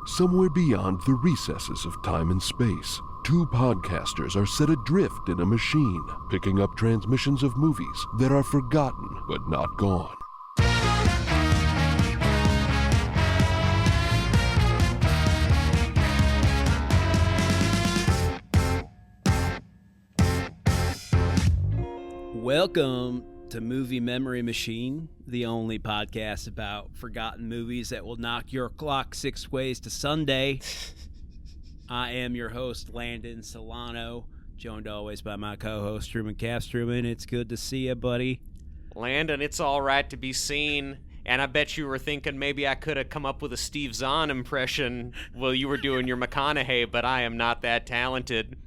Somewhere beyond the recesses of time and space, two podcasters are set adrift in a machine, picking up transmissions of movies that are forgotten but not gone. Welcome to Movie Memory Machine, the only podcast about forgotten movies that will knock your clock 6 ways to Sunday. I am your host, Landon Solano, joined always by my co-host, Truman Capstruman. It's good to see you, buddy. Landon, it's all right to be seen. And I bet you were thinking maybe I could have come up with a Steve Zahn impression while you were doing your McConaughey, but I am not that talented.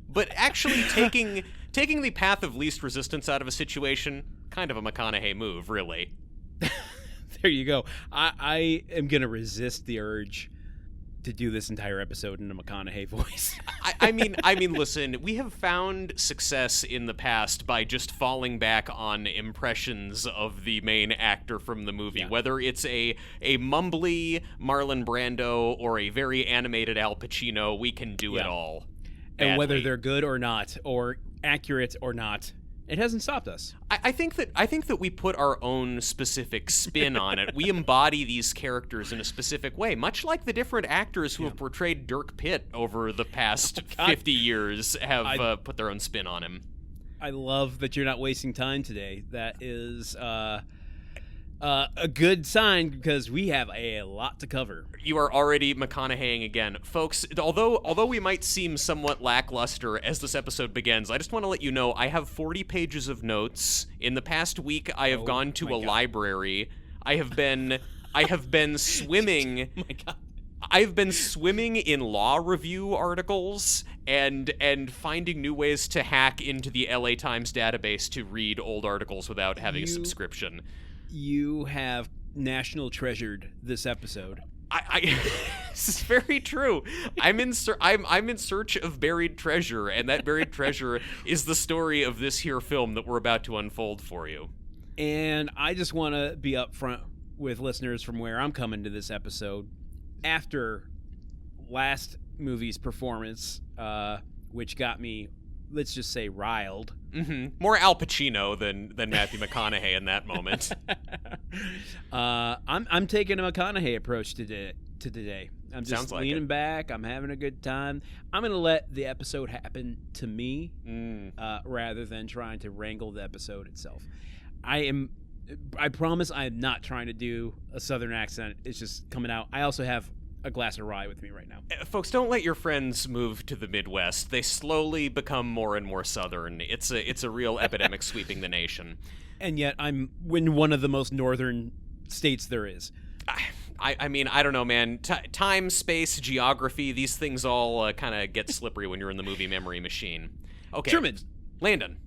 But actually taking the path of least resistance out of a situation, kind of a McConaughey move, really. There you go. I am going to resist the urge to do this entire episode in a McConaughey voice. I mean, listen, we have found success in the past by just falling back on impressions of the main actor from the movie, yeah. Whether it's a mumbly Marlon Brando or a very animated Al Pacino, we can do it all. Badly. And whether they're good or not, or accurate or not, it hasn't stopped us. I think that we put our own specific spin on it. We embody these characters in a specific way, much like the different actors who have portrayed Dirk Pitt over the past 50 years have put their own spin on him. I love that you're not wasting time today. That is a good sign because we have a lot to cover. You are already McConaugheying again. Folks, although we might seem somewhat lackluster as this episode begins, I just want to let you know I have 40 pages of notes. In the past week, I have gone to a library. I have been swimming. Oh my God. I've been swimming in law review articles and finding new ways to hack into the LA Times database to read old articles without having a subscription. You have national treasured this episode. This is very true. I'm in search of buried treasure, and that buried treasure is the story of this here film that we're about to unfold for you. And I just want to be upfront with listeners from where I'm coming to this episode. After last movie's performance, which got me, let's just say, riled. Mm-hmm. More Al Pacino than Matthew McConaughey in that moment. I'm taking a McConaughey approach to today. I'm just leaning back. I'm having a good time. I'm going to let the episode happen to me rather than trying to wrangle the episode itself. I promise I am not trying to do a Southern accent. It's just coming out. I also have a glass of rye with me right now. Folks, don't let your friends move to the Midwest. They slowly become more and more Southern. It's a real epidemic sweeping the nation. And yet I'm in one of the most northern states there is. I mean, I don't know, man. Time, space, geography, these things all kind of get slippery when you're in the movie memory machine. Okay. Truman. Landon.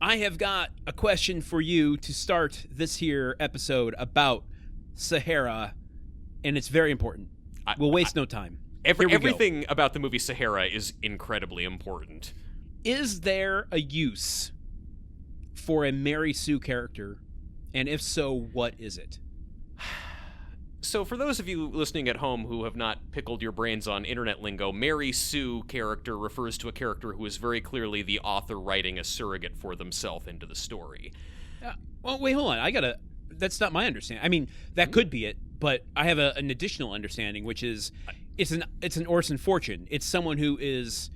I have got a question for you to start this here episode about Sahara, and it's very important. We'll waste no time. Everything about the movie Sahara is incredibly important. Is there a use for a Mary Sue character? And if so, what is it? So for those of you listening at home who have not pickled your brains on internet lingo, Mary Sue character refers to a character who is very clearly the author writing a surrogate for themselves into the story. Well, wait, hold on. That's not my understanding. I mean, that could be it, but I have an additional understanding, which is it's an Orson Fortune. It's someone who is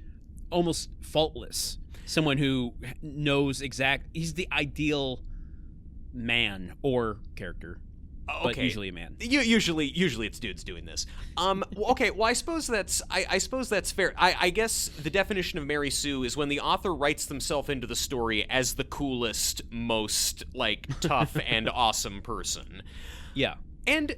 almost faultless, someone who knows he's the ideal man or character. Okay. But usually a man. Usually it's dudes doing this. Okay. Well, I suppose that's fair. I guess the definition of Mary Sue is when the author writes themselves into the story as the coolest, most tough and awesome person. Yeah. And,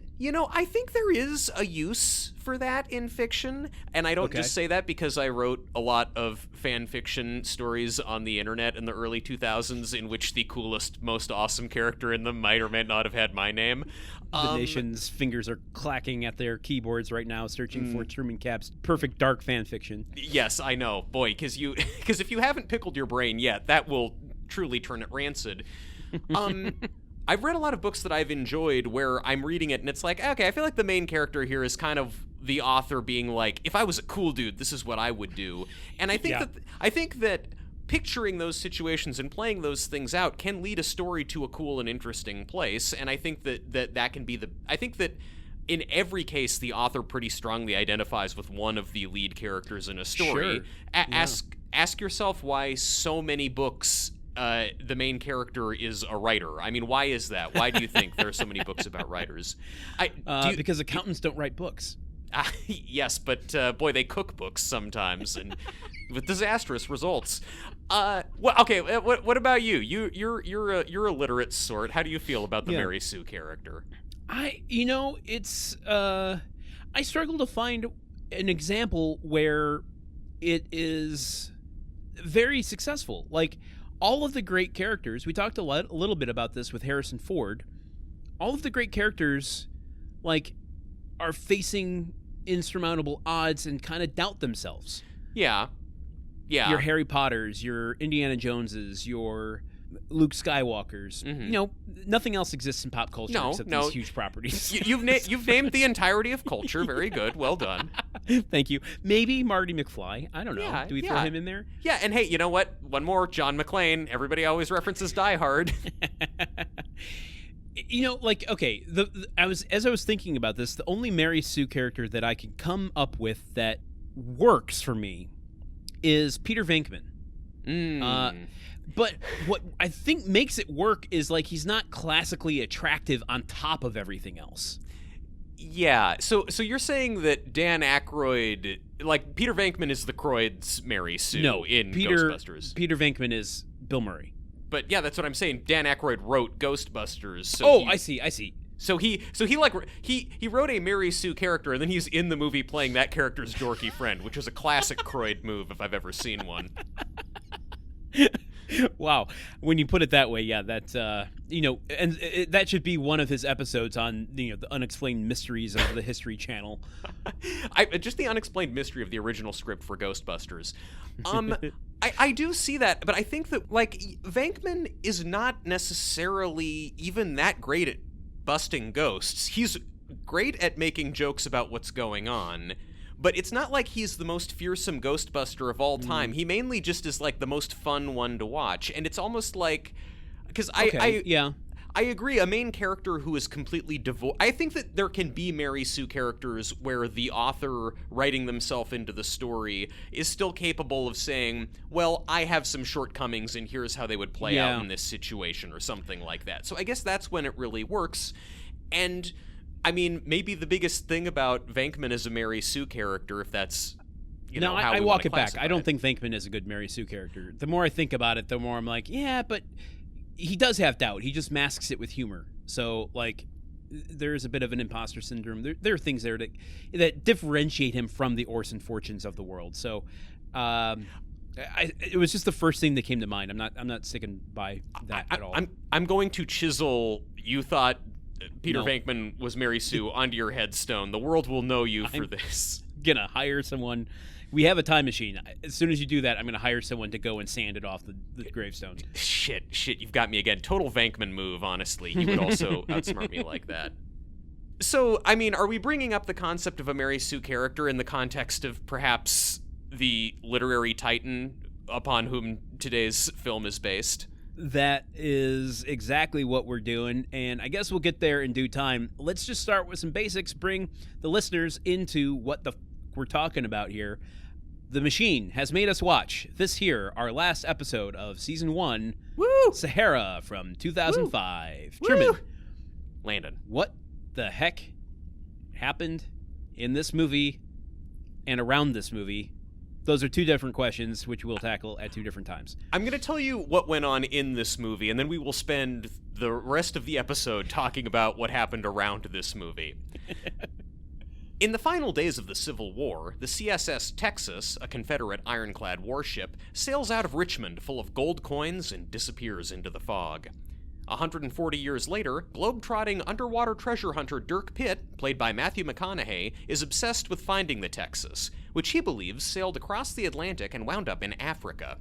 I think there is a use for that in fiction, and I don't just say that because I wrote a lot of fan fiction stories on the internet in the early 2000s in which the coolest, most awesome character in them might or might not have had my name. The nation's fingers are clacking at their keyboards right now, searching for Truman Cap's perfect dark fan fiction. Yes, I know. Boy, because if you haven't pickled your brain yet, that will truly turn it rancid. I've read a lot of books that I've enjoyed where I'm reading it and it's like, okay, I feel like the main character here is kind of the author being like, if I was a cool dude, this is what I would do. And I think that picturing those situations and playing those things out can lead a story to a cool and interesting place. And I think that can be I think that in every case, the author pretty strongly identifies with one of the lead characters in a story. Sure. Ask yourself why so many books the main character is a writer. I mean, why is that? Why do you think there are so many books about writers? Because accountants don't write books. Yes, but boy, they cook books sometimes, and with disastrous results. What about you? You're a literate sort. How do you feel about the Mary Sue character? I struggle to find an example where it is very successful. Like, all of the great characters, we talked a little bit about this with Harrison Ford. All of the great characters, like, are facing insurmountable odds and kind of doubt themselves. Yeah. Your Harry Potters, your Indiana Joneses, your Luke Skywalkers. Nothing else exists in pop culture except these huge properties. You've named the entirety of culture. Very good. Well done. Thank you. Maybe Marty McFly. I don't know. Yeah, do we throw him in there? Yeah, and hey, you know what? One more, John McClane. Everybody always references Die Hard. Okay, as I was thinking about this, the only Mary Sue character that I can come up with that works for me is Peter Venkman. But what I think makes it work is, like, he's not classically attractive on top of everything else. Yeah, so you're saying that Dan Aykroyd, like, Peter Venkman is the Croyd's Mary Sue in Ghostbusters. Peter Venkman is Bill Murray. But yeah, that's what I'm saying. Dan Aykroyd wrote Ghostbusters. So I see. So he wrote a Mary Sue character, and then he's in the movie playing that character's dorky friend, which is a classic Croyd move if I've ever seen one. Wow, when you put it that way, yeah, that's that should be one of his episodes on the unexplained mysteries of the History Channel. Just the unexplained mystery of the original script for Ghostbusters. I do see that, but I think that, like, Venkman is not necessarily even that great at busting ghosts. He's great at making jokes about what's going on. But it's not like he's the most fearsome Ghostbuster of all time. He mainly just is, like, the most fun one to watch. And it's almost like... Because I agree, a main character who is completely devoid... I think that there can be Mary Sue characters where the author writing themselves into the story is still capable of saying, well, I have some shortcomings and here's how they would play out in this situation or something like that. So I guess that's when it really works. And... I mean, maybe the biggest thing about Venkman as a Mary Sue character, if that's, how I we walk it back. classify I don't think Venkman is a good Mary Sue character. The more I think about it, the more I'm like, yeah, but he does have doubt. He just masks it with humor. So, like, there is a bit of an imposter syndrome. There are things there that differentiate him from the Orson Fortunes of the world. So, it was just the first thing that came to mind. I'm not sticking by that at all. I'm going to chisel. You thought Peter Venkman was Mary Sue onto your headstone. The world will know you for this. Gonna hire someone. We have a time machine. As soon as you do that, I'm gonna hire someone to go and sand it off the gravestone. Shit, you've got me again. Total Venkman move, honestly. He would also outsmart me like that. So, I mean, are we bringing up the concept of a Mary Sue character in the context of perhaps the literary titan upon whom today's film is based? That is exactly what we're doing, and I guess we'll get there in due time. Let's just start with some basics, bring the listeners into what we're talking about here. The machine has made us watch this here, our last episode of Season 1, Sahara from 2005. Truman. Landon. What the heck happened in this movie and around this movie? Those are two different questions, which we'll tackle at two different times. I'm going to tell you what went on in this movie, and then we will spend the rest of the episode talking about what happened around this movie. In the final days of the Civil War, the CSS Texas, a Confederate ironclad warship, sails out of Richmond full of gold coins and disappears into the fog. 140 years later, globe-trotting underwater treasure hunter Dirk Pitt, played by Matthew McConaughey, is obsessed with finding the Texas, which he believes sailed across the Atlantic and wound up in Africa.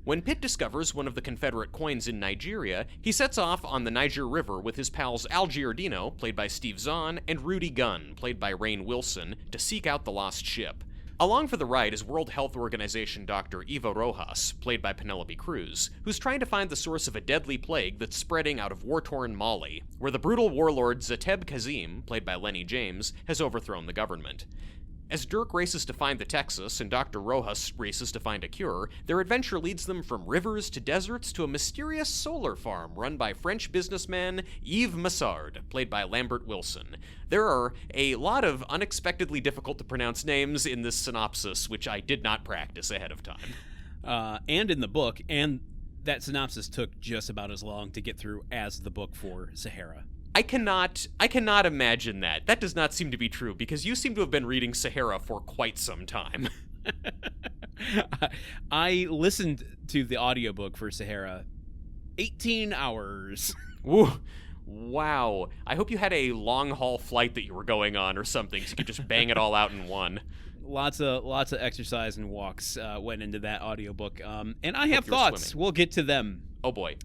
When Pitt discovers one of the Confederate coins in Nigeria, he sets off on the Niger River with his pals Al Giordino, played by Steve Zahn, and Rudy Gunn, played by Rainn Wilson, to seek out the lost ship. Along for the ride is World Health Organization Dr. Eva Rojas, played by Penelope Cruz, who's trying to find the source of a deadly plague that's spreading out of war-torn Mali, where the brutal warlord Zateb Kazim, played by Lenny James, has overthrown the government. As Dirk races to find the Texas and Dr. Rojas races to find a cure, their adventure leads them from rivers to deserts to a mysterious solar farm run by French businessman Yves Massard, played by Lambert Wilson. There are a lot of unexpectedly difficult to pronounce names in this synopsis, which I did not practice ahead of time. And in the book, and that synopsis took just about as long to get through as the book for Sahara. I cannot imagine that. That does not seem to be true, because you seem to have been reading Sahara for quite some time. I listened to the audiobook for Sahara 18 hours. Woo. Wow. I hope you had a long-haul flight that you were going on or something, so you could just bang it all out in one. Lots of exercise and walks went into that audiobook. And I have thoughts. Swimming. We'll get to them. Oh, boy.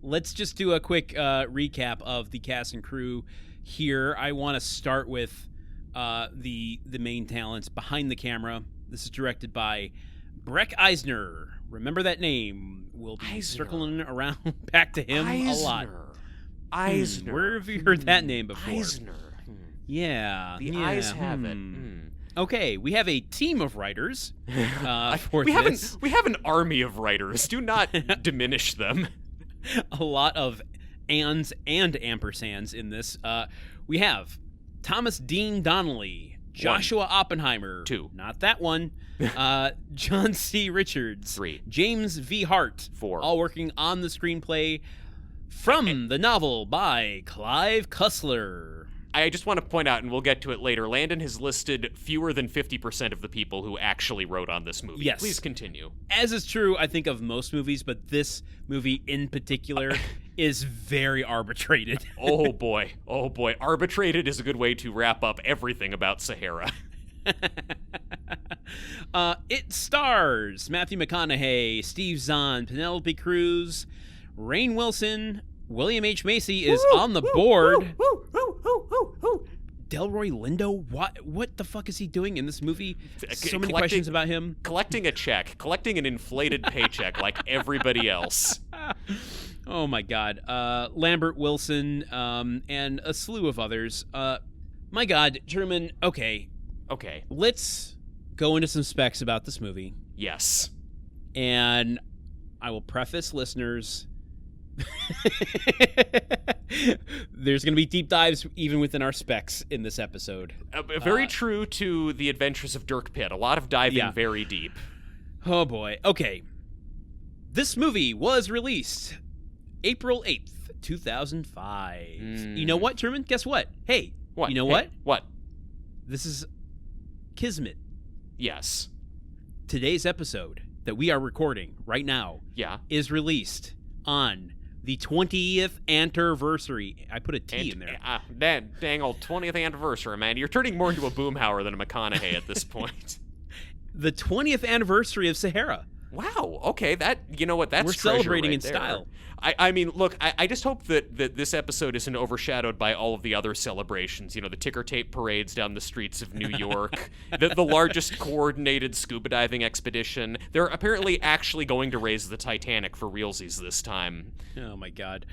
Let's just do a quick recap of the cast and crew here. I want to start with the main talents behind the camera. This is directed by Breck Eisner. Remember that name. We'll be circling around back to him a lot. Eisner. Where have you heard that name before? Eisner. Yeah. The eyes have it. Okay, we have a team of writers for we this. We have an army of writers. Do not diminish them. A lot of ands and ampersands in this. We have Thomas Dean Donnelly, Joshua Oppenheimer. 2. Not that one. John C. Richards. 3. James V. Hart. 4. All working on the screenplay from the novel by Clive Cussler. I just want to point out, and we'll get to it later, Landon has listed fewer than 50% of the people who actually wrote on this movie. Yes. Please continue. As is true, I think, of most movies, but this movie in particular is very arbitrated. Oh, boy. Oh, boy. Arbitrated is a good way to wrap up everything about Sahara. It stars Matthew McConaughey, Steve Zahn, Penelope Cruz, Rainn Wilson. William H. Macy is on the board. Delroy Lindo? What the fuck is he doing in this movie? So many questions about him. Collecting a check. Collecting an inflated paycheck like everybody else. Oh, my God. Lambert Wilson, and a slew of others. My God, Truman, okay. Let's go into some specs about this movie. Yes. And I will preface listeners... There's going to be deep dives even within our specs in this episode. Very true to the adventures of Dirk Pitt. A lot of diving very deep. Oh, boy. Okay. This movie was released April 8th, 2005. You know what, Truman? Guess what? Hey. What? You know what? What? This is Kismet. Yes. Today's episode that we are recording right now is released on the 20th anniversary. I put a T in there. That dang old 20th anniversary, man. You're turning more into a Boomhauer than a McConaughey at this point. The 20th anniversary of Sahara. Wow. Okay. You know what? That's we're celebrating in style. I mean, look, I just hope that this episode isn't overshadowed by all of the other celebrations. You know, the ticker tape parades down the streets of New York, the largest coordinated scuba diving expedition. They're apparently actually going to raise the Titanic for realsies this time. Oh, my God.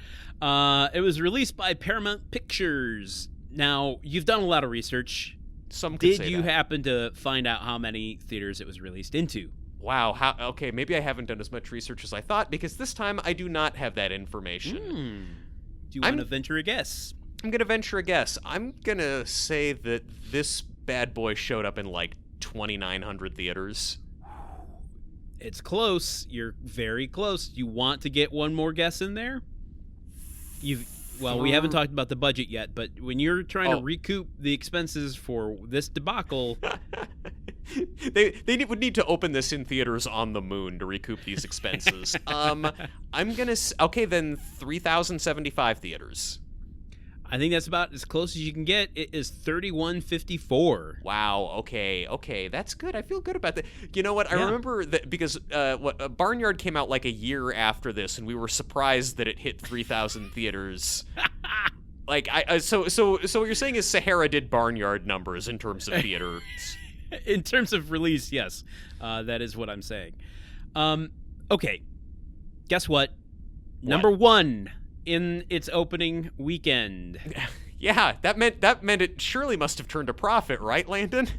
It was released by Paramount Pictures. Now, you've done a lot of research. Some could say Did you that. happen to find out how many theaters it was released into? Wow. Okay, maybe I haven't done as much research as I thought, because this time I do not have that information. Do you want to venture a guess? I'm going to venture a guess. I'm going to say that this bad boy showed up in like 2,900 theaters. It's close. You're very close. You want to get one more guess in there? Well, we haven't talked about the budget yet, but when you're trying to recoup the expenses for this debacle... They would need to open this in theaters on the moon to recoup these expenses. I'm going to... Okay, then 3,075 theaters. I think that's about as close as you can get. It is 31.54. Wow. Okay. That's good. I feel good about that. You know what? I remember that because Barnyard came out like a year after this, and we were surprised that it hit 3,000 theaters. Like, so what you're saying is Sahara did Barnyard numbers in terms of theaters. In terms of release, yes. That is what I'm saying. Okay. Guess what? Number 1 in its opening weekend. Yeah, that meant it surely must have turned a profit, right, Landon?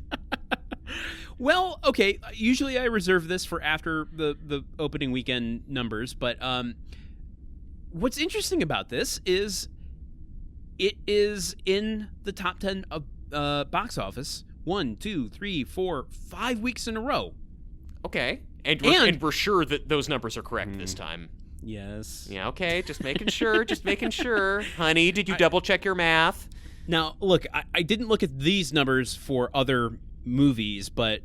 Well, okay. Usually I reserve this for after the opening weekend numbers, but what's interesting about this is it is in the top 10 of box office 1, 2, 3, 4, 5 weeks in a row. Okay, and we're sure that those numbers are correct this time. Yes. Yeah, okay, just making sure. Honey, did you double-check your math? Now, look, I didn't look at these numbers for other movies, but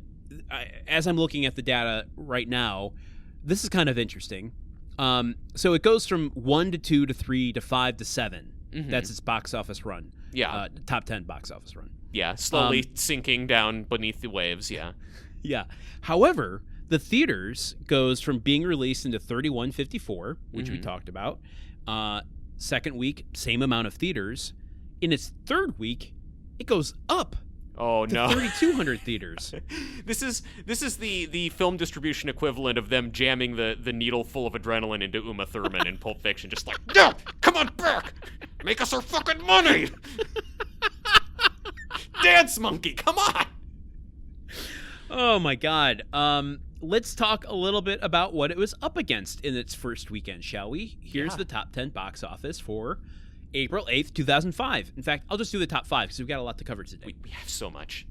as I'm looking at the data right now, this is kind of interesting. So it goes from 1 to 2 to 3 to 5 to 7. Mm-hmm. That's its box office run. Yeah. Top 10 box office run. Yeah, slowly sinking down beneath the waves, yeah. Yeah. However, the theaters goes from being released into 31.54, which we talked about. Second week, same amount of theaters. In its third week, it goes up. Oh no! 3,200 theaters. This is the film distribution equivalent of them jamming the needle full of adrenaline into Uma Thurman in Pulp Fiction, just like, yeah, come on back, make us our fucking money. Dance monkey, come on. Oh my God. Let's talk a little bit about what it was up against in its first weekend, shall we? Here's the top 10 box office for April 8th, 2005. In fact, I'll just do the top 5 because we've got a lot to cover today. We have so much.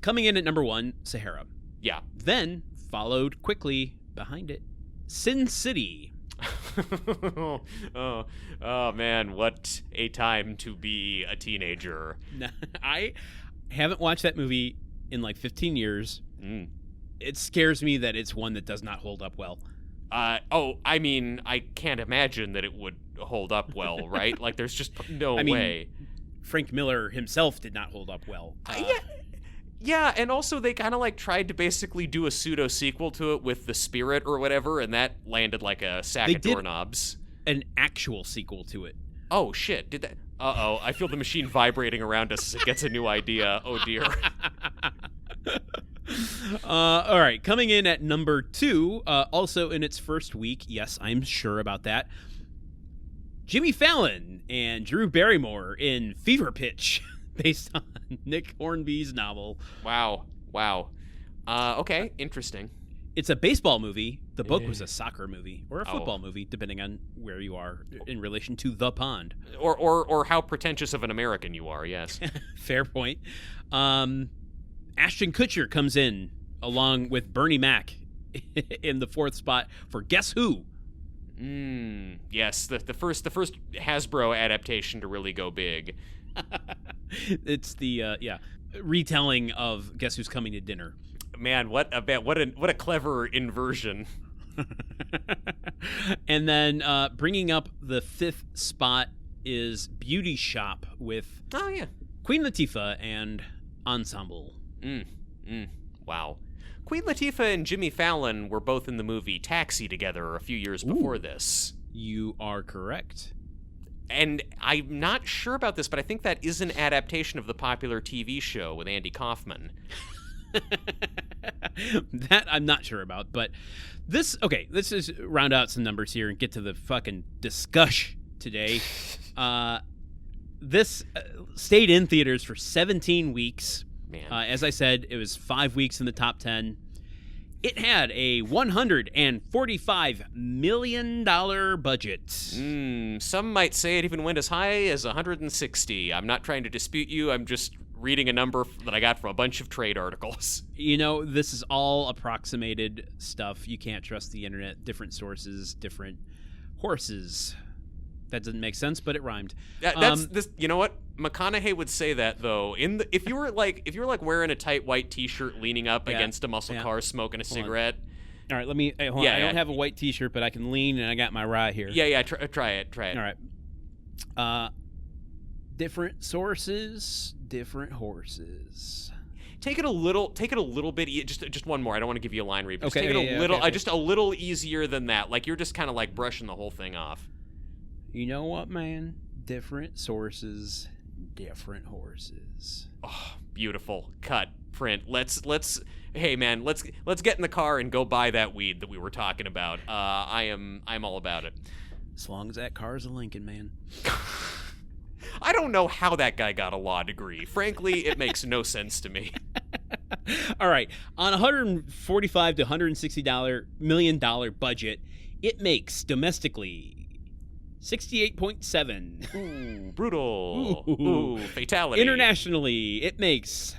Coming in at number 1, Sahara. Yeah. Then, followed quickly behind it, Sin City. oh man, what a time to be a teenager. I haven't watched that movie in like 15 years. It scares me that it's one that does not hold up well. I mean, I can't imagine that it would hold up well, right? Like, there's just no way. Frank Miller himself did not hold up well. Yeah, and also they kind of like tried to basically do a pseudo sequel to it with The Spirit or whatever, and that landed like a sack of doorknobs. An actual sequel to it. Oh shit! Did that? Uh-oh! I feel the machine vibrating around us as it gets a new idea. Oh dear. All right, coming in at number 2, also in its first week. Yes, I'm sure about that. Jimmy Fallon and Drew Barrymore in Fever Pitch, based on Nick Hornby's novel. Wow. Okay, interesting. It's a baseball movie. The book was a soccer movie or a football movie, depending on where you are in relation to the pond. Or how pretentious of an American you are, yes. Fair point. Ashton Kutcher comes in along with Bernie Mac in the 4th spot for Guess Who? Yes, the first Hasbro adaptation to really go big. It's the retelling of Guess Who's Coming to Dinner. Man, what a clever inversion. And then bringing up the 5th spot is Beauty Shop with Queen Latifah and Ensemble. Wow. Queen Latifah and Jimmy Fallon were both in the movie Taxi together a few years before this. You are correct. And I'm not sure about this, but I think that is an adaptation of the popular TV show with Andy Kaufman. That I'm not sure about, but let's just round out some numbers here and get to the fucking discussion today. This stayed in theaters for 17 weeks. Man. As I said, it was 5 weeks in the top 10. It had a $145 million budget. Some might say it even went as high as 160. I'm not trying to dispute you. I'm just reading a number that I got from a bunch of trade articles. You know, this is all approximated stuff. You can't trust the internet. Different sources, different horses. That doesn't make sense, but it rhymed. That's this. You know what? McConaughey would say that though. If you were like wearing a tight white T-shirt, leaning up against a muscle car, smoking a cigarette. All right, let me. Hold on. I don't have a white T-shirt, but I can lean, and I got my rye here. Yeah. Try it. All right. Different sources, different horses. Take it a little bit. Just one more. I don't want to give you a line read. But Okay, just take it okay. just a little easier than that. Like you're just kind of like brushing the whole thing off. You know what, man? Different sources, different horses. Oh, beautiful. Cut. Print. Let's. Hey, man. Let's get in the car and go buy that weed that we were talking about. I'm all about it. As long as that car's a Lincoln, man. I don't know how that guy got a law degree. Frankly, it makes no sense to me. All right, on a $145 to $160 million budget, it makes domestically 68.7. Ooh, brutal. Ooh, fatality. Internationally, it makes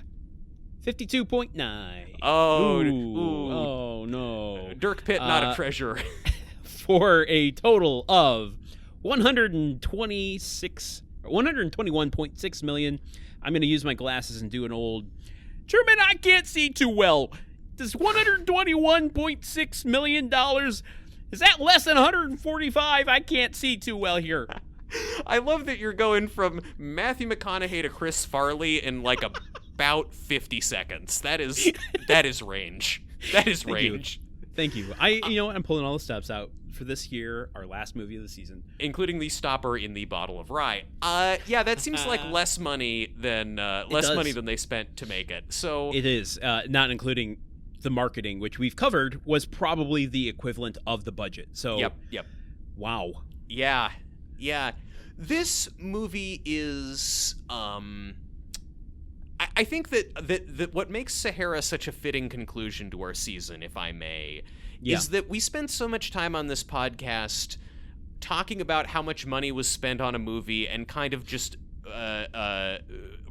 52.9. Oh, oh no. Dirk Pitt, not a treasure. For a total of 121.6 million. I'm going to use my glasses and do an old German. I can't see too well. Does $121.6 million, is that less than 145? I can't see too well here. I love that you're going from Matthew McConaughey to Chris Farley in like about 50 seconds. That is range. That is range. Thank you. You know what? I'm pulling all the stops out for this year, our last movie of the season, including the stopper in the bottle of rye. Yeah, that seems like less money than they spent to make it. So it is, not including the marketing, which we've covered, was probably the equivalent of the budget. So yep. Wow. Yeah. This movie is I think that what makes Sahara such a fitting conclusion to our season, if I may, is that we spend so much time on this podcast talking about how much money was spent on a movie and kind of just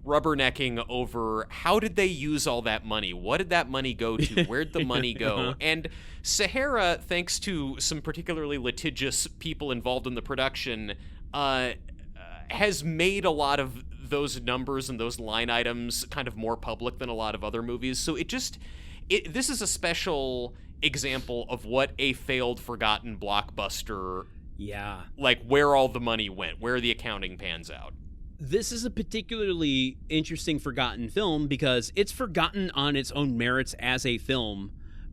rubbernecking over how did they use all that money? What did that money go to? Where'd the money go? And Sahara, thanks to some particularly litigious people involved in the production, has made a lot of those numbers and those line items kind of more public than a lot of other movies. So this is a special example of what a failed, forgotten blockbuster, like where all the money went, where the accounting pans out. This is a particularly interesting forgotten film because it's forgotten on its own merits as a film,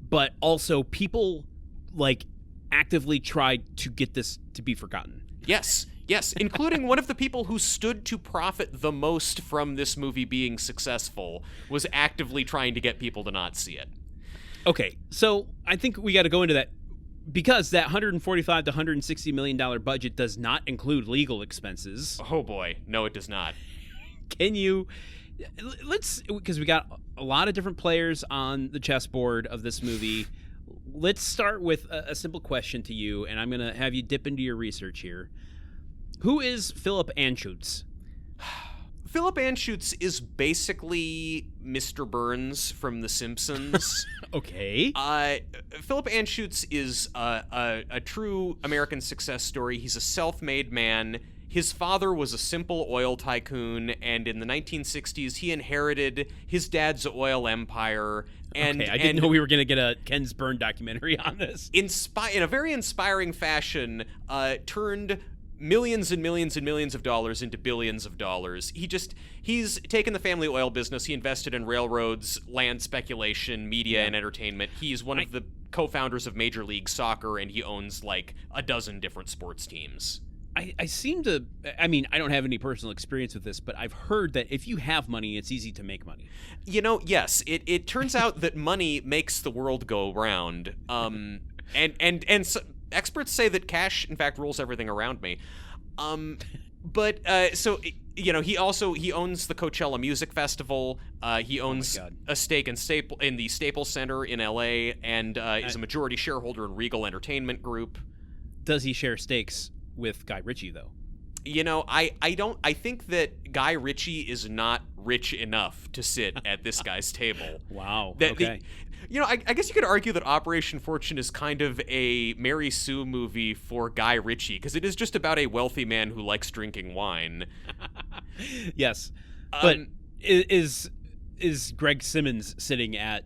but also people like actively tried to get this to be forgotten. Yes, including one of the people who stood to profit the most from this movie being successful was actively trying to get people to not see it. Okay, so I think we got to go into that because that $145 to $160 million budget does not include legal expenses. Oh boy, no, it does not. Because we got a lot of different players on the chessboard of this movie. Let's start with a simple question to you, and I'm going to have you dip into your research here. Who is Philip Anschutz? Philip Anschutz is basically Mr. Burns from The Simpsons. Okay. Philip Anschutz is a true American success story. He's a self-made man. His father was a simple oil tycoon, and in the 1960s, he inherited his dad's oil empire. I didn't know we were going to get a Ken Burns documentary on this. In a very inspiring fashion, turned millions and millions and millions of dollars into billions of dollars. He's taken the family oil business. He invested in railroads, land speculation, media, and entertainment. He's one of the co-founders of Major League Soccer, and he owns like a dozen different sports teams. I don't have any personal experience with this, but I've heard that if you have money, it's easy to make money. Yes, it turns out that money makes the world go round. And so experts say that cash, in fact, rules everything around me. He owns the Coachella Music Festival. He owns a stake in the Staples Center in LA, and is a majority shareholder in Regal Entertainment Group. Does he share stakes with Guy Ritchie, though? I think that Guy Ritchie is not rich enough to sit at this guy's table. Wow. I guess you could argue that Operation Fortune is kind of a Mary Sue movie for Guy Ritchie, because it is just about a wealthy man who likes drinking wine. Yes. But is Greg Simmons sitting at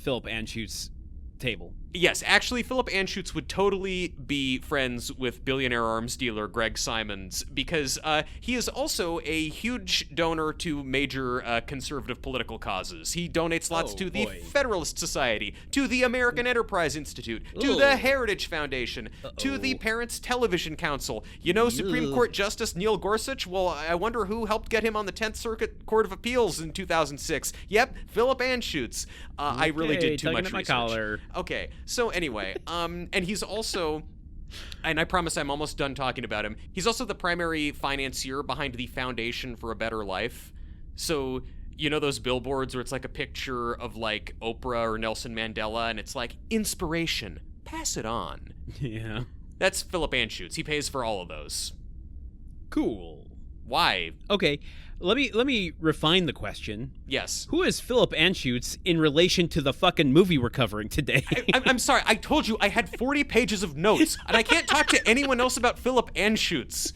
Philip Anschutz's table? Yes, actually, Philip Anschutz would totally be friends with billionaire arms dealer Greg Simons because he is also a huge donor to major conservative political causes. He donates lots to the Federalist Society, to the American Enterprise Institute, to the Heritage Foundation, to the Parents Television Council. You know Supreme Court Justice Neil Gorsuch? Well, I wonder who helped get him on the 10th Circuit Court of Appeals in 2006. Yep, Philip Anschutz. I really did too much research. Collar. Okay. So anyway, and he's also, and I promise I'm almost done talking about him, he's also the primary financier behind the Foundation for a Better Life. So, you know those billboards where it's like a picture of like Oprah or Nelson Mandela, and it's like, inspiration, pass it on. Yeah. That's Philip Anschutz. He pays for all of those. Cool. Why? Okay. Let me refine the question. Yes. Who is Philip Anschutz in relation to the fucking movie we're covering today? I'm sorry. I told you I had 40 pages of notes, and I can't talk to anyone else about Philip Anschutz.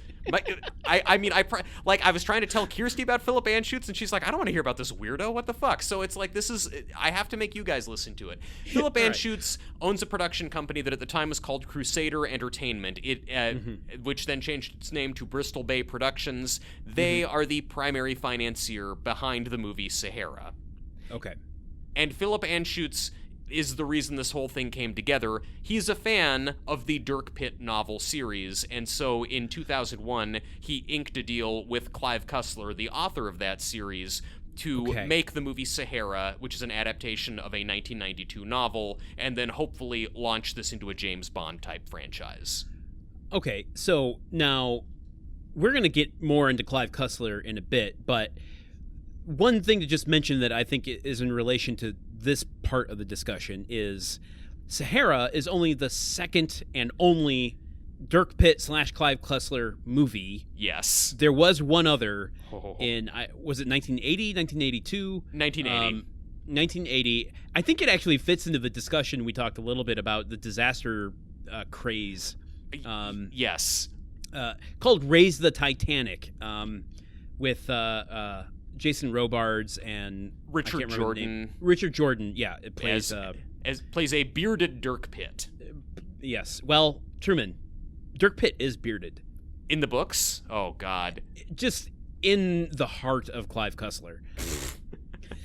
I was trying to tell Kirsty about Philip Anschutz, and she's like, I don't want to hear about this weirdo. What the fuck? So it's like, I have to make you guys listen to it. Philip Anschutz owns a production company that at the time was called Crusader Entertainment, which then changed its name to Bristol Bay Productions. They are the primary financier behind the movie Sahara. Okay. And Philip Anschutz is the reason this whole thing came together. He's a fan of the Dirk Pitt novel series, and so in 2001, he inked a deal with Clive Cussler, the author of that series, to make the movie Sahara, which is an adaptation of a 1992 novel, and then hopefully launch this into a James Bond-type franchise. Okay, so now we're going to get more into Clive Cussler in a bit, but one thing to just mention that I think is in relation to this part of the discussion is Sahara is only the second and only Dirk Pitt / Clive Cussler movie. Yes. There was one other in, was it 1980, 1982? 1980. 1980. I think it actually fits into the discussion we talked a little bit about the disaster craze. Yes. Called Raise the Titanic, with Jason Robards and Richard Jordan. Richard Jordan, yeah, it plays plays a bearded Dirk Pitt. Yes. Well, Truman, Dirk Pitt is bearded in the books. Oh God. Just in the heart of Clive Cussler.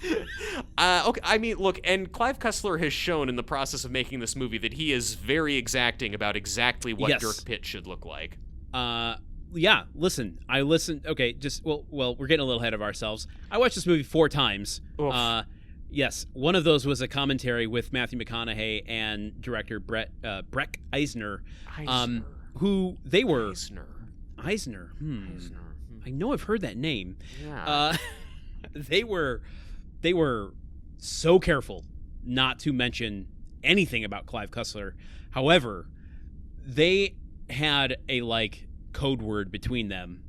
Okay. I mean, look, and Clive Cussler has shown in the process of making this movie that he is very exacting about exactly what Dirk Pitt should look like. Yeah, listen. I listened. Okay, just well, we're getting a little ahead of ourselves. I watched this movie 4 times. Yes, one of those was a commentary with Matthew McConaughey and director Breck Eisner. Who they were. Eisner. I know I've heard that name. Yeah. They were so careful not to mention anything about Clive Cussler. However, they had a code word between them,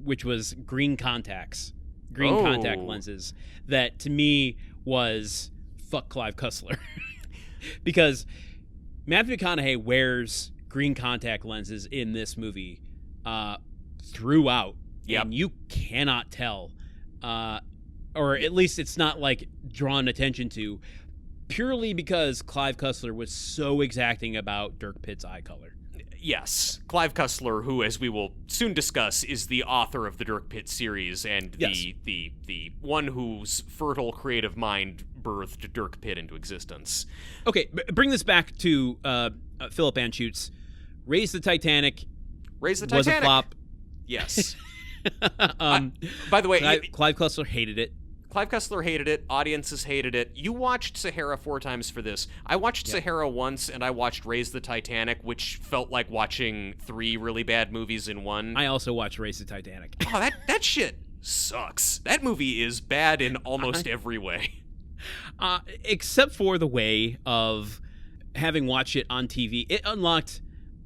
which was green contact lenses, that to me was fuck Clive Cussler. Because Matthew McConaughey wears green contact lenses in this movie throughout. Yep. And you cannot tell, or at least it's not drawn attention to, purely because Clive Cussler was so exacting about Dirk Pitt's eye color. Yes, Clive Cussler, who, as we will soon discuss, is the author of the Dirk Pitt series and the one whose fertile creative mind birthed Dirk Pitt into existence. Okay, bring this back to Philip Anschutz. Raise the Titanic. Was a flop. Yes. By the way, Clive Cussler hated it. Clive Cussler hated it. Audiences hated it. You watched Sahara 4 times for this. I watched Sahara once, and I watched Raise the Titanic, which felt like watching 3 really bad movies in one. I also watched Raise the Titanic. Oh, that shit sucks. That movie is bad in almost every way. Except for the way of having watched it on TV. It unlocked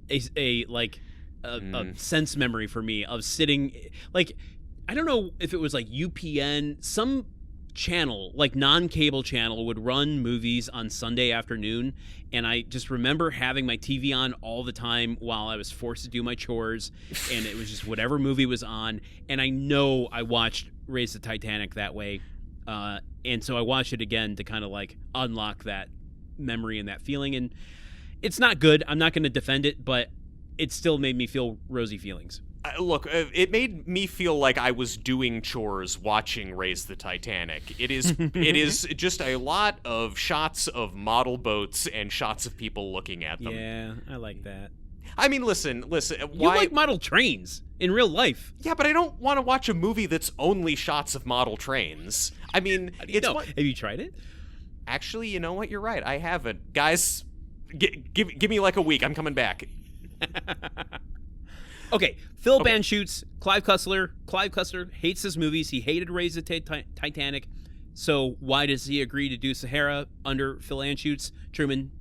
a sense memory for me of sitting, I don't know if it was UPN, some channel, non-cable channel, would run movies on Sunday afternoon, and I just remember having my TV on all the time while I was forced to do my chores, and it was just whatever movie was on, and I know I watched Raise the Titanic that way, and so I watched it again to kind of unlock that memory and that feeling. And it's not good. I'm not going to defend it, but it still made me feel rosy feelings. Look, it made me feel like I was doing chores watching Raise the Titanic. It is just a lot of shots of model boats and shots of people looking at them. Yeah, I like that. I mean, listen. You like model trains in real life. Yeah, but I don't want to watch a movie that's only shots of model trains. I mean, have you tried it? Actually, you know what? You're right. I haven't. Guys, give me like a week. I'm coming back. Okay, Phil Banshoots, Clive Cussler. Clive Cussler hates his movies. He hated Raise the Titanic. So why does he agree to do Sahara under Phil Anschutz? Truman,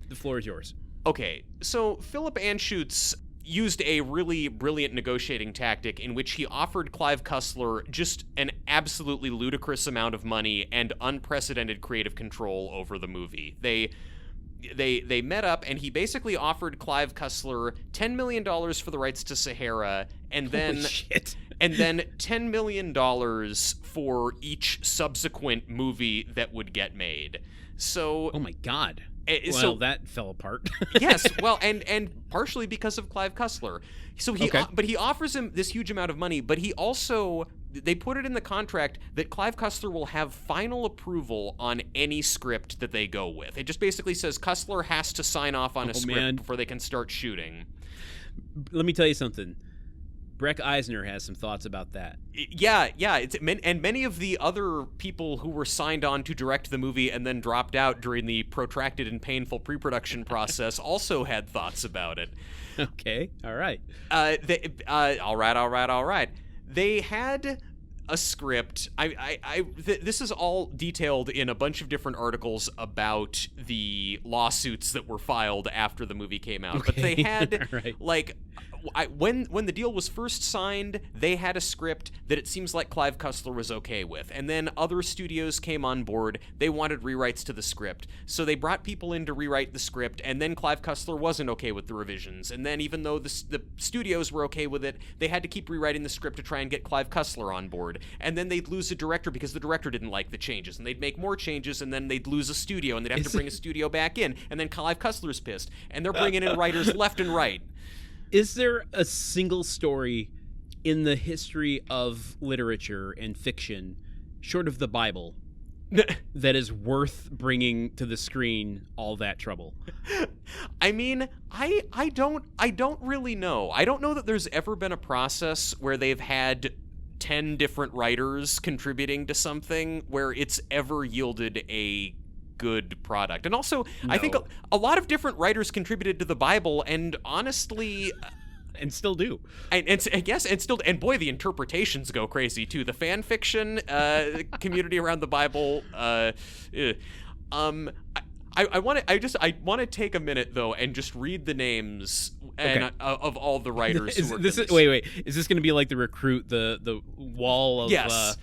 the floor is yours. Okay, so Philip Anschutz used a really brilliant negotiating tactic in which he offered Clive Cussler just an absolutely ludicrous amount of money and unprecedented creative control over the movie. They met up, and he basically offered Clive Cussler $10 million for the rights to Sahara, and then $10 million for each subsequent movie that would get made. So, oh my God. So that fell apart. Yes, well, and partially because of Clive Cussler. So but he offers him this huge amount of money, but he also, they put it in the contract that Clive Cussler will have final approval on any script that they go with. It just basically says Cussler has to sign off on a script before they can start shooting. Let me tell you something. Breck Eisner has some thoughts about that. Yeah. And many of the other people who were signed on to direct the movie and then dropped out during the protracted and painful pre-production process also had thoughts about it. Okay, all right. All right. They had a script. This is all detailed in a bunch of different articles about the lawsuits that were filed after the movie came out. Okay. But they had right. when the deal was first signed, they had a script that it seems like Clive Cussler was okay with. And then other studios came on board. They wanted rewrites to the script. So they brought people in to rewrite the script, and then Clive Cussler wasn't okay with the revisions. And then even though the studios were okay with it, they had to keep rewriting the script to try and get Clive Cussler on board. And then they'd lose a director because the director didn't like the changes. And they'd make more changes, and then they'd lose a studio, and they'd have to bring a studio back in. And then Clive Cussler's pissed. And they're bringing in writers left and right. Is there a single story in the history of literature and fiction, short of the Bible, that is worth bringing to the screen all that trouble? I mean, I don't really know. I don't know that there's ever been a process where they've had 10 different writers contributing to something where it's ever yielded a good product. And also, no. I think a lot of different writers contributed to the Bible, and honestly, and still do. And boy, the interpretations go crazy too. The fan fiction community around the Bible. I want to take a minute though and just read the names of all the writers. Wait. Is this going to be like The Recruit, the wall of? Yes.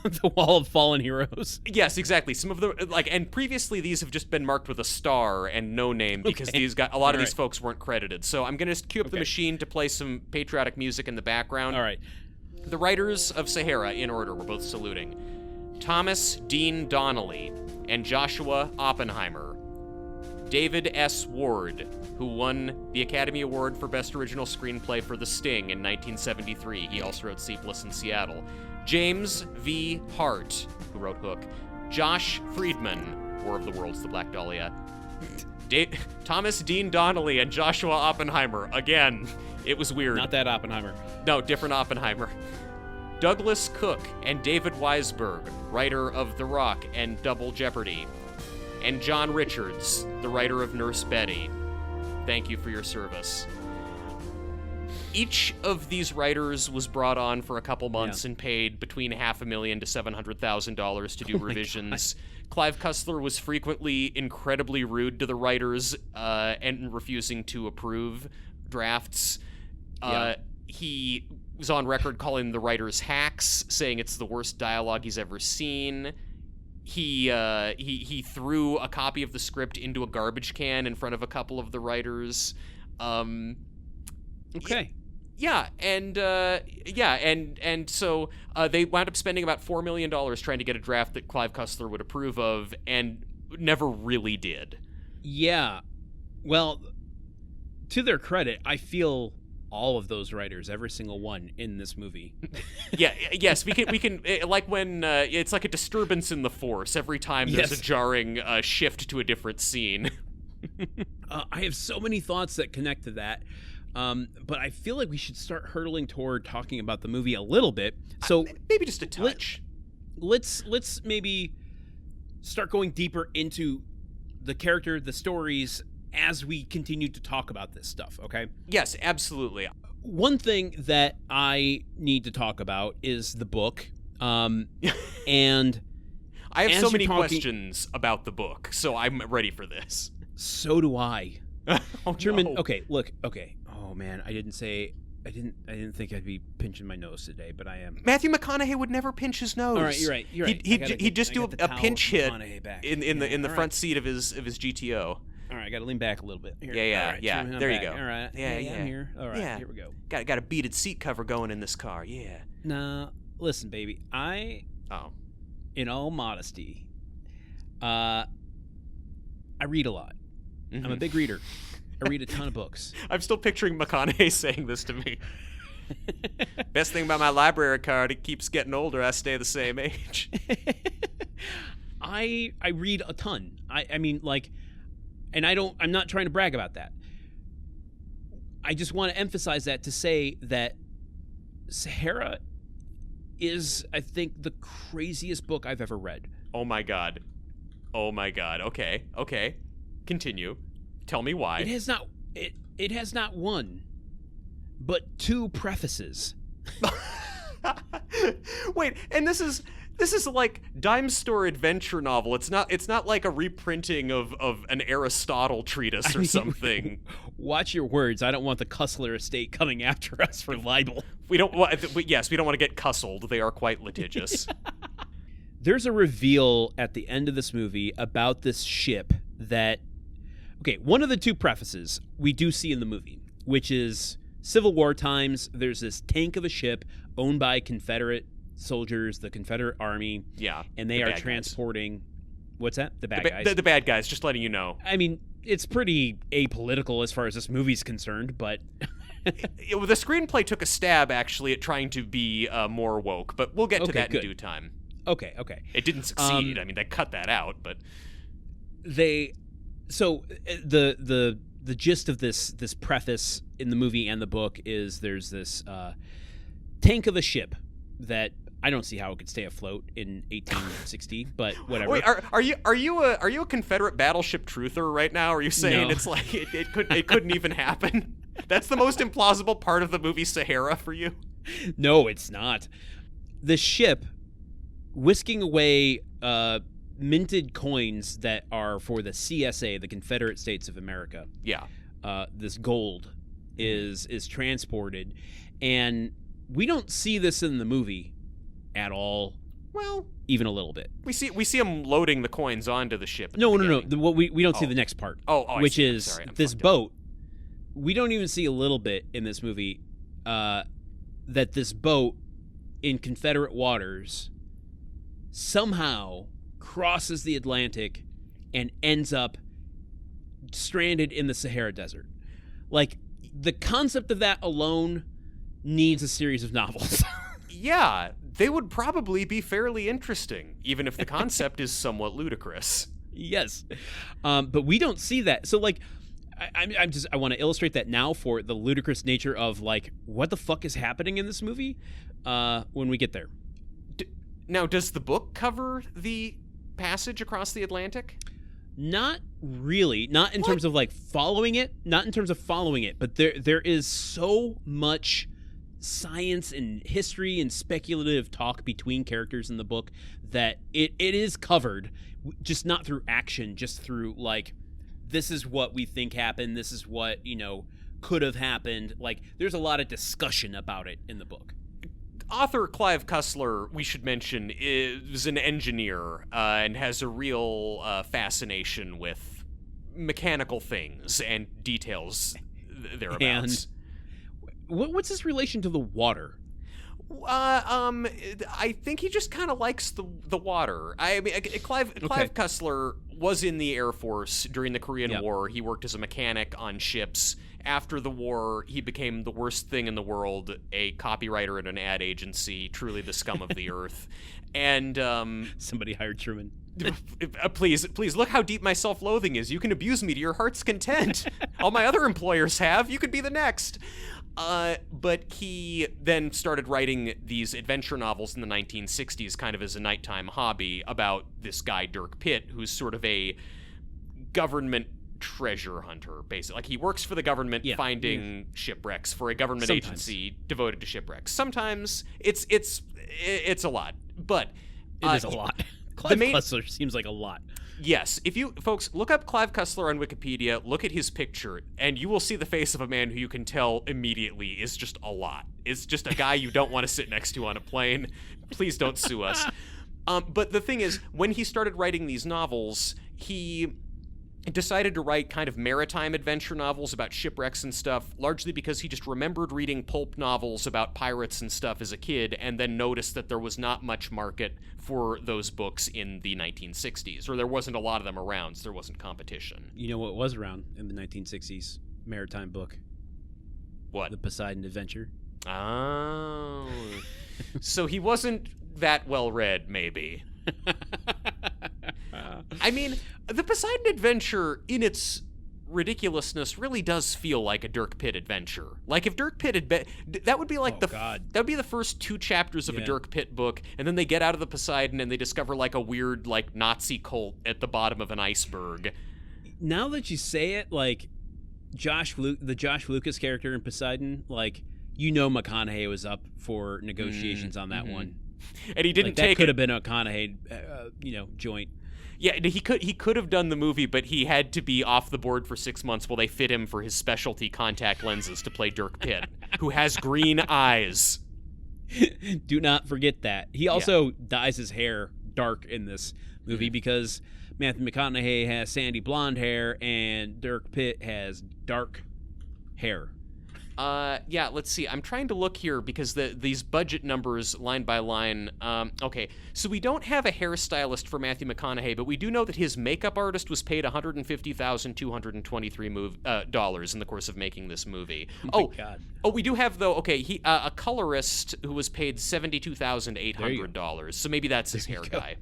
The wall of fallen heroes. Yes, exactly. Some of them, and previously these have just been marked with a star and no name because a lot of these folks weren't credited. So I'm going to cue up the machine to play some patriotic music in the background. All right. The writers of Sahara, in order, we're both saluting: Thomas Dean Donnelly and Joshua Oppenheimer. David S. Ward, who won the Academy Award for Best Original Screenplay for The Sting in 1973. He also wrote Sleepless in Seattle. James V. Hart, who wrote Hook. Josh Friedman, War of the Worlds, The Black Dahlia. Thomas Dean Donnelly and Joshua Oppenheimer. Again, it was weird. Not that Oppenheimer. No, different Oppenheimer. Douglas Cook and David Weisberg, writer of The Rock and Double Jeopardy. And John Richards, the writer of Nurse Betty. Thank you for your service. Each of these writers was brought on for a couple months and paid between $500,000 to $700,000 to do revisions. Clive Cussler was frequently incredibly rude to the writers and refusing to approve drafts. He was on record calling the writers hacks, saying it's the worst dialogue he's ever seen. He threw a copy of the script into a garbage can in front of a couple of the writers. Okay. And so they wound up spending about $4 million trying to get a draft that Clive Cussler would approve of, and never really did. Yeah. Well, to their credit, I feel all of those writers, every single one in this movie. Yes, we can like when it's like a disturbance in the force every time there's a jarring shift to a different scene. I have so many thoughts that connect to that. But I feel like we should start hurtling toward talking about the movie a little bit. So maybe just a touch. Let's maybe start going deeper into the character, the stories, as we continue to talk about this stuff, okay? Yes, absolutely. One thing that I need to talk about is the book. And I have so many questions about the book, so I'm ready for this. So do I. German, no. Okay, look, okay. Oh man, I didn't think I'd be pinching my nose today, but I am. Matthew McConaughey would never pinch his nose. All right, you're right. He'd just do a pinch hit in the front right. seat of his GTO. All right, I got to lean back a little bit. Here. Yeah. There you go. All right. Yeah. I'm here. All right, here we go. Got a beaded seat cover going in this car. Yeah. Nah, listen, baby. In all modesty, I read a lot. Mm-hmm. I'm a big reader. I read a ton of books. I'm still picturing McConaughey saying this to me. Best thing about my library card, it keeps getting older. I stay the same age. I read a ton. I mean, like, and I'm not trying to brag about that. I just want to emphasize that to say that Sahara is, I think, the craziest book I've ever read. Oh my god. Okay. Continue. Tell me why. It has not one, but two prefaces. Wait, and this is like Dime Store adventure novel. It's not like a reprinting of an Aristotle treatise or something. Watch your words. I don't want the Cussler estate coming after us for libel. We don't want to get cussled. They are quite litigious. There's a reveal at the end of this movie about this ship that, okay, one of the two prefaces we do see in the movie, which is Civil War times. There's this tank of a ship owned by Confederate soldiers, the Confederate Army. Yeah. And they are transporting... What's that? The bad guys? The bad guys, just letting you know. I mean, it's pretty apolitical as far as this movie's concerned, but... The screenplay took a stab, actually, at trying to be more woke, but we'll get to that in due time. Okay. It didn't succeed. I mean, they cut that out, but... So the gist of this preface in the movie and the book is there's this tank of a ship that I don't see how it could stay afloat in 1860, but whatever. Wait, are you a Confederate battleship truther right now? Are you saying it's like it couldn't even happen? That's the most implausible part of the movie Sahara for you? No, it's not. The ship whisking away minted coins that are for the CSA, the Confederate States of America. Yeah. This gold is transported, and we don't see this in the movie at all. Well, even a little bit. We see him loading the coins onto the ship. No. We don't see the next part. Which is this boat. We don't even see a little bit in this movie that this boat in Confederate waters somehow crosses the Atlantic and ends up stranded in the Sahara Desert. Like, the concept of that alone needs a series of novels. Yeah, they would probably be fairly interesting, even if the concept is somewhat ludicrous. Yes. But we don't see that. So, like, I want to illustrate that now for the ludicrous nature of, like, what the fuck is happening in this movie when we get there. Now, does the book cover the passage across the Atlantic? Not really. Not in terms of, like, following it. Not in terms of following it. But there is so much science and history and speculative talk between characters in the book that it is covered, just not through action, just through, like, this is what we think happened, this is what, could have happened. Like, there's a lot of discussion about it in the book. Author Clive Cussler, we should mention, is an engineer and has a real fascination with mechanical things and details thereabouts. And what's his relation to the water? I think he just kind of likes the water. I mean, Clive Cussler was in the Air Force during the Korean War. He worked as a mechanic on ships. After the war, he became the worst thing in the world, a copywriter at an ad agency, truly the scum of the earth. And somebody hired Truman. Please look how deep my self-loathing is. You can abuse me to your heart's content. All my other employers have. You could be the next. But he then started writing these adventure novels in the 1960s, kind of as a nighttime hobby, about this guy, Dirk Pitt, who's sort of a government treasure hunter, basically. Like, he works for the government finding shipwrecks for a government agency devoted to shipwrecks. Sometimes it's a lot, but it is a lot. Clive Cussler seems like a lot. Yes. If you folks look up Clive Cussler on Wikipedia, look at his picture, and you will see the face of a man who you can tell immediately is just a lot. It's just a guy you don't want to sit next to on a plane. Please don't sue us. But the thing is, when he started writing these novels, he decided to write kind of maritime adventure novels about shipwrecks and stuff, largely because he just remembered reading pulp novels about pirates and stuff as a kid, and then noticed that there was not much market for those books in the 1960s, or there wasn't a lot of them around, so there wasn't competition. You know what was around in the 1960s? Maritime book. What? The Poseidon Adventure. Oh. So he wasn't that well read, maybe. I mean, the Poseidon Adventure, in its ridiculousness, really does feel like a Dirk Pitt adventure. Like, if Dirk Pitt had that would be like that would be the first 2 chapters of a Dirk Pitt book, and then they get out of the Poseidon and they discover like a weird like Nazi cult at the bottom of an iceberg. Now that you say it, like the Josh Lucas character in Poseidon, like, you know, McConaughey was up for negotiations on that one. And he didn't take it. That could have been a McConaughey, joint. Yeah, he could have done the movie, but he had to be off the board for 6 months while they fit him for his specialty contact lenses to play Dirk Pitt, who has green eyes. Do not forget that. He also dyes his hair dark in this movie because Matthew McConaughey has sandy blonde hair and Dirk Pitt has dark hair. Let's see. I'm trying to look here because these budget numbers line by line. Okay, so we don't have a hairstylist for Matthew McConaughey, but we do know that his makeup artist was paid $150,223 in the course of making this movie. Oh my God. Oh, we do have though. Okay, he a colorist who was paid $72,800. So maybe that's his hair guy.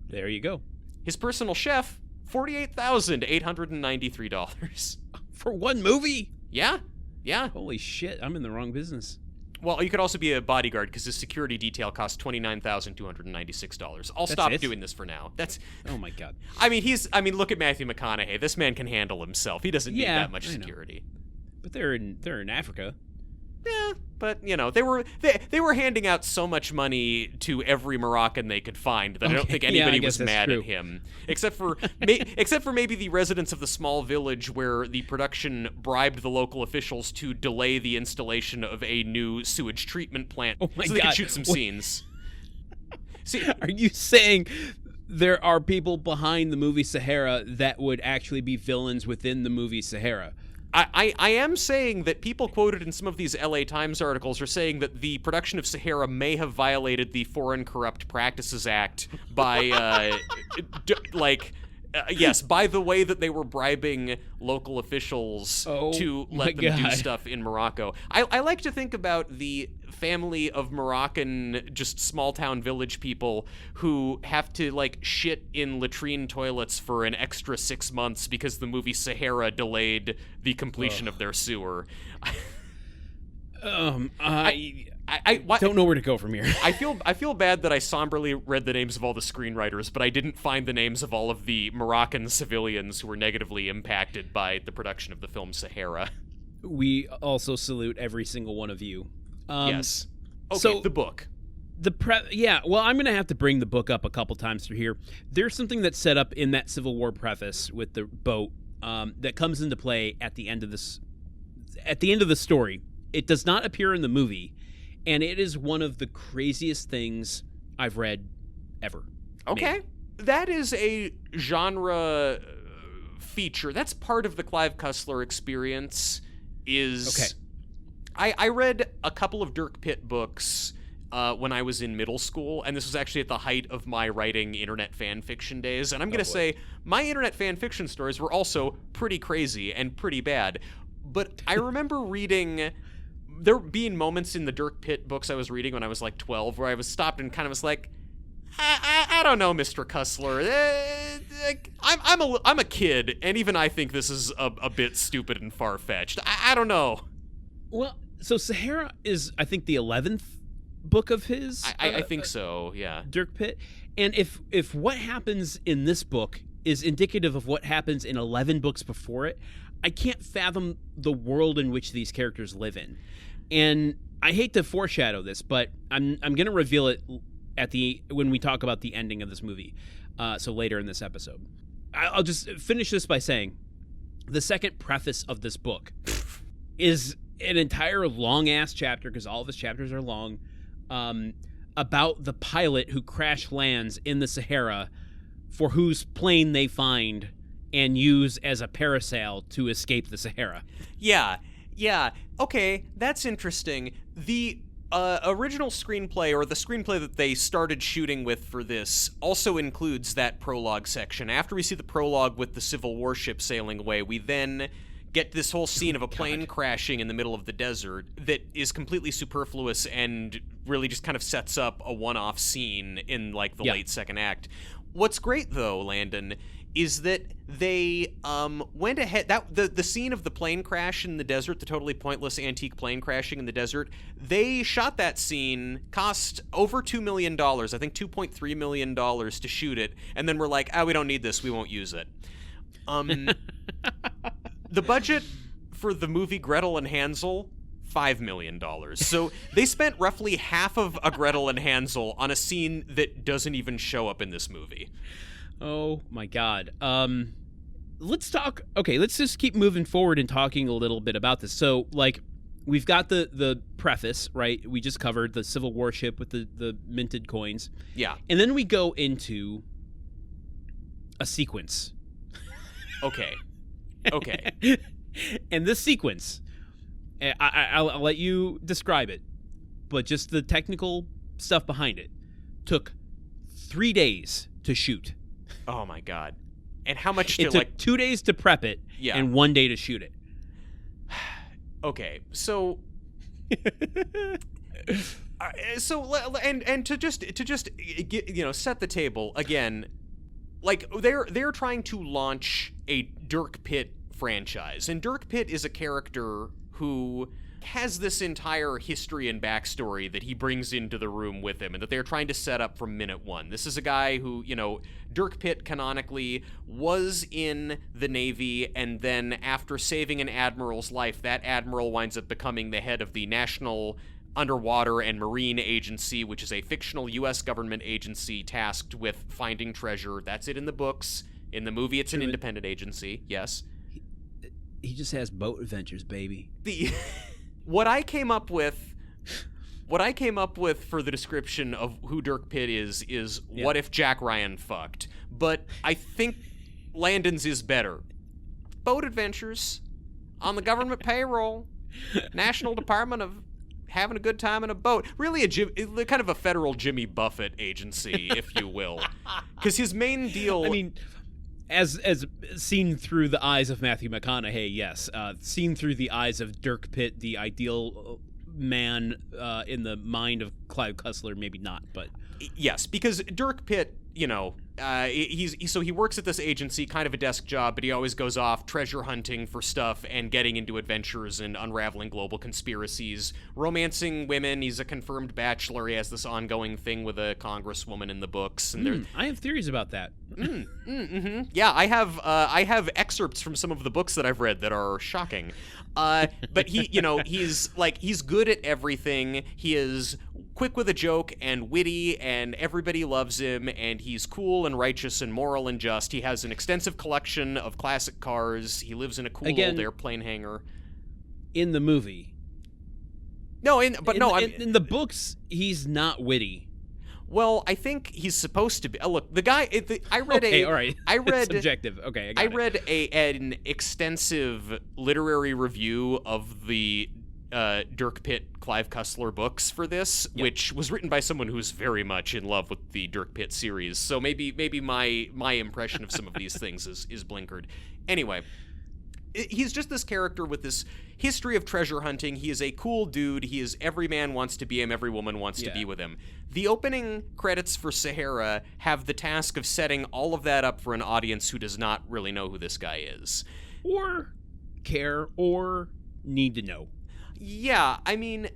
There you go. His personal chef, $48,893 for one movie. Yeah. Yeah. Holy shit, I'm in the wrong business. Well, you could also be a bodyguard because his security detail costs $29,296. I'll stop doing this for now. Oh my God. I mean, look at Matthew McConaughey. This man can handle himself. He doesn't need that much security. But they're in Africa. Yeah, but they were handing out so much money to every Moroccan they could find that I don't think anybody was mad at him, except for maybe the residents of the small village where the production bribed the local officials to delay the installation of a new sewage treatment plant so they could shoot some scenes. See, are you saying there are people behind the movie Sahara that would actually be villains within the movie Sahara? I am saying that people quoted in some of these LA Times articles are saying that the production of Sahara may have violated the Foreign Corrupt Practices Act by, by the way that they were bribing local officials to let them do stuff in Morocco. I like to think about the family of Moroccan, just small-town village people who have to, shit in latrine toilets for an extra 6 months because the movie Sahara delayed the completion of their sewer. I don't know where to go from here. I feel bad that I somberly read the names of all the screenwriters, but I didn't find the names of all of the Moroccan civilians who were negatively impacted by the production of the film Sahara. We also salute every single one of you. Yes. Okay, so the book. Well, I'm going to have to bring the book up a couple times through here. There's something that's set up in that Civil War preface with the boat that comes into play at the end of this. At the end of the story, it does not appear in the movie, and it is one of the craziest things I've read ever. Okay, that is a genre feature. That's part of the Clive Cussler experience. I read a couple of Dirk Pitt books when I was in middle school, and this was actually at the height of my writing internet fan fiction days. And I'm going to say my internet fan fiction stories were also pretty crazy and pretty bad. But I remember reading, there being moments in the Dirk Pitt books I was reading when I was like 12 where I was stopped and kind of was like, I don't know, Mr. Cussler. I'm a kid, and even I think this is a bit stupid and far-fetched. I don't know. Well, so Sahara is, I think, the 11th book of his. I think so, yeah. Dirk Pitt. And if what happens in this book is indicative of what happens in 11 books before it, I can't fathom the world in which these characters live in. And I hate to foreshadow this, but I'm going to reveal it when we talk about the ending of this movie, so later in this episode. I'll just finish this by saying the second preface of this book is an entire long-ass chapter, because all of his chapters are long, about the pilot who crash lands in the Sahara, for whose plane they find and use as a parasail to escape the Sahara. Yeah. Okay, that's interesting. The original screenplay, or the screenplay that they started shooting with for this, also includes that prologue section. After we see the prologue with the Civil War ship sailing away, we then get this whole scene of a plane crashing in the middle of the desert that is completely superfluous and really just kind of sets up a one-off scene in like the late second act. What's great though, Landon, is that they went ahead, that the scene of the plane crash in the desert, the totally pointless antique plane crashing in the desert, they shot that scene, cost over $2 million, I think $2.3 million to shoot it, and then we're like, we don't need this, we won't use it. The budget for the movie Gretel and Hansel, $5 million. So they spent roughly half of a Gretel and Hansel on a scene that doesn't even show up in this movie. Oh my God. Let's just keep moving forward and talking a little bit about this. So, like, we've got the preface, right? We just covered the Civil War ship with the minted coins. Yeah. And then we go into a sequence. Okay. And this sequence, I'll let you describe it, but just the technical stuff behind it, took 3 days to shoot. Oh my God. And how much it took 2 days to prep it, and 1 day to shoot it. Okay, so and to just set the table again, like they're trying to launch a Dirk Pitt franchise, and Dirk Pitt is a character who has this entire history and backstory that he brings into the room with him, and that they're trying to set up from minute one. This is a guy who, Dirk Pitt canonically was in the Navy, and then after saving an admiral's life, that admiral winds up becoming the head of the National Underwater and Marine Agency, which is a fictional U.S. government agency tasked with finding treasure. That's it in the books. In the movie, it's an independent agency. Yes. He just has boat adventures, baby. What I came up with for the description of who Dirk Pitt is what if Jack Ryan fucked? But I think Landon's is better. Boat adventures on the government payroll, National Department of having a good time in a boat. Really kind of a federal Jimmy Buffett agency, if you will. Because his main deal... I mean... As seen through the eyes of Matthew McConaughey, yes. Seen through the eyes of Dirk Pitt, the ideal man in the mind of Clive Cussler, maybe not, but... Yes, because Dirk Pitt, he works at this agency, kind of a desk job, but he always goes off treasure hunting for stuff and getting into adventures and unraveling global conspiracies, romancing women. He's a confirmed bachelor. He has this ongoing thing with a congresswoman in the books. And I have theories about that. Yeah, I have excerpts from some of the books that I've read that are shocking. But he's good at everything. He is quick with a joke and witty, and everybody loves him, and he's cool and righteous and moral and just. He has an extensive collection of classic cars. He lives in a cool old airplane hangar. In the movie. In the books, he's not witty. Well, I think he's supposed to be. Look, the guy. I read all right. I read subjective. Okay, I read an extensive literary review of the Dirk Pitt, Clive Cussler books for this, which was written by someone who's very much in love with the Dirk Pitt series. So maybe my impression of some of these things is blinkered. Anyway, he's just this character with this history of treasure hunting. He is a cool dude. He is every man wants to be him. Every woman wants to be with him. The opening credits for Sahara have the task of setting all of that up for an audience who does not really know who this guy is. Or care or need to know. Yeah, I mean,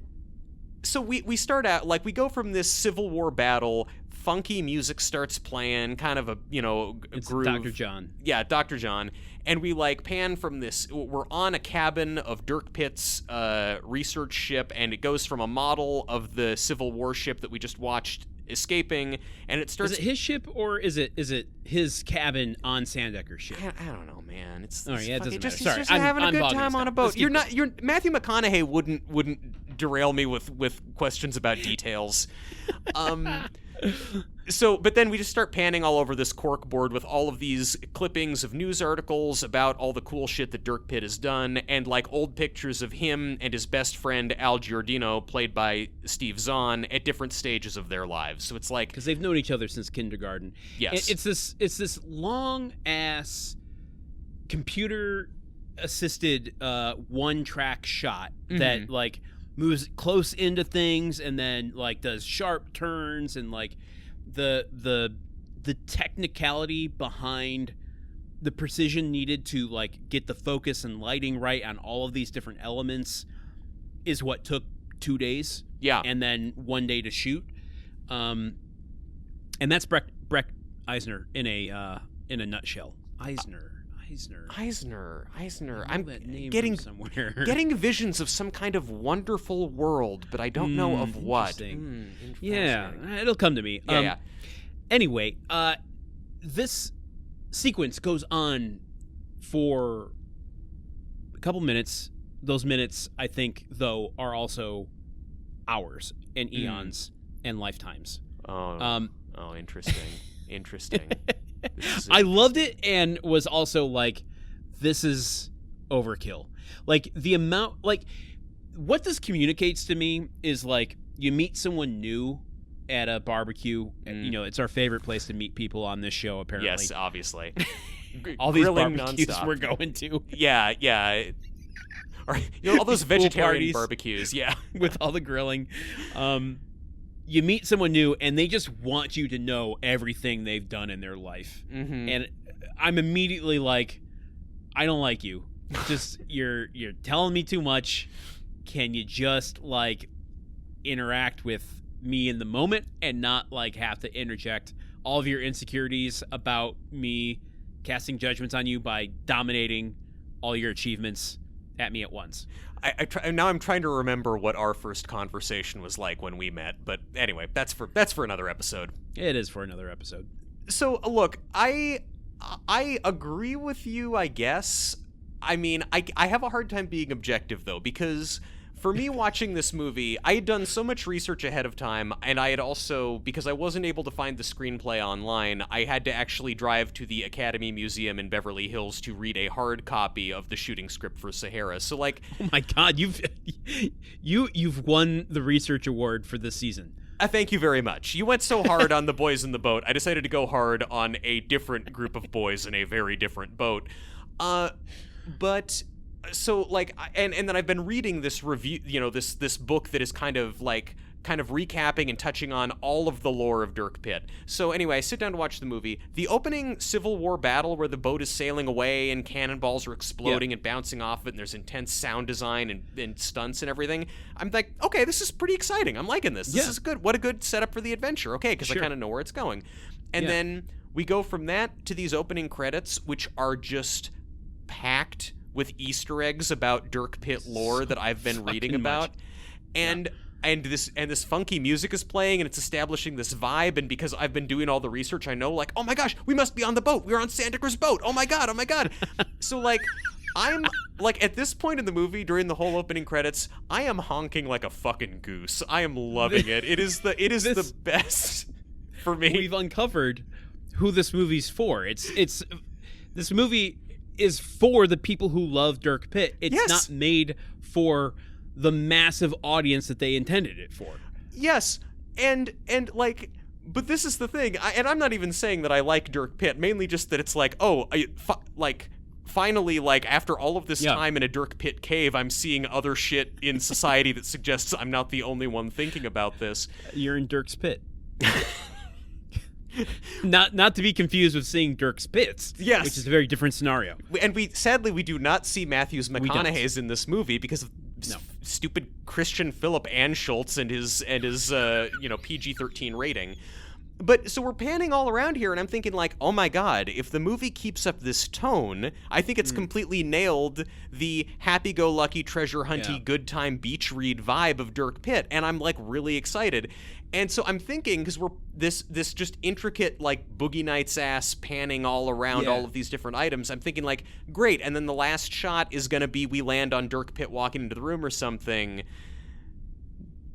so we start out, like, we go from this Civil War battle, funky music starts playing, kind of a, it's groove. Dr. John. Yeah, Dr. John. And we, like, pan from this, we're on a cabin of Dirk Pitt's research ship, and it goes from a model of the Civil War ship that we just watched escaping, and it starts... Is it his ship, or is it his cabin on Sandecker's ship? I don't know, man. It's it doesn't matter. He's Sorry, just having a good time on a boat. Let's Matthew McConaughey wouldn't derail me with questions about details. But then we just start panning all over this cork board with all of these clippings of news articles about all the cool shit that Dirk Pitt has done, and like old pictures of him and his best friend Al Giordino, played by Steve Zahn, at different stages of their lives. So it's like, because they've known each other since kindergarten. Yes, it's this long ass computer assisted one track shot that like moves close into things and then like does sharp turns, and like the technicality behind the precision needed to like get the focus and lighting right on all of these different elements is what took 2 days. Yeah. And then 1 day to shoot. And that's Breck Eisner in a nutshell. Eisner. I'm getting somewhere. Getting visions of some kind of wonderful world, but I don't know of what. Yeah, it'll come to me. Yeah. Anyway, this sequence goes on for a couple minutes. Those minutes, I think, though, are also hours and eons and lifetimes. Oh, interesting. I loved it and was also like, this is overkill. Like, the amount, like, what this communicates to me is like, you meet someone new at a barbecue. And, it's our favorite place to meet people on this show, apparently. Yes, obviously. All these Grilling barbecues nonstop. we're going to. Yeah. Or, all those vegetarian barbecues, yeah. With all the grilling. You meet someone new, and they just want you to know everything they've done in their life. Mm-hmm. And I'm immediately like, I don't like you. Just, you're telling me too much. Can you just, like, interact with me in the moment and not, like, have to interject all of your insecurities about me casting judgments on you by dominating all your achievements at me at once? Now I'm trying to remember what our first conversation was like when we met, but anyway, that's for another episode. It is for another episode. So look, I agree with you, I guess. I mean, I have a hard time being objective though, because for me watching this movie, I had done so much research ahead of time, and I had also, because I wasn't able to find the screenplay online, I had to actually drive to the Academy Museum in Beverly Hills to read a hard copy of the shooting script for Sahara. So like, oh my God, you've won the research award for this season. Thank you very much. You went so hard on the boys in the boat. I decided to go hard on a different group of boys in a very different boat. But so like, and then I've been reading this review, this book that is kind of recapping and touching on all of the lore of Dirk Pitt. So anyway, I sit down to watch the movie. The opening Civil War battle where the boat is sailing away and cannonballs are exploding and bouncing off of it, and there's intense sound design and stunts and everything. I'm like, okay, this is pretty exciting. I'm liking this. This is good. What a good setup for the adventure. Okay, because I kind of know where it's going. And then we go from that to these opening credits, which are just packed with Easter eggs about Dirk Pitt lore that I've been reading about. And this funky music is playing, and it's establishing this vibe, and because I've been doing all the research, I know, like, oh my gosh, we must be on the boat. We're on Sandecker's boat. Oh my God. So, like, I'm, like, at this point in the movie, during the whole opening credits, I am honking like a fucking goose. I am loving it. It is the best for me. We've uncovered who this movie's for. It's this movie is for the people who love Dirk Pitt. It's not made for the massive audience that they intended it for. Yes, and like, but this is the thing, and I'm not even saying that I like Dirk Pitt, mainly just that it's like, finally, like, after all of this time in a Dirk Pitt cave, I'm seeing other shit in society that suggests I'm not the only one thinking about this. You're in Dirk's pit. Not to be confused with seeing Dirk's Pits, yes, which is a very different scenario. And sadly we do not see Matthew McConaughey's in this movie because of stupid Christian Philip Anschultz and his PG-13 rating. But so we're panning all around here, and I'm thinking, like, oh my god, if the movie keeps up this tone, I think it's completely nailed the happy-go-lucky, treasure-hunty, good time beach read vibe of Dirk Pitt, and I'm, like, really excited. And so I'm thinking, because we're this just intricate, like, Boogie Nights ass panning all around all of these different items, I'm thinking, like, great, and then the last shot is gonna be we land on Dirk Pitt walking into the room or something.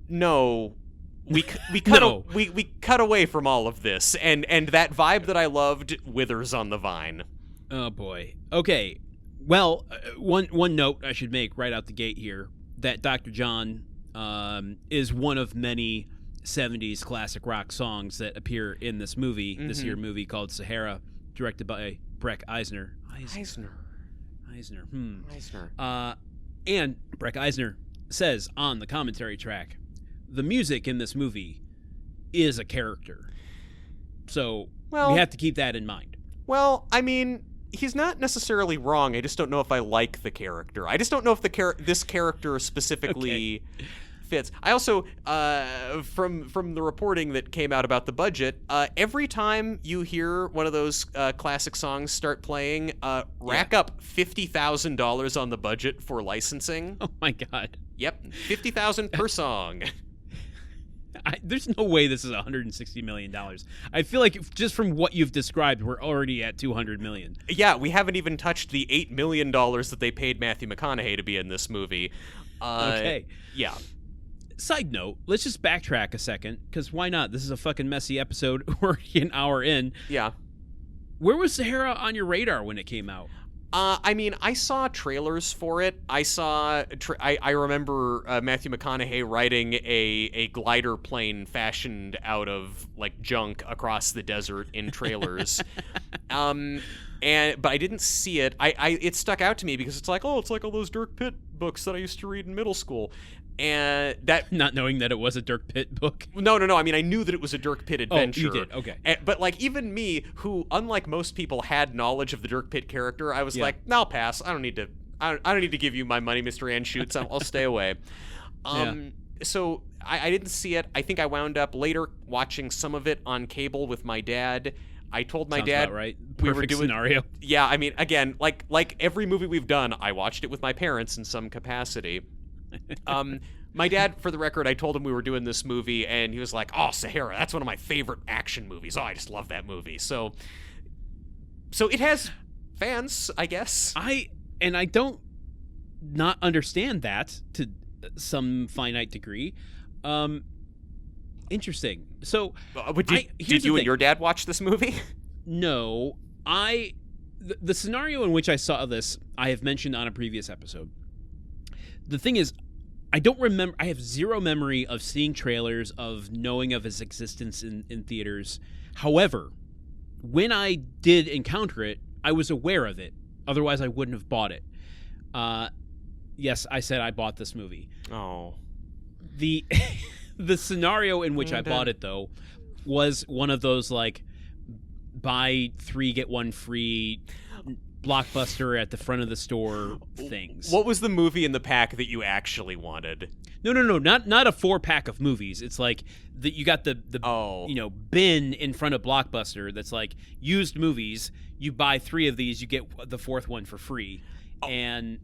No. We cut away from all of this, and that vibe that I loved withers on the vine. Oh boy. Okay. Well, one note I should make right out the gate here, that Dr. John is one of many 70s classic rock songs that appear in this movie, this here movie called Sahara, directed by Breck Eisner. Eisner. And Breck Eisner says on the commentary track, the music in this movie is a character. So we have to keep that in mind. Well, I mean, he's not necessarily wrong. I just don't know if I like the character. I just don't know if this character specifically fits. I also, from the reporting that came out about the budget, every time you hear one of those classic songs start playing, rack up $50,000 on the budget for licensing. Oh my god. Yep, $50,000 per song. There's no way this is $160 million. I feel like just from what you've described, we're already at $200 million. Yeah, we haven't even touched the $8 million that they paid Matthew McConaughey to be in this movie. Okay. Yeah. Side note, let's just backtrack a second, because why not? This is a fucking messy episode. We're already an hour in. Yeah. Where was Sahara on your radar when it came out? I mean, I saw trailers for it. I remember Matthew McConaughey riding a glider plane fashioned out of, like, junk across the desert in trailers. But I didn't see it. It stuck out to me because it's like all those Dirk Pitt books that I used to read in middle school. And that, not knowing that it was a Dirk Pitt book. No. I mean, I knew that it was a Dirk Pitt adventure. Oh, you did. Okay. But, like, even me, who, unlike most people, had knowledge of the Dirk Pitt character, I was like, no, I'll pass. I don't need to give you my money, Mr. Anschutz. I'll stay away. So I didn't see it. I think I wound up later watching some of it on cable with my dad. I told my Sounds dad about right. we were doing scenario. Yeah, I mean, again, like every movie we've done, I watched it with my parents in some capacity. My dad, for the record, I told him we were doing this movie, and he was like, "Oh, Sahara, that's one of my favorite action movies. Oh, I just love that movie." So it has fans, I guess. I don't not understand that to some finite degree. Interesting. So, did you and your dad watch this movie? No, the scenario in which I saw this, I have mentioned on a previous episode. The thing is, I don't remember. I have zero memory of seeing trailers, of knowing of its existence in theaters. However, when I did encounter it, I was aware of it. Otherwise, I wouldn't have bought it. Yes, I said I bought this movie. Oh. The scenario in which I bought it, though, was one of those, like, buy 3 get 1 free Blockbuster at the front of the store things. What was the movie in the pack that you actually wanted? No, not a 4-pack of movies. It's like you got the bin in front of Blockbuster that's like used movies. You buy 3 of these, you get the 4th one for free. Oh. And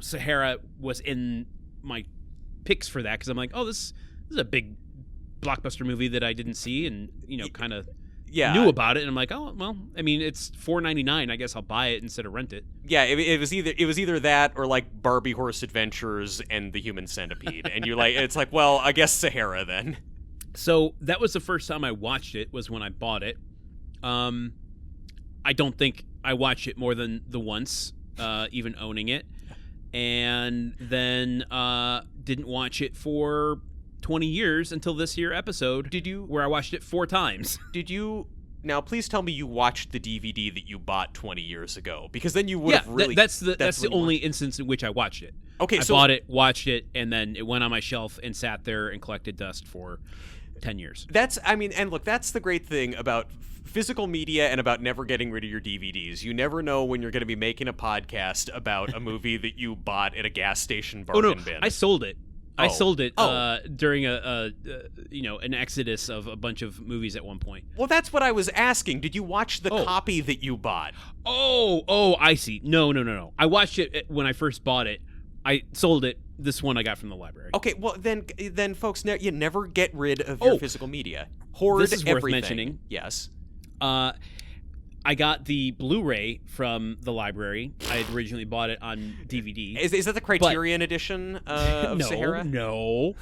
Sahara was in my picks for that because I'm like, oh, this is a big Blockbuster movie that I didn't see and kind of knew about it, and I'm like, oh well, I mean, it's $4.99. I guess I'll buy it instead of rent it. Yeah, it was either that or like Barbie Horse Adventures and the Human Centipede, and you're like, it's like, well, I guess Sahara then. So that was the first time I watched it. Was when I bought it. I don't think I watched it more than the once, even owning it. and then didn't watch it for 20 years until this here episode. Where I watched it 4 times. Did you? Now, please tell me you watched the DVD that you bought 20 years ago, because then you would have really. That's the only instance in which I watched it. Okay, I bought it, watched it, and then it went on my shelf and sat there and collected dust for 10 years. And look, that's the great thing about physical media and about never getting rid of your DVDs. You never know when you're going to be making a podcast about a movie that you bought at a gas station bargain bin. I sold it. I sold it during an exodus of a bunch of movies at one point. Well, that's what I was asking. Did you watch the copy that you bought? Oh, I see. No. I watched it when I first bought it. I sold it. This one I got from the library. Okay, well then folks, you never get rid of your physical media. Hoard this is everything. Worth mentioning. Yes. I got the Blu-ray from the library. I had originally bought it on DVD. Is that the Criterion edition of Sahara? No.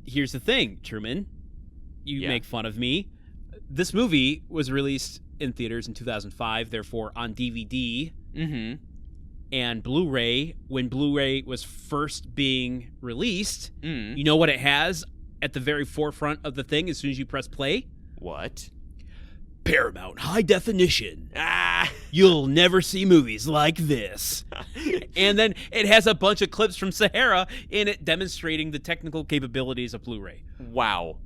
Here's the thing, Truman. You make fun of me. This movie was released in theaters in 2005, therefore on DVD and Blu-ray. When Blu-ray was first being released, you know what it has at the very forefront of the thing as soon as you press play? What? Paramount High Definition. You'll never see movies like this. And then it has a bunch of clips from Sahara in it demonstrating the technical capabilities of Blu-ray. Wow.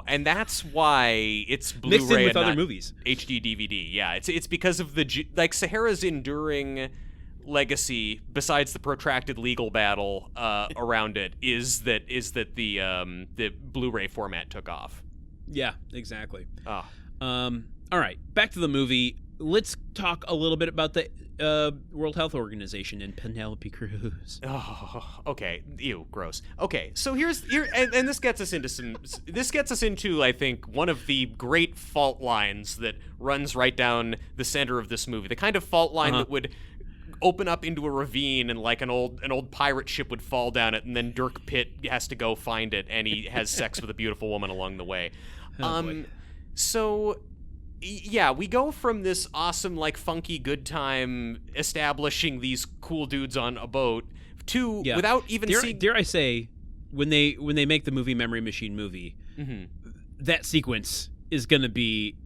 And that's why it's Blu-ray mixed in with and other not movies. HD DVD. Yeah, it's because of Sahara's enduring legacy, besides the protracted legal battle around it, is that the Blu-ray format took off. Yeah, exactly. All right, back to the movie. Let's talk a little bit about the World Health Organization and Penélope Cruz. Oh, okay. Ew, gross. Okay, so here, and this gets us into I think one of the great fault lines that runs right down the center of this movie. The kind of fault line that would open up into a ravine and like an old pirate ship would fall down it, and then Dirk Pitt has to go find it, and he has sex with a beautiful woman along the way. So, yeah, we go from this awesome, like, funky good time establishing these cool dudes on a boat to without even seeing. Dare I say, when they make the movie Memory Machine movie, that sequence is going to be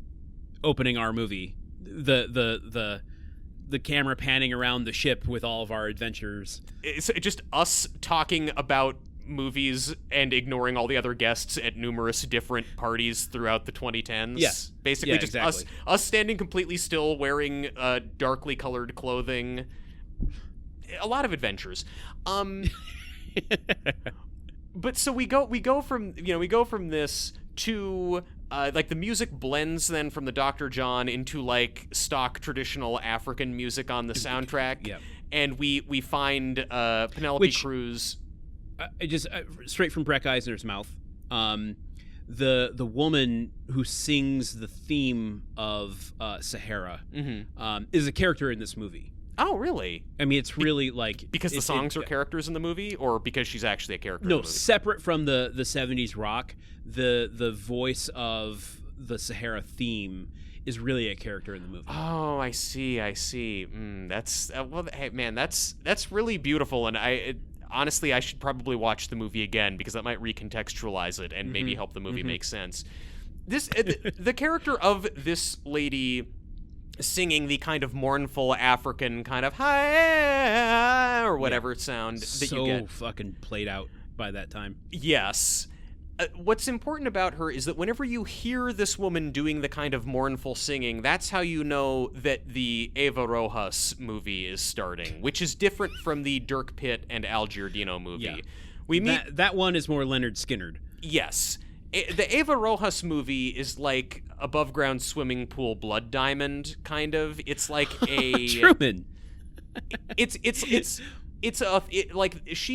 opening our movie. The camera panning around the ship with all of our adventures. It's just us talking about movies and ignoring all the other guests at numerous different parties throughout the 2010s. Yeah. Basically just exactly. us standing completely still, wearing darkly colored clothing. A lot of adventures. But so we go from this to like the music blends then from the Dr. John into like stock traditional African music on the soundtrack. Yeah. And we find Penelope Cruz. Just straight from Breck Eisner's mouth. The woman who sings the theme of Sahara is a character in this movie. Oh, really? I mean, it's really like because the songs are characters in the movie, or because she's actually a character. No, in the movie? Separate from the 70s rock, the voice of the Sahara theme is really a character in the movie. Oh, I see. That's well, hey man, that's really beautiful, and honestly, I should probably watch the movie again because that might recontextualize it and maybe help the movie make sense. The character of this lady singing the kind of mournful African kind of hi or whatever sound that you get. So fucking played out by that time. Yes. What's important about her is that whenever you hear this woman doing the kind of mournful singing, that's how you know that the Eva Rojas movie is starting, which is different from the Dirk Pitt and Al Giordino movie. Yeah. We meet that one is more Leonard Skinnerd. Yes. The Eva Rojas movie is like above ground swimming pool Blood Diamond kind of. It's like a Truman. She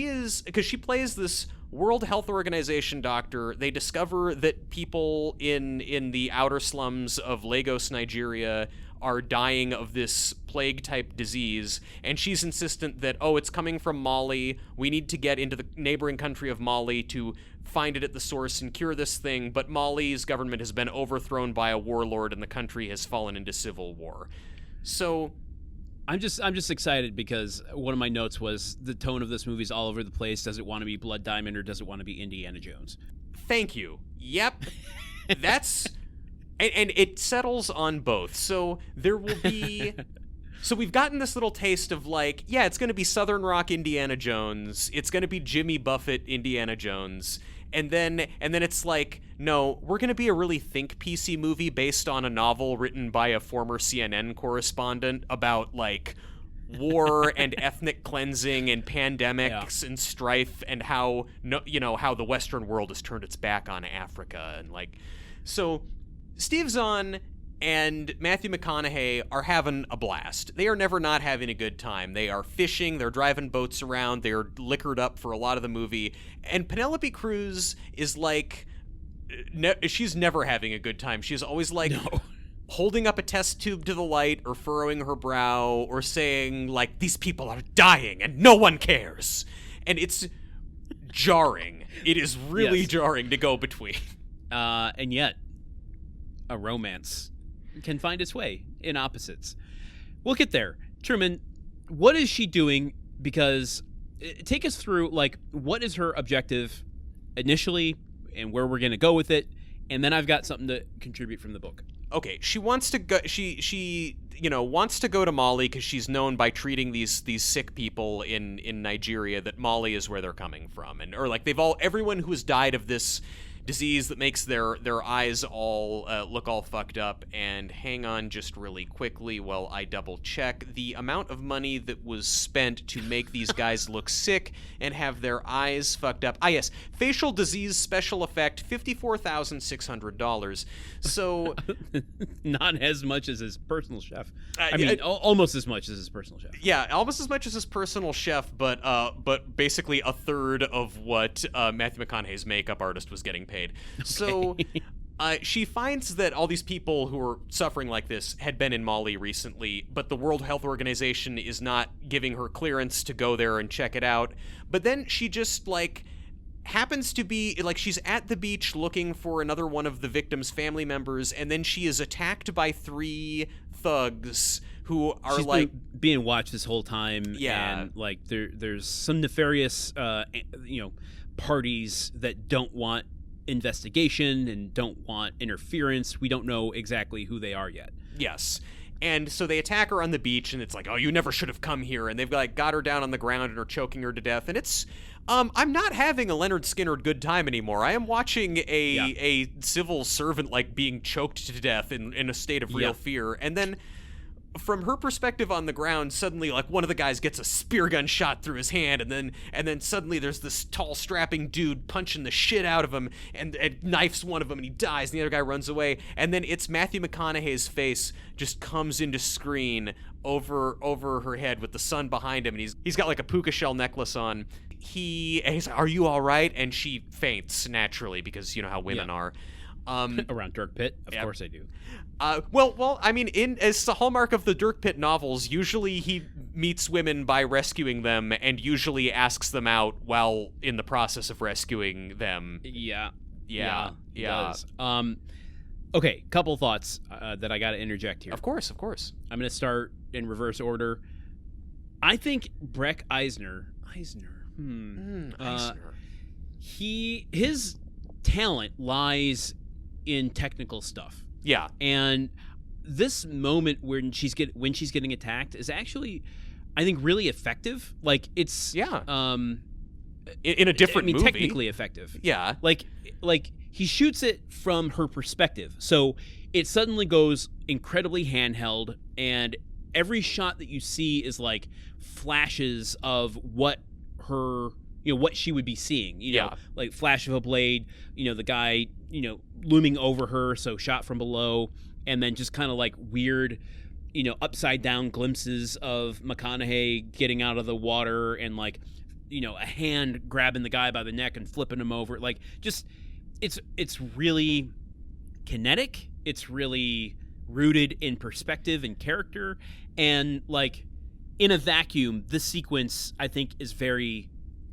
is, because she plays this World Health Organization doctor. They discover that people in the outer slums of Lagos, Nigeria are dying of this plague-type disease, and she's insistent that, it's coming from Mali. We need to get into the neighboring country of Mali to find it at the source and cure this thing, but Mali's government has been overthrown by a warlord and the country has fallen into civil war. So I'm just excited because one of my notes was the tone of this movie's all over the place. Does it want to be Blood Diamond or does it want to be Indiana Jones? Thank you. Yep. That's and it settles on both. So there will be so we've gotten this little taste of like, yeah, it's going to be Southern Rock Indiana Jones. It's going to be Jimmy Buffett Indiana Jones. And then it's like, no, we're going to be a really think piecey movie based on a novel written by a former CNN correspondent about like war and ethnic cleansing and pandemics and strife and how how the Western world has turned its back on Africa and like so Steve Zahn and Matthew McConaughey are having a blast. They are never not having a good time. They are fishing, they're driving boats around, they're liquored up for a lot of the movie. And Penelope Cruz is like, she's never having a good time. She's always like holding up a test tube to the light or furrowing her brow or saying like, these people are dying and no one cares. And it's jarring. It is really jarring to go between. And yet, a romance can find its way in opposites. We'll get there. Truman, what is she doing? Because take us through, like, what is her objective initially and where we're going to go with it, and then I've got something to contribute from the book. Okay, she wants to go. She wants to go to Mali because she's known by treating these sick people in Nigeria that Mali is where they're coming from, or like everyone who has died of this disease that makes their eyes all look all fucked up. And hang on just really quickly while I double check the amount of money that was spent to make these guys look sick and have their eyes fucked up. Ah, yes, facial disease special effect, $54,600. So not as much as his personal chef. I mean, almost as much as his personal chef. Yeah, almost as much as his personal chef, but basically a third of what Matthew McConaughey's makeup artist was getting paid. Okay. So she finds that all these people who are suffering like this had been in Mali recently, but the World Health Organization is not giving her clearance to go there and check it out. But then she just like happens to be like she's at the beach looking for another one of the victims' family members, and then she is attacked by 3 thugs who are She's being watched this whole time. Yeah, and like there's some nefarious parties that don't want investigation and don't want interference. We don't know exactly who they are yet. Yes. And so they attack her on the beach, and it's like, oh, you never should have come here. And they've like got her down on the ground and are choking her to death. And it's, I'm not having a Leonard Skinner good time anymore. I am watching a civil servant like being choked to death in a state of real fear. And then from her perspective on the ground, suddenly like one of the guys gets a spear gun shot through his hand, and then suddenly there's this tall strapping dude punching the shit out of him and knifes one of them and he dies, and the other guy runs away, and then it's Matthew McConaughey's face just comes into screen over her head with the sun behind him, and he's got like a puka shell necklace on. He's like, are you all right? And she faints naturally because you know how women are. Around Dirk Pitt, of course I do. Well, I mean, as the hallmark of the Dirk Pitt novels, usually he meets women by rescuing them, and usually asks them out while in the process of rescuing them. Yeah. Does. Okay, couple thoughts that I got to interject here. Of course. I'm going to start in reverse order. I think Breck Eisner. His talent lies in technical stuff. Yeah. And this moment when she's getting attacked is actually, I think, really effective. Like it's in a different movie. Technically effective. Yeah. Like he shoots it from her perspective. So it suddenly goes incredibly handheld, and every shot that you see is like flashes of what her what she would be seeing, like flash of a blade, the guy, looming over her, so shot from below, and then just kind of like weird, upside down glimpses of McConaughey getting out of the water and like, a hand grabbing the guy by the neck and flipping him over. Like just, it's really kinetic. It's really rooted in perspective and character. And like in a vacuum, this sequence I think is very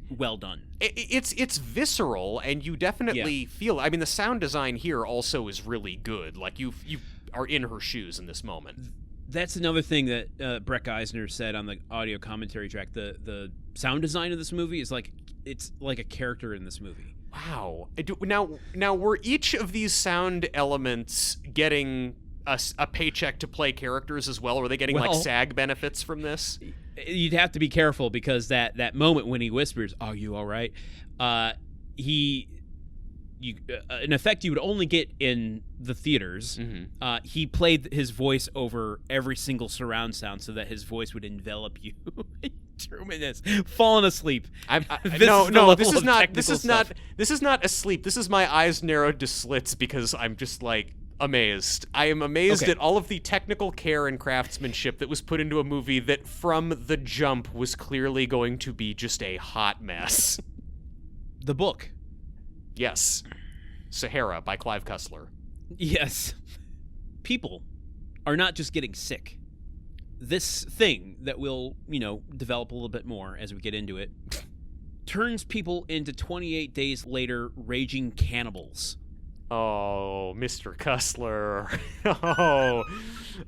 well done. It's visceral, and you definitely feel. I mean, the sound design here also is really good. Like you are in her shoes in this moment. That's another thing that Brett Eisner said on the audio commentary track. The sound design of this movie is it's like a character in this movie. Wow. Now were each of these sound elements getting a paycheck to play characters as well? Or were they getting like SAG benefits from this? You'd have to be careful because that moment when he whispers, "Are you all right?" In effect, you would only get in the theaters. Mm-hmm. He played his voice over every single surround sound so that his voice would envelop you. Truman is falling asleep. This is not asleep. This is my eyes narrowed to slits because I'm just like amazed. I am amazed at all of the technical care and craftsmanship that was put into a movie that from the jump was clearly going to be just a hot mess. The book. Yes. Sahara by Clive Cussler. Yes. People are not just getting sick. This thing that will, develop a little bit more as we get into it, turns people into 28 days later raging cannibals. Oh, Mr. Cussler.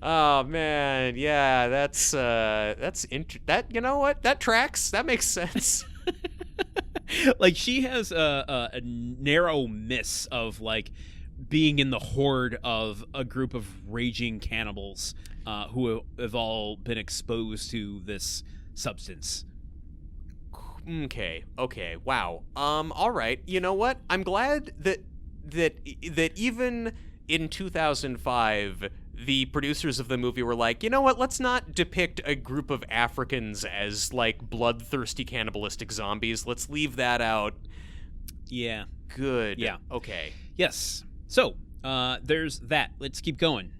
Oh man. Yeah, that you know what? That tracks. That makes sense. Like, she has a narrow miss of, like, being in the horde of a group of raging cannibals who have all been exposed to this substance. Okay, wow. All right. You know what? I'm glad that even in 2005, the producers of the movie were like, you know what, let's not depict a group of Africans as, like, bloodthirsty cannibalistic zombies. Let's leave that out. Yeah. Good. Yeah. Okay. Yes. So, there's that. Let's keep going.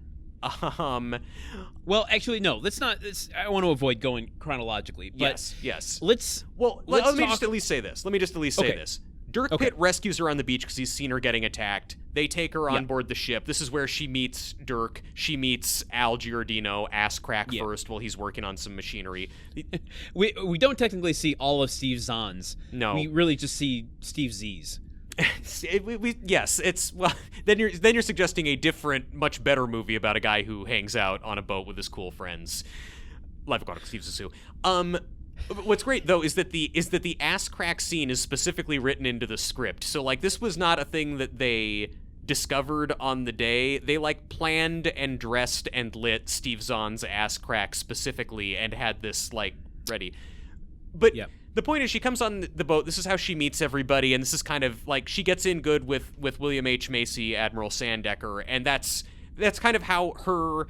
Well, actually, no. Let's not. I want to avoid going chronologically. But yes. Let me just at least say this. Dirk Pitt rescues her on the beach because he's seen her getting attacked. They take her on board the ship. This is where she meets Dirk. She meets Al Giordino, ass crack first, while he's working on some machinery. We don't technically see all of Steve Zahn's. No. We really just see Steve Z's. Then you're suggesting a different, much better movie about a guy who hangs out on a boat with his cool friends. Life Aquatic Steve Zissou. What's great though is that the ass crack scene is specifically written into the script. So like this was not a thing that they discovered on the day. They like planned and dressed and lit Steve Zahn's ass crack specifically and had this like ready. But the point is she comes on the boat. This is how she meets everybody, and this is kind of like she gets in good with William H. Macy, Admiral Sandecker, and that's kind of how her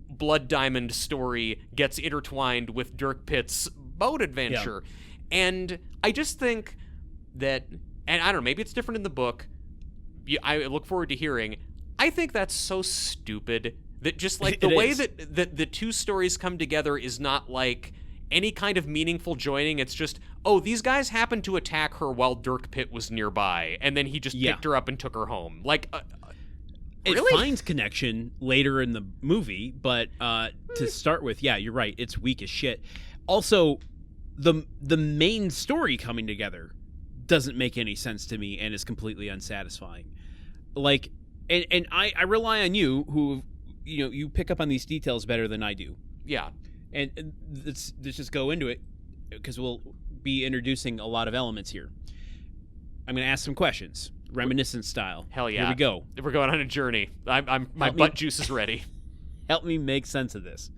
Blood Diamond story gets intertwined with Dirk Pitt's boat adventure. And I just think that, and I don't know, maybe it's different in the book. I look forward to hearing. I think that's so stupid that just like the way that the two stories come together is not like any kind of meaningful joining. It's just, oh, these guys happened to attack her while Dirk Pitt was nearby, and then he just picked her up and took her home. Like, really? It finds connection later in the movie, but to start with, you're right. It's weak as shit. Also, the main story coming together doesn't make any sense to me and is completely unsatisfying. Like, and I rely on you, who you pick up on these details better than I do. Yeah. And let's just go into it, because we'll be introducing a lot of elements here. I'm going to ask some questions, reminiscent style. Hell yeah. Here we go. We're going on a journey. My butt juice is ready. Help me make sense of this.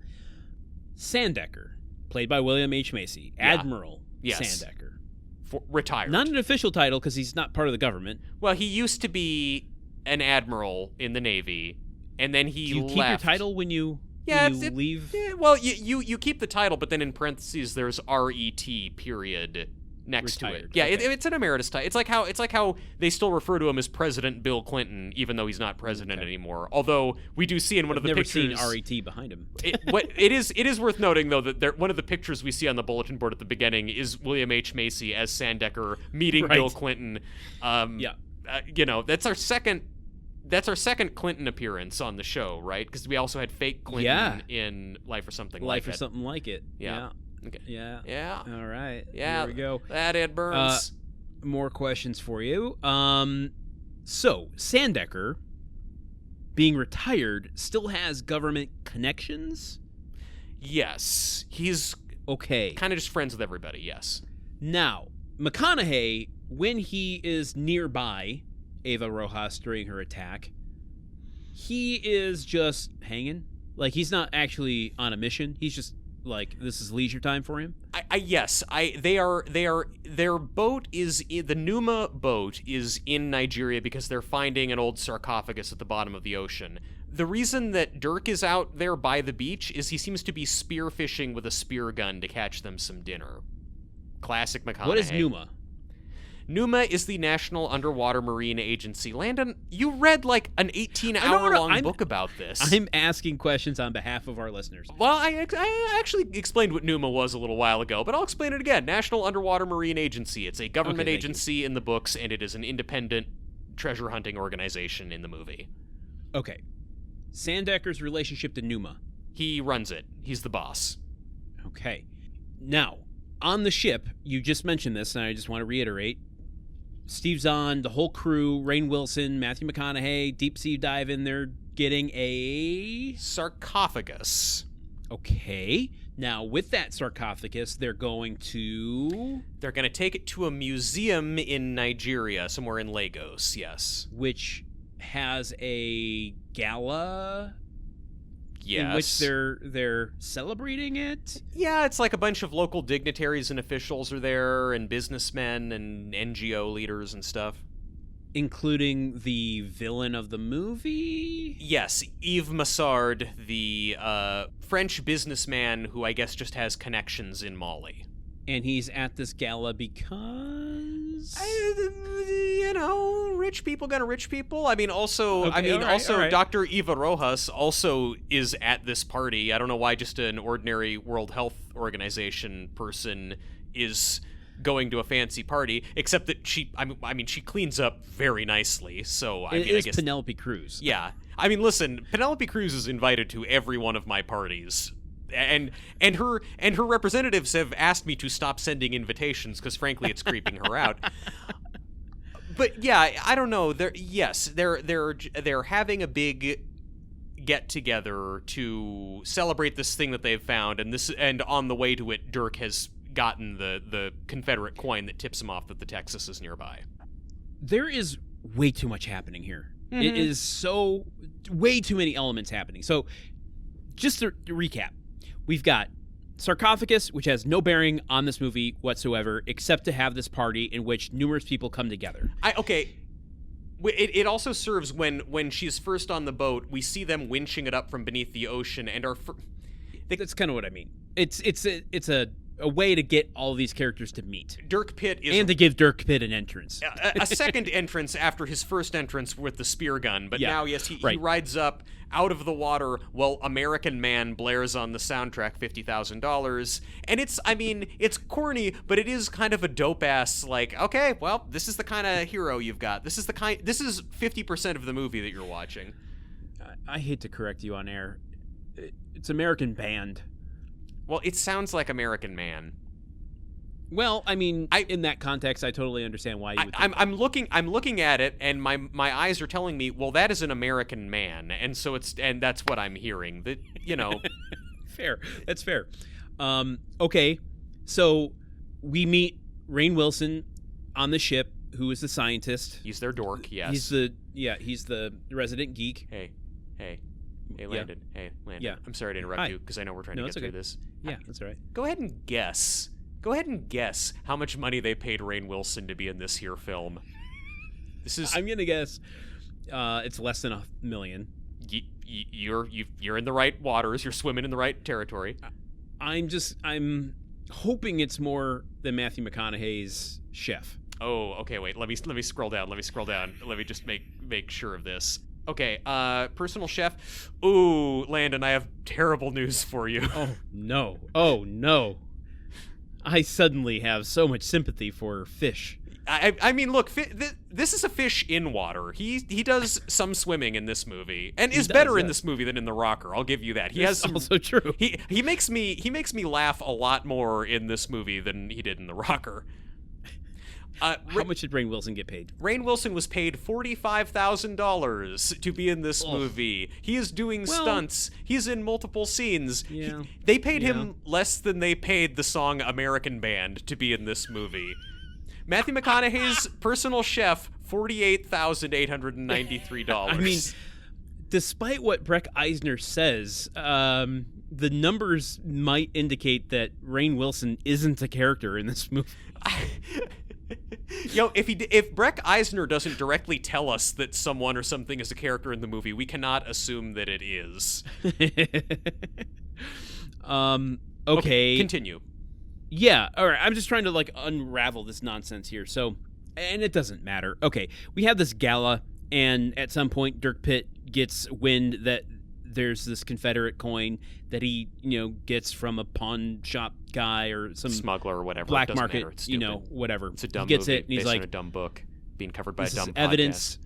Sandecker, played by William H. Macy. Admiral Sandecker. Retired. Not an official title because he's not part of the government. Well, he used to be an admiral in the Navy, and then he left. Do you keep your title when you leave? Yeah, well, you keep the title, but then in parentheses there's RET period next Retired. to it. Yeah, it's an emeritus title. It's like how they still refer to him as President Bill Clinton, even though he's not president anymore. Although we do see in one of the pictures, never seen RET behind him. It is worth noting though that one of the pictures we see on the bulletin board at the beginning is William H. Macy as Sandecker meeting Bill Clinton. That's our second Clinton appearance on the show, right? Because we also had fake Clinton in Life or Something Like It. Life or Something Like It. Yeah. Okay. Yeah. All right. Yeah. Here we go. That Ed Burns. More questions for you. So Sandecker, being retired, still has government connections. Yes. He's okay. Kind of just friends with everybody, yes. Now, McConaughey, when he is nearby Eva Rojas during her attack, he is just hanging. Like, he's not actually on a mission. He's just like, this is leisure time for him. Their boat is the Numa boat is in Nigeria because they're finding an old sarcophagus at the bottom of the ocean. The reason that Dirk is out there by the beach is he seems to be spearfishing with a spear gun to catch them some dinner. Classic McConaughey. What is Numa? Numa is the National Underwater Marine Agency. Landon, you read like an 18-hour-long book about this. I'm asking questions on behalf of our listeners. Well, I actually explained what Numa was a little while ago, but I'll explain it again. National Underwater Marine Agency. It's a government agency in the books, and it is an independent treasure hunting organization in the movie. Okay. Sandecker's relationship to Numa. He runs it. He's the boss. Okay. Now, on the ship, you just mentioned this, and I just want to reiterate, Steve Zahn, the whole crew, Rainn Wilson, Matthew McConaughey, deep sea dive in there, getting a sarcophagus. Okay. Now, with that sarcophagus, they're going to take it to a museum in Nigeria, somewhere in Lagos, yes. Which has a gala. Yes. In which they're celebrating it? Yeah, it's like a bunch of local dignitaries and officials are there, and businessmen and NGO leaders and stuff. Including the villain of the movie? Yes, Yves Massard, the French businessman who I guess just has connections in Mali. And he's at this gala because... rich people gonna rich people. Also, right. Dr. Eva Rojas also is at this party. I don't know why just an ordinary World Health Organization person is going to a fancy party, except that she cleans up very nicely. So I guess Penelope Cruz. Yeah. Listen, Penelope Cruz is invited to every one of my parties. And her representatives have asked me to stop sending invitations because frankly it's creeping her out. But yeah, I don't know. They're having a big get together to celebrate this thing that they've found, and on the way to it, Dirk has gotten the Confederate coin that tips him off that the Texas is nearby. There is way too much happening here. Mm-hmm. It is way too many elements happening. So, just to recap, we've got sarcophagus, which has no bearing on this movie whatsoever, except to have this party in which numerous people come together. It also serves when she's first on the boat, we see them winching it up from beneath the ocean, and that's kind of what I mean. It's a way to get all these characters to meet. Dirk Pitt is... And to give Dirk Pitt an entrance. a second entrance after his first entrance with the spear gun. But now, yes, he rides up out of the water while American Man blares on the soundtrack $50,000. And it's corny, but it is kind of a dope-ass, like, okay, well, this is the kind of hero you've got. This is 50% of the movie that you're watching. I hate to correct you on air. It's American Band. Well, it sounds like American Man. Well, in that context, I totally understand why you would think I'm looking at it, and my eyes are telling me, well, that is an American Man, and that's what I'm hearing. That Fair. That's fair. Okay, so we meet Rainn Wilson on the ship, who is the scientist. He's their dork. Yes. He's the resident geek. Hey, Landon. Yeah. Hey, Landon. Yeah. I'm sorry to interrupt you because I know we're trying to get through this. Yeah, that's all right. Go ahead and guess how much money they paid Rainn Wilson to be in this here film. I'm gonna guess it's less than $1 million. You're in the right waters. You're swimming in the right territory. I'm hoping it's more than Matthew McConaughey's chef. Oh, okay. Wait. Let me scroll down. Let me just make sure of this. Okay, personal chef. Ooh, Landon, I have terrible news for you. Oh, no. I suddenly have so much sympathy for fish. Look, this is a fish in water. He does some swimming in this movie, and is better in this movie than in The Rocker. I'll give you that. That's also true. He makes me laugh a lot more in this movie than he did in The Rocker. How much did Rainn Wilson get paid? Rainn Wilson was paid $45,000 to be in this movie. He is doing stunts. He's in multiple scenes. Yeah. They paid him less than they paid the song American Band to be in this movie. Matthew McConaughey's personal chef, $48,893. I mean, despite what Breck Eisner says, the numbers might indicate that Rainn Wilson isn't a character in this movie. If Breck Eisner doesn't directly tell us that someone or something is a character in the movie, we cannot assume that it is. Okay. Continue. Yeah, all right. I'm just trying to unravel this nonsense here. So, and it doesn't matter. Okay, we have this gala, and at some point, Dirk Pitt gets wind that there's this Confederate coin that he, gets from a pawn shop guy or some smuggler or whatever. Black market, whatever. It's a dumb he gets movie it, and he's based like, on a dumb book being covered by a dumb evidence.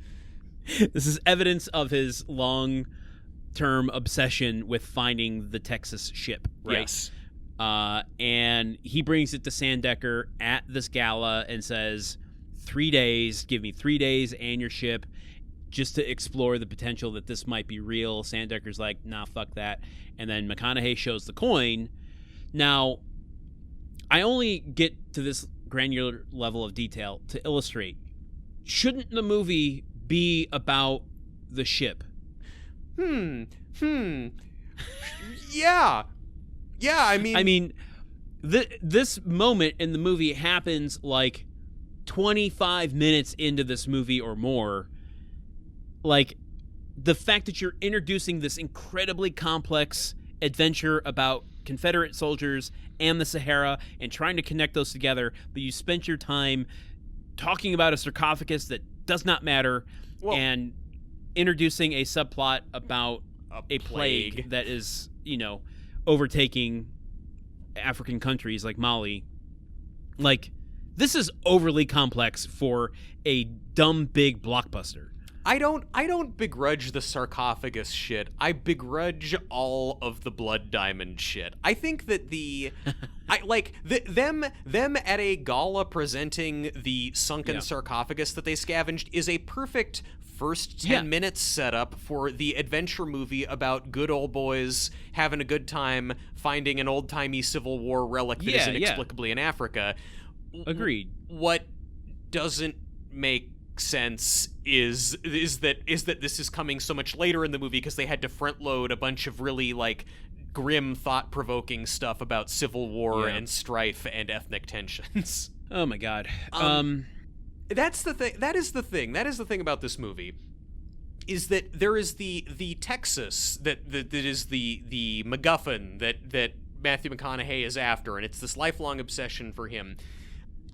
podcast. This is evidence of his long-term obsession with finding the Texas ship, right? Yes. And he brings it to Sandecker at this gala and says, 3 days, give me 3 days and your ship, just to explore the potential that this might be real. Sandecker's like, nah, fuck that. And then McConaughey shows the coin. Now, I only get to this granular level of detail to illustrate. Shouldn't the movie be about the ship? Yeah. Yeah, I mean, this moment in the movie happens 25 minutes into this movie or more. The fact that you're introducing this incredibly complex adventure about Confederate soldiers and the Sahara and trying to connect those together, but you spent your time talking about a sarcophagus that does not matter and introducing a subplot about a plague that is, overtaking African countries like Mali. This is overly complex for a dumb big blockbuster. I don't begrudge the sarcophagus shit. I begrudge all of the blood diamond shit. I think that them at a gala presenting the sunken sarcophagus that they scavenged is a perfect first 10 minutes setup for the adventure movie about good old boys having a good time finding an old-timey Civil War relic that is inexplicably in Africa. Agreed. What doesn't make sense is that this is coming so much later in the movie because they had to front load a bunch of really grim, thought-provoking stuff about Civil War and strife and ethnic tensions. Oh my god. That's the thing. That is the thing. That is the thing about this movie, is that there is the Texas that is the MacGuffin that Matthew McConaughey is after, and it's this lifelong obsession for him.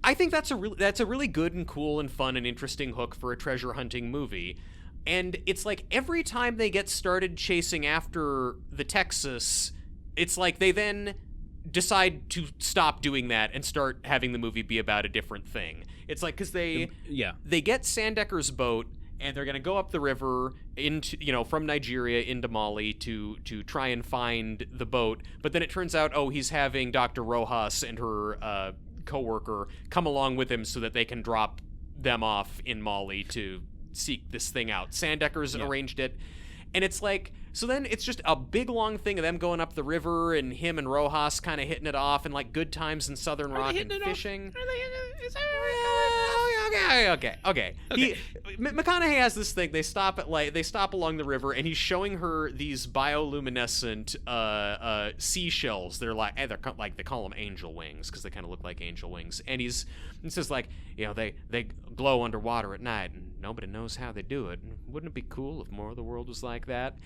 I think that's a really good and cool and fun and interesting hook for a treasure hunting movie. And it's every time they get started chasing after the Texas, it's they then decide to stop doing that and start having the movie be about a different thing. It's because they get Sandecker's boat and they're going to go up the river into from Nigeria into Mali to try and find the boat, but then it turns out he's having Dr. Rojas and her co-worker come along with him so that they can drop them off in Mali to seek this thing out. Sandecker's arranged it, and it's so then it's just a big long thing of them going up the river and him and Rojas kind of hitting it off and good times in Southern Rock and fishing. Okay. McConaughey has this thing. They stop along the river and he's showing her these bioluminescent seashells. They're they call them angel wings because they kind of look like angel wings. And he says they glow underwater at night and nobody knows how they do it. Wouldn't it be cool if more of the world was like that?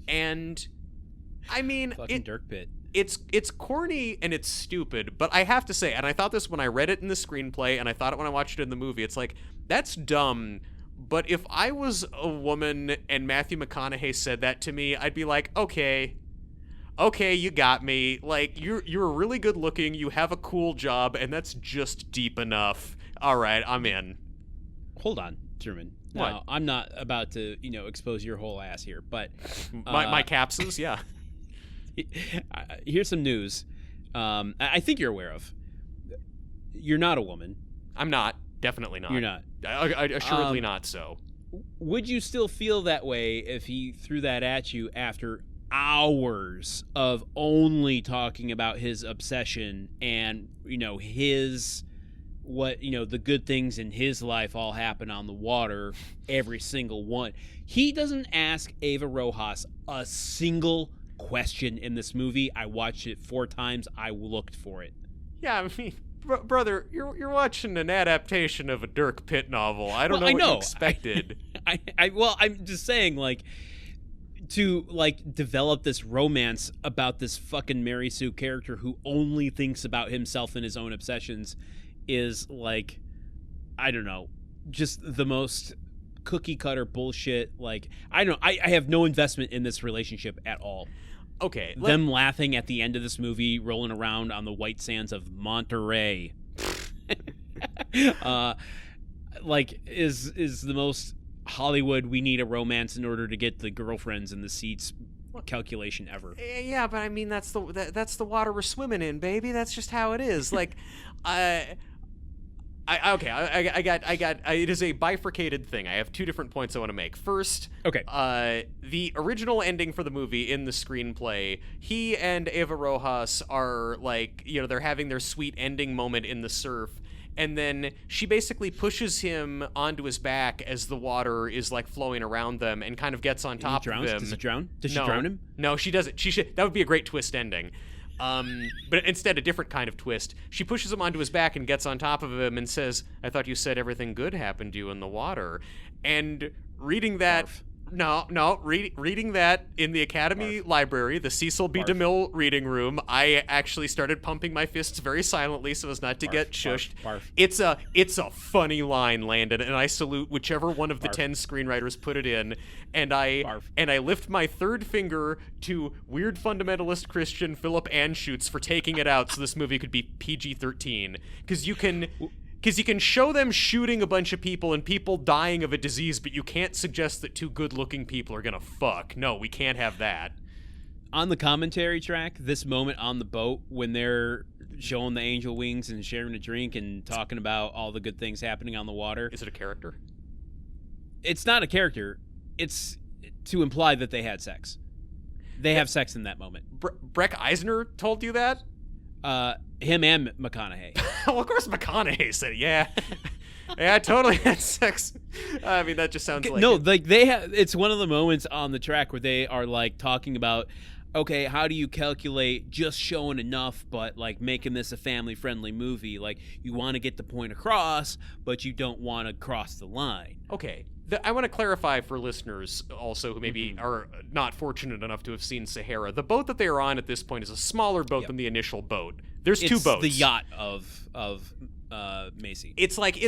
And I mean, fucking Dirk Pitt. It's corny and it's stupid, but I have to say, and I thought this when I read it in the screenplay, and I thought it when I watched it in the movie, it's that's dumb, but if I was a woman and Matthew McConaughey said that to me, I'd be okay, you got me. You're really good looking, you have a cool job, and that's just deep enough. All right, I'm in. Hold on, Truman. Now, what? I'm not about to, expose your whole ass here, but... my capses, yeah. Here's some news I think you're aware of. You're not a woman. I'm not. Definitely not. You're not. Assuredly not so. Would you still feel that way if he threw that at you after hours of only talking about his obsession and, the good things in his life all happen on the water, every single one? He doesn't ask Eva Rojas a single question in this movie. I watched it 4 times. I looked for it. Yeah, I mean, brother, you're watching an adaptation of a Dirk Pitt novel. I don't know what you expected. I'm just saying, to develop this romance about this fucking Mary Sue character who only thinks about himself and his own obsessions is I don't know, just the most cookie cutter bullshit. I have no investment in this relationship at all. Okay. Them laughing at the end of this movie, rolling around on the white sands of Monterey, is the most Hollywood, we need a romance in order to get the girlfriends in the seats calculation ever. Yeah, but I mean that's the water we're swimming in, baby. That's just how it is. It is a bifurcated thing. I have 2 different points I want to make. First, the original ending for the movie in the screenplay, he and Eva Rojas are they're having their sweet ending moment in the surf, and then she basically pushes him onto his back as the water is flowing around them and kind of gets on top of him. Does he drown? Does she drown him? No, she doesn't. That would be a great twist ending. But instead, a different kind of twist. She pushes him onto his back and gets on top of him and says, "I thought you said everything good happened to you in the water." And reading that... Barf. Reading that in the Academy Library, the Cecil B. DeMille reading room, I actually started pumping my fists very silently so as not to get shushed. Barf. It's a funny line, Landon, and I salute whichever one of the 10 screenwriters put it in. And I lift my third finger to weird fundamentalist Christian Philip Anschutz for taking it out so this movie could be PG-13. Because you can show them shooting a bunch of people and people dying of a disease, but you can't suggest that 2 good-looking people are gonna fuck. No, we can't have that. On the commentary track, this moment on the boat when they're showing the angel wings and sharing a drink and talking about all the good things happening on the water. Is it a character? It's not a character. It's to imply that they had sex. They have sex in that moment. Breck Eisner told you that? Him and McConaughey. Well, of course McConaughey said, yeah. Yeah, I totally had sex. I mean, that just sounds like... No, they have... It's one of the moments on the track where they are, talking about, okay, how do you calculate just showing enough, but, making this a family-friendly movie? You want to get the point across, but you don't want to cross the line. Okay. I want to clarify for listeners also who maybe are not fortunate enough to have seen Sahara. The boat that they are on at this point is a smaller boat than the initial boat. There's 2 boats. The yacht of Macy. It's like a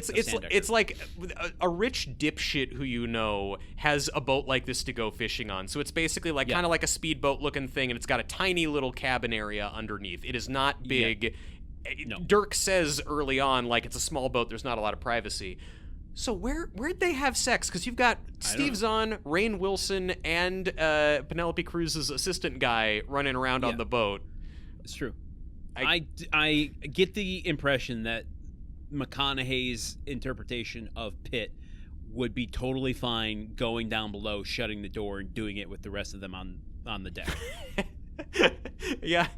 rich dipshit who has a boat like this to go fishing on. So it's basically kind of like a speedboat looking thing, and it's got a tiny little cabin area underneath. It is not big. Yeah. No. Dirk says early on it's a small boat. There's not a lot of privacy. So where'd they have sex? Because you've got Steve Zahn, Rainn Wilson, and Penelope Cruz's assistant guy running around on the boat. It's true. I get the impression that McConaughey's interpretation of Pitt would be totally fine going down below, shutting the door, and doing it with the rest of them on the deck. Yeah,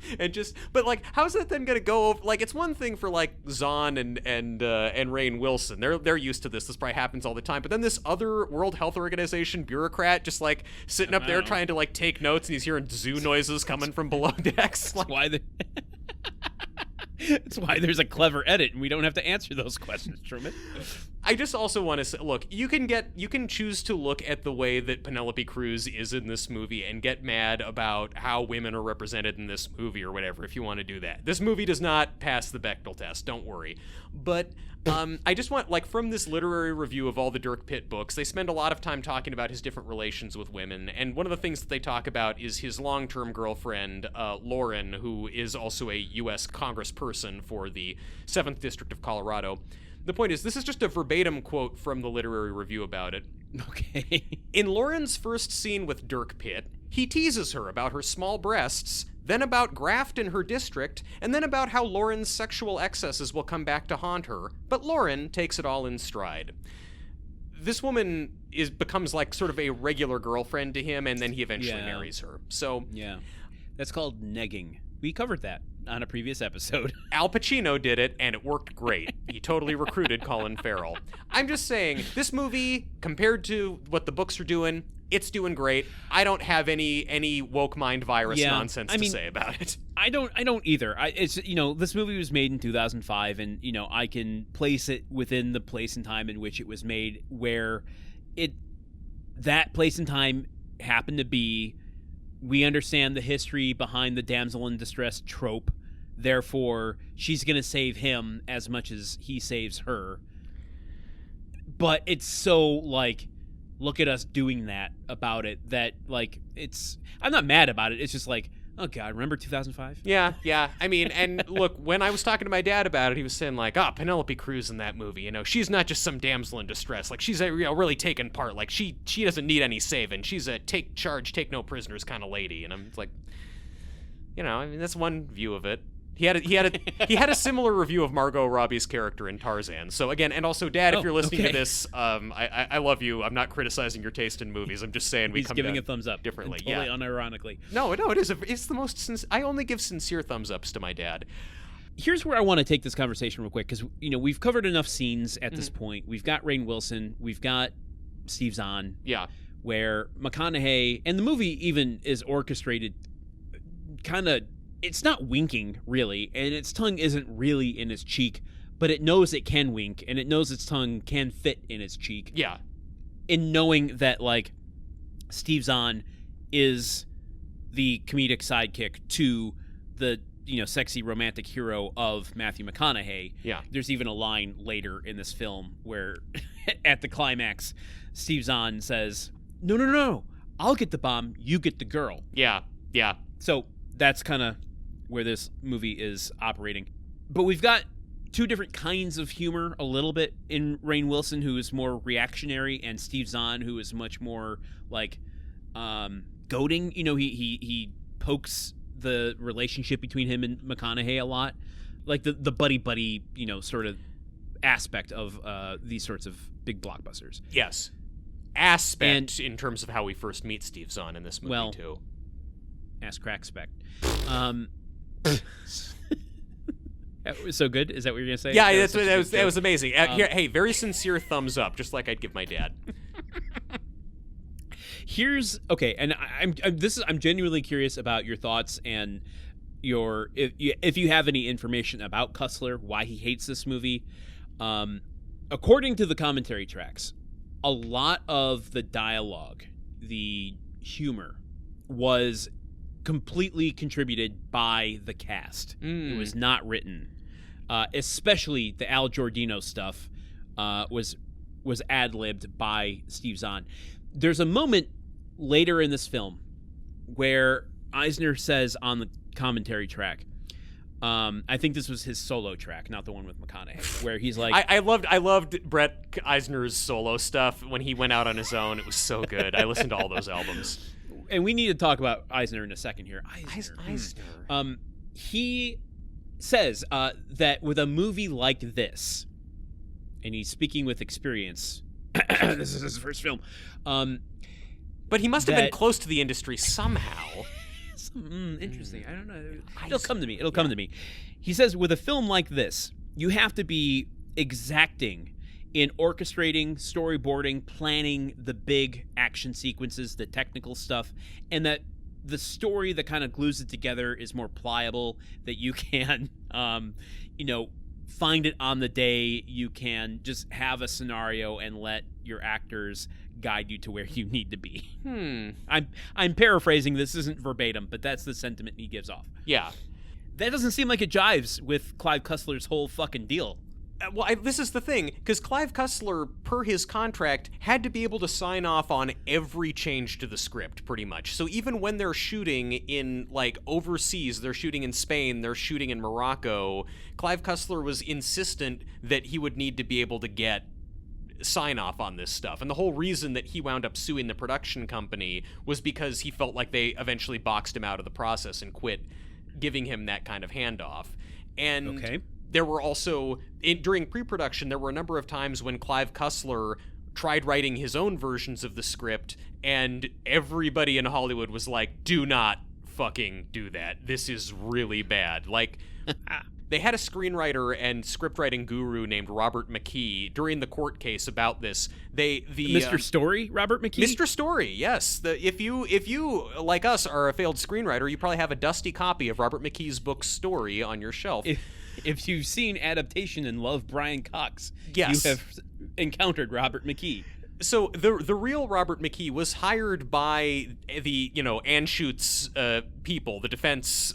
but how's that then gonna go over? It's one thing for Zahn and Rainn Wilson. They're used to this. This probably happens all the time. But then this other World Health Organization bureaucrat just sitting up there trying to take notes, and he's hearing zoo noises coming from below decks. That's why there's a clever edit, and we don't have to answer those questions, Truman. I just also want to say, look, you can choose to look at the way that Penelope Cruz is in this movie and get mad about how women are represented in this movie or whatever, if you want to do that. This movie does not pass the Bechdel test, don't worry. But I just want, from this literary review of all the Dirk Pitt books, they spend a lot of time talking about his different relations with women, and one of the things that they talk about is his long-term girlfriend, Lauren, who is also a U.S. congressperson for the 7th District of Colorado. The point is, this is just a verbatim quote from the literary review about it. Okay. In Lauren's first scene with Dirk Pitt, he teases her about her small breasts, then about graft in her district, and then about how Lauren's sexual excesses will come back to haunt her, but Lauren takes it all in stride. This woman becomes like sort of a regular girlfriend to him, and then he eventually marries her. So yeah, that's called negging. We covered that on a previous episode. Al Pacino did it, and it worked great. He totally recruited Colin Farrell. I'm just saying, this movie, compared to what the books are doing, it's doing great. I don't have any woke mind virus nonsense to say about it. I don't either. It's this movie was made in 2005, and I can place it within the place and time in which it was made, where that place and time happened to be. We understand the history behind the damsel in distress trope. Therefore, she's going to save him as much as he saves her. But it's so, like, look at us doing that about it, that, like, I'm not mad about it. It's just like, oh, God, remember 2005? Yeah. I mean, and look, when I was talking to my dad about it, he was saying, like, Penelope Cruz in that movie, she's not just some damsel in distress. Like, she's really taking part. Like, she doesn't need any saving. She's a take charge, take no prisoners kind of lady. And I'm like, I mean, that's one view of it. He had a similar review of Margot Robbie's character in Tarzan. So again, and also, Dad, if you're listening to this, I love you. I'm not criticizing your taste in movies. I'm just saying he's giving a thumbs up differently. Totally unironically. No, it is. It's the most. I only give sincere thumbs ups to my dad. Here's where I want to take this conversation real quick, because we've covered enough scenes at this point. We've got Rainn Wilson. We've got Steve Zahn. Yeah. Where McConaughey, and the movie even is orchestrated kind of. It's not winking, really, and its tongue isn't really in its cheek, but it knows it can wink, and it knows its tongue can fit in its cheek. Yeah. In knowing that, like, Steve Zahn is the comedic sidekick to the, sexy romantic hero of Matthew McConaughey. Yeah. There's even a line later in this film where, at the climax, Steve Zahn says, No, I'll get the bomb, you get the girl. Yeah. So that's kind of where this movie is operating. But we've got two different kinds of humor a little bit in Rainn Wilson, who is more reactionary, and Steve Zahn, who is much more like goading. He pokes the relationship between him and McConaughey a lot, like the buddy sort of aspect of these sorts of big blockbusters. Yes. Aspect in terms of how we first meet Steve Zahn in this movie too. Ass crack spec. So good? Is that what you're gonna say? Yeah, that was amazing. Hey, very sincere thumbs up, just like I'd give my dad. And I'm genuinely curious about your thoughts and if you have any information about Cussler, why he hates this movie. According to the commentary tracks, a lot of the dialogue, the humor, was completely contributed by the cast. It was not written. Especially the Al Giordino stuff was ad-libbed by Steve Zahn. There's a moment later in this film where Eisner says on the commentary track, I think this was his solo track, not the one with McConaughey, where he's like... I loved Brett Eisner's solo stuff when he went out on his own. It was so good. I listened to all those albums. And we need to talk about Eisner in a second here. Eisner. He says that with a movie like this, and he's speaking with experience, this is his first film. But he must have been close to the industry somehow. Interesting. I don't know. It'll come to me. He says, with a film like this, you have to be exacting in orchestrating, storyboarding, planning the big action sequences, the technical stuff, and that the story that kind of glues it together is more pliable, that you can, find it on the day. You can just have a scenario and let your actors guide you to where you need to be. I'm paraphrasing. This isn't verbatim, but that's the sentiment he gives off. Yeah. That doesn't seem like it jives with Clive Cussler's whole fucking deal. This is the thing, because Clive Cussler, per his contract, had to be able to sign off on every change to the script, pretty much. So even when they're shooting in, like, overseas, they're shooting in Spain, they're shooting in Morocco, Clive Cussler was insistent that he would need to be able to get sign off on this stuff. And the whole reason that he wound up suing the production company was because he felt like they eventually boxed him out of the process and quit giving him that kind of handoff. And there were also, during pre-production, there were a number of times when Clive Cussler tried writing his own versions of the script, and everybody in Hollywood was like, do not fucking do that. This is really bad. Like, they had a screenwriter and scriptwriting guru named Robert McKee during the court case about this. Mr. Story, Robert McKee? Mr. Story, yes. If you like us are a failed screenwriter, you probably have a dusty copy of Robert McKee's book Story on your shelf. If you've seen adaptation and love Brian Cox, yes, you have encountered Robert McKee. So the real Robert McKee was hired by the Anschutz people, the defense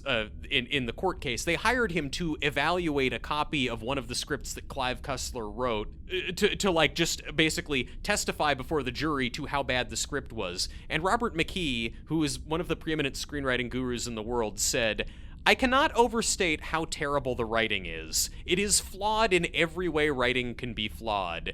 in the court case. They hired him to evaluate a copy of one of the scripts that Clive Cussler wrote to like just basically testify before the jury to how bad the script was. And Robert McKee, who is one of the preeminent screenwriting gurus in the world, said, "I cannot overstate how terrible the writing is. It is flawed in every way writing can be flawed."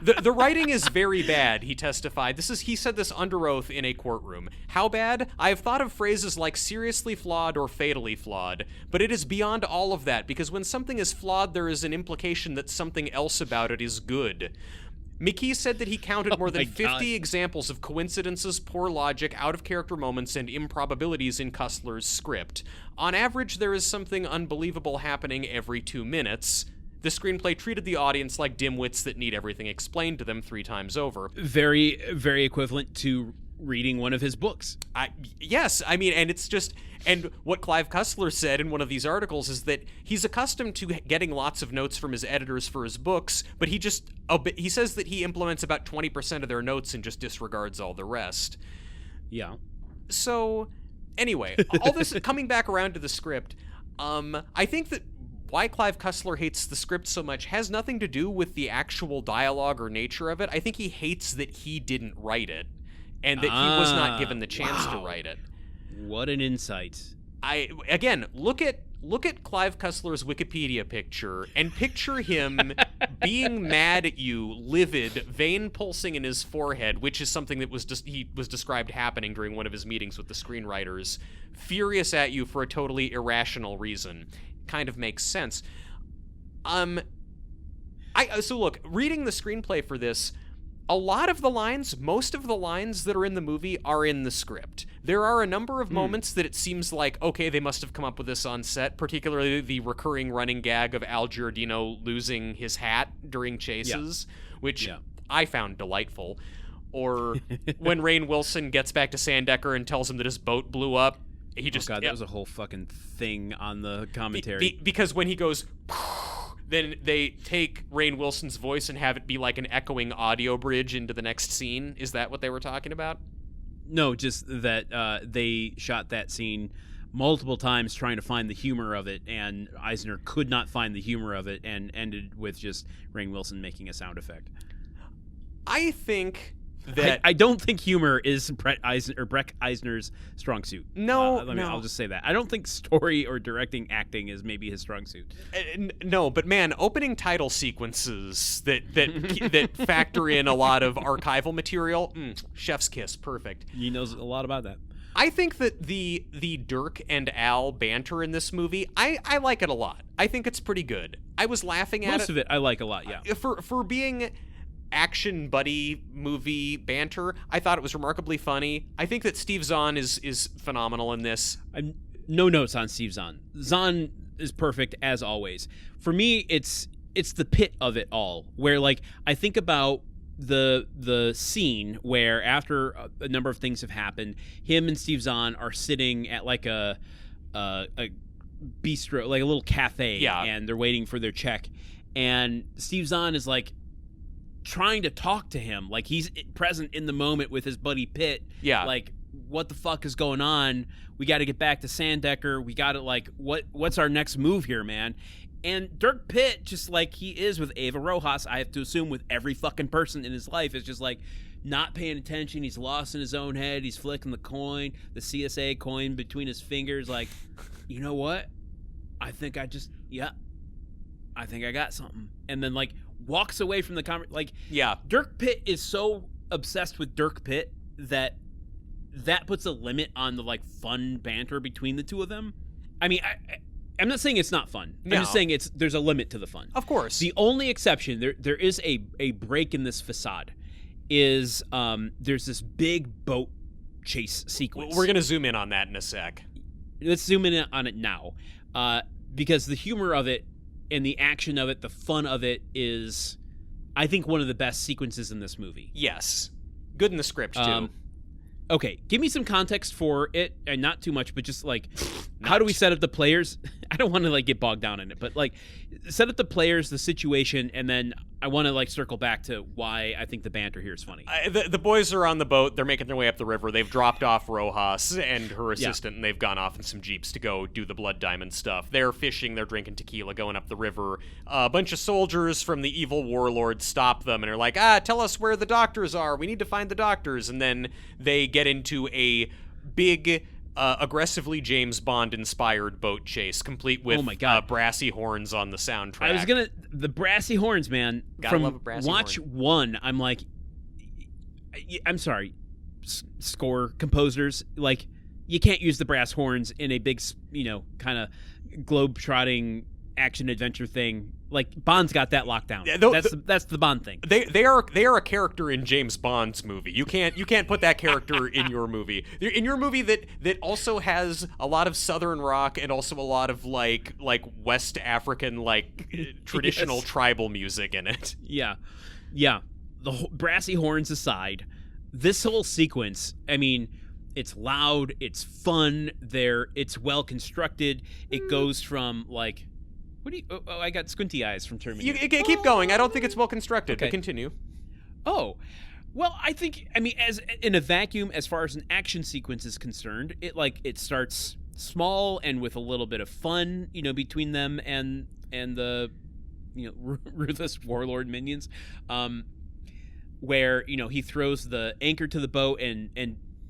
The writing is very bad, he testified. He said this under oath in a courtroom. How bad? I have thought of phrases like seriously flawed or fatally flawed, but it is beyond all of that, because when something is flawed, there is an implication that something else about it is good. McKee said that he counted more than 50 examples of coincidences, poor logic, out-of-character moments, and improbabilities in Cussler's script. On average, there is something unbelievable happening every 2 minutes. The screenplay treated the audience like dimwits that need everything explained to them 3 times over. Very, very equivalent to reading one of his books. Yes, I mean, and it's just... And what Clive Cussler said in one of these articles is that he's accustomed to getting lots of notes from his editors for his books, but he says that he implements about 20% of their notes and just disregards all the rest. Yeah. So, anyway, all this, coming back around to the script, I think that why Clive Cussler hates the script so much has nothing to do with the actual dialogue or nature of it. I think he hates that he didn't write it, and that he was not given the chance to write it. What an insight. Again, look at Clive Cussler's Wikipedia picture and picture him being mad at you, livid, vein pulsing in his forehead, which is something that he was described happening during one of his meetings with the screenwriters, furious at you for a totally irrational reason. Kind of makes sense. So look, reading the screenplay for this, most of the lines that are in the movie are in the script. There are a number of moments that it seems like, okay, they must have come up with this on set, particularly the recurring running gag of Al Giordino losing his hat during chases, which I found delightful. Or when Rainn Wilson gets back to Sandecker and tells him that his boat blew up, he just... Oh, God, that was a whole fucking thing on the commentary. Because when he goes... Then they take Rainn Wilson's voice and have it be like an echoing audio bridge into the next scene. Is that what they were talking about? No, just that they shot that scene multiple times trying to find the humor of it, and Eisner could not find the humor of it, and ended with just Rainn Wilson making a sound effect. I think that... I don't think humor is Breck Eisner's strong suit. No, I'll just say that. I don't think story or directing acting is maybe his strong suit. No, but man, opening title sequences that factor in a lot of archival material, chef's kiss, perfect. He knows a lot about that. I think that the Dirk and Al banter in this movie, I like it a lot. I think it's pretty good. I was laughing at it. Most of it I like a lot, yeah. For being action buddy movie banter, I thought it was remarkably funny. I think that Steve Zahn is phenomenal in this. No notes on Steve Zahn. Zahn is perfect as always. For me, it's the pit of it all, where like I think about the scene where after a number of things have happened, him and Steve Zahn are sitting at like a bistro, like a little cafe, and they're waiting for their check, and Steve Zahn is like trying to talk to him, like he's present in the moment with his buddy Pitt. Yeah, like what the fuck is going on? We got to get back to Sandecker. We got to like what's our next move here, man? And Dirk Pitt, just like he is with Eva Rojas, I have to assume with every fucking person in his life, is just like not paying attention. He's lost in his own head. He's flicking the coin, the CSA coin between his fingers. Like, you know what? I think I got something. And then like walks away from the conversation. Like, yeah, Dirk Pitt is so obsessed with Dirk Pitt that puts a limit on the like fun banter between the two of them. I mean, I'm not saying it's not fun. No. I'm just saying there's a limit to the fun. Of course. The only exception, there is a break in this facade, is there's this big boat chase sequence. We're gonna zoom in on that in a sec. Let's zoom in on it now, because the humor of it and the action of it, the fun of it, is, I think, one of the best sequences in this movie. Yes, good in the script too. Okay, give me some context for it, and not too much, but just like, how do we set up the players? I don't want to like get bogged down in it, but like, set up the players, the situation, and then I want to like circle back to why I think the banter here is funny. The boys are on the boat. They're making their way up the river. They've dropped off Rojas and her assistant, and they've gone off in some jeeps to go do the Blood Diamond stuff. They're fishing. They're drinking tequila, going up the river. A bunch of soldiers from the evil warlord stop them and are like, tell us where the doctors are. We need to find the doctors. And then they get into a big, aggressively James Bond-inspired boat chase, complete with brassy horns on the soundtrack. The brassy horns, man. Gotta love a brassy watch horn. One, I'm like, I'm sorry, score composers, like, you can't use the brass horns in a big, kind of globe-trotting action-adventure thing. Like, Bond's got that locked down. That's the Bond thing. They are a character in James Bond's movie. You can't put that character in your movie. In your movie that also has a lot of Southern rock and also a lot of like West African traditional tribal music in it. Yeah. The brassy horns aside, this whole sequence, I mean, it's loud, it's fun, it's well constructed. It goes from like, I got squinty eyes from Terminator. You keep going. I don't think it's well constructed, but continue. Oh, well, I mean, as in a vacuum, as far as an action sequence is concerned, it starts small and with a little bit of fun, between them and the, ruthless warlord minions, where, he throws the anchor to the boat, and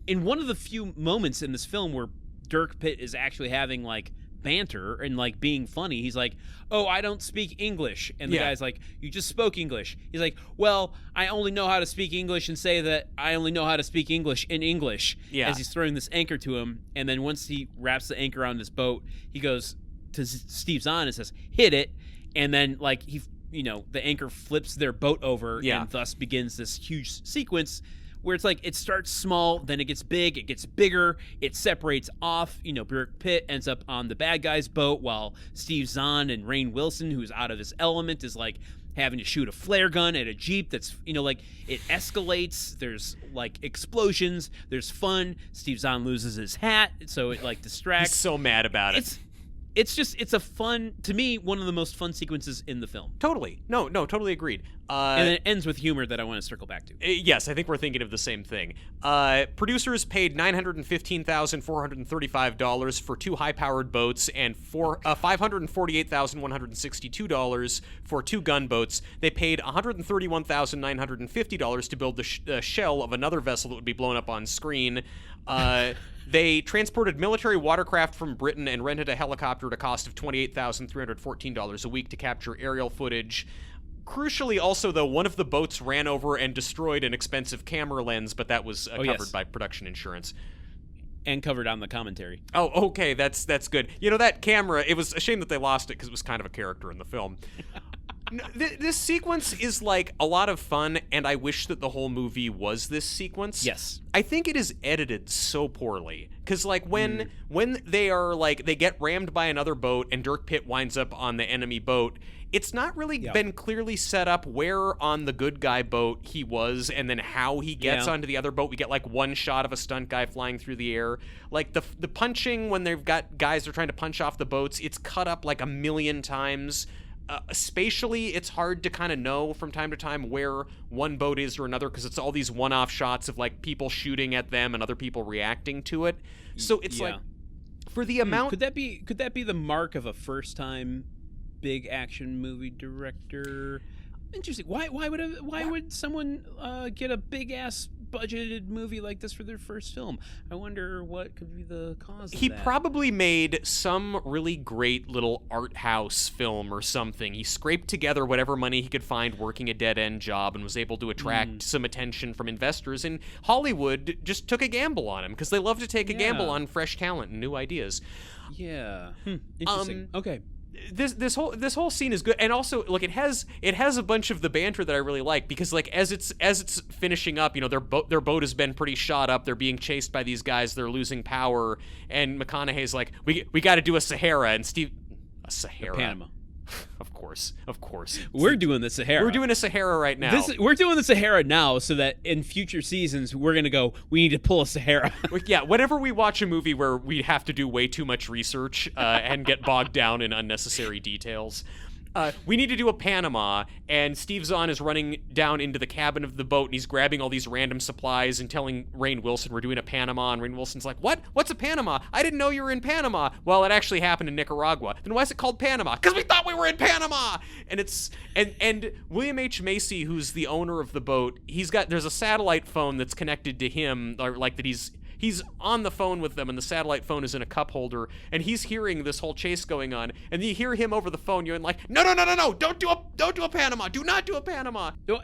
in one of the few moments in this film where Dirk Pitt is actually having like banter and like being funny, he's like, oh, I don't speak English, and the guy's like, you just spoke English. He's like, well, I only know how to speak English and say that I only know how to speak English in English, as he's throwing this anchor to him. And then once he wraps the anchor on this boat, he goes to Steve Zahn and says, hit it, and then like the anchor flips their boat over, and thus begins this huge sequence where it's like, it starts small, then it gets big, it gets bigger, it separates off. Dirk Pitt ends up on the bad guy's boat, while Steve Zahn and Rainn Wilson, who's out of his element, is like having to shoot a flare gun at a Jeep that's, it escalates. There's like explosions, there's fun. Steve Zahn loses his hat, so it like distracts. He's so mad about it. It's a fun, to me, one of the most fun sequences in the film. Totally. No, totally agreed. And then it ends with humor that I want to circle back to. Yes, I think we're thinking of the same thing. Producers paid $915,435 for 2 high-powered boats and $548,162 for 2 gunboats. They paid $131,950 to build the shell of another vessel that would be blown up on screen. They transported military watercraft from Britain and rented a helicopter at a cost of $28,314 a week to capture aerial footage. Crucially, also, though, one of the boats ran over and destroyed an expensive camera lens, but that was covered by production insurance. And covered on the commentary. Oh, okay, that's good. That camera, it was a shame that they lost it because it was kind of a character in the film. This sequence is like a lot of fun, and I wish that the whole movie was this sequence. Yes. I think it is edited so poorly, because like when they are like, they get rammed by another boat and Dirk Pitt winds up on the enemy boat, it's not really been clearly set up where on the good guy boat he was, and then how he gets onto the other boat. We get like one shot of a stunt guy flying through the air. Like the punching, when they've got guys that are trying to punch off the boats, it's cut up like a million times. Spatially, it's hard to kind of know from time to time where one boat is or another, because it's all these one-off shots of like people shooting at them and other people reacting to it. So it's like, for the amount, could that be the mark of a first-time big action movie director? Interesting. Why would someone get a big ass budgeted movie like this for their first film? I wonder what could be the cause of He that. probably made some really great little art house film or something. He scraped together whatever money he could find working a dead-end job and was able to attract some attention from investors. And Hollywood just took a gamble on him because they love to take a gamble on fresh talent and new ideas. Yeah. Interesting. Okay. This whole scene is good, and also look, it has a bunch of the banter that I really like, because like as it's finishing up, you know, their boat has been pretty shot up, they're being chased by these guys, they're losing power, and McConaughey's like, we got to do a Sahara, and a Sahara, Panama. Of course. We're doing the Sahara. We're doing a Sahara right now. We're doing the Sahara now, so that in future seasons we're gonna go, we need to pull a Sahara. Yeah, whenever we watch a movie where we have to do way too much research and get bogged down in unnecessary details, we need to do a Panama, and Steve Zahn is running down into the cabin of the boat, and he's grabbing all these random supplies and telling Rainn Wilson we're doing a Panama, and Rainn Wilson's like, what? What's a Panama? I didn't know you were in Panama. Well, it actually happened in Nicaragua. Then why is it called Panama? Because we thought we were in Panama! And it's and William H. Macy, who's the owner of the boat, there's a satellite phone that's connected to him, or like that he's on the phone with them, and the satellite phone is in a cup holder, and he's hearing this whole chase going on, and you hear him over the phone, you're like, no, don't do a Panama, do not do a Panama. No,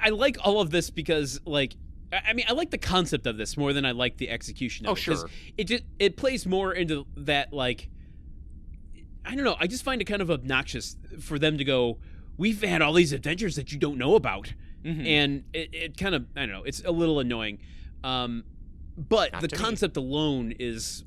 I like all of this because, like, I mean, I like the concept of this more than I like the execution of it. Sure. It plays more into that, like, I don't know, I just find it kind of obnoxious for them to go, we've had all these adventures that you don't know about, and it kind of, I don't know, it's a little annoying. But the concept alone is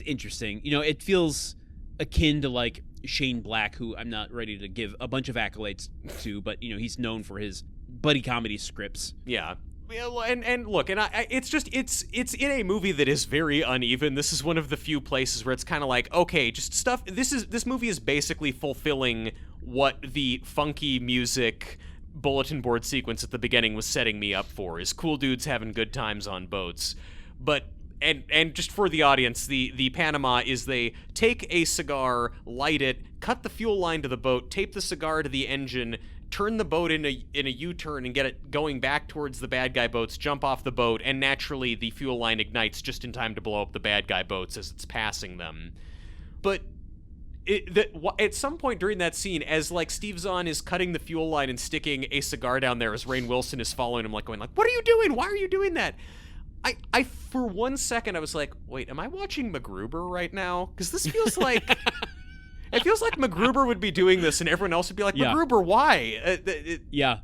interesting. You know, it feels akin to like Shane Black, who I'm not ready to give a bunch of accolades to, but you know, he's known for his buddy comedy scripts. Yeah. And look, and it's in a movie that is very uneven. This is one of the few places where it's kind of like, okay, just stuff. This movie is basically fulfilling what the funky music bulletin board sequence at the beginning was setting me up for, is cool dudes having good times on boats. But and just for the audience, the Panama is they take a cigar, light it, cut the fuel line to the boat, tape the cigar to the engine, turn the boat in a U-turn and get it going back towards the bad guy boats, jump off the boat, and naturally the fuel line ignites just in time to blow up the bad guy boats as it's passing them. But at some point during that scene, as like Steve Zahn is cutting the fuel line and sticking a cigar down there, as Rainn Wilson is following him, like going like, "What are you doing? Why are you doing that?" I for 1 second I was like, "Wait, am I watching MacGruber right now?" Because this feels like it feels like MacGruber would be doing this, and everyone else would be like, "MacGruber, why?" Yeah.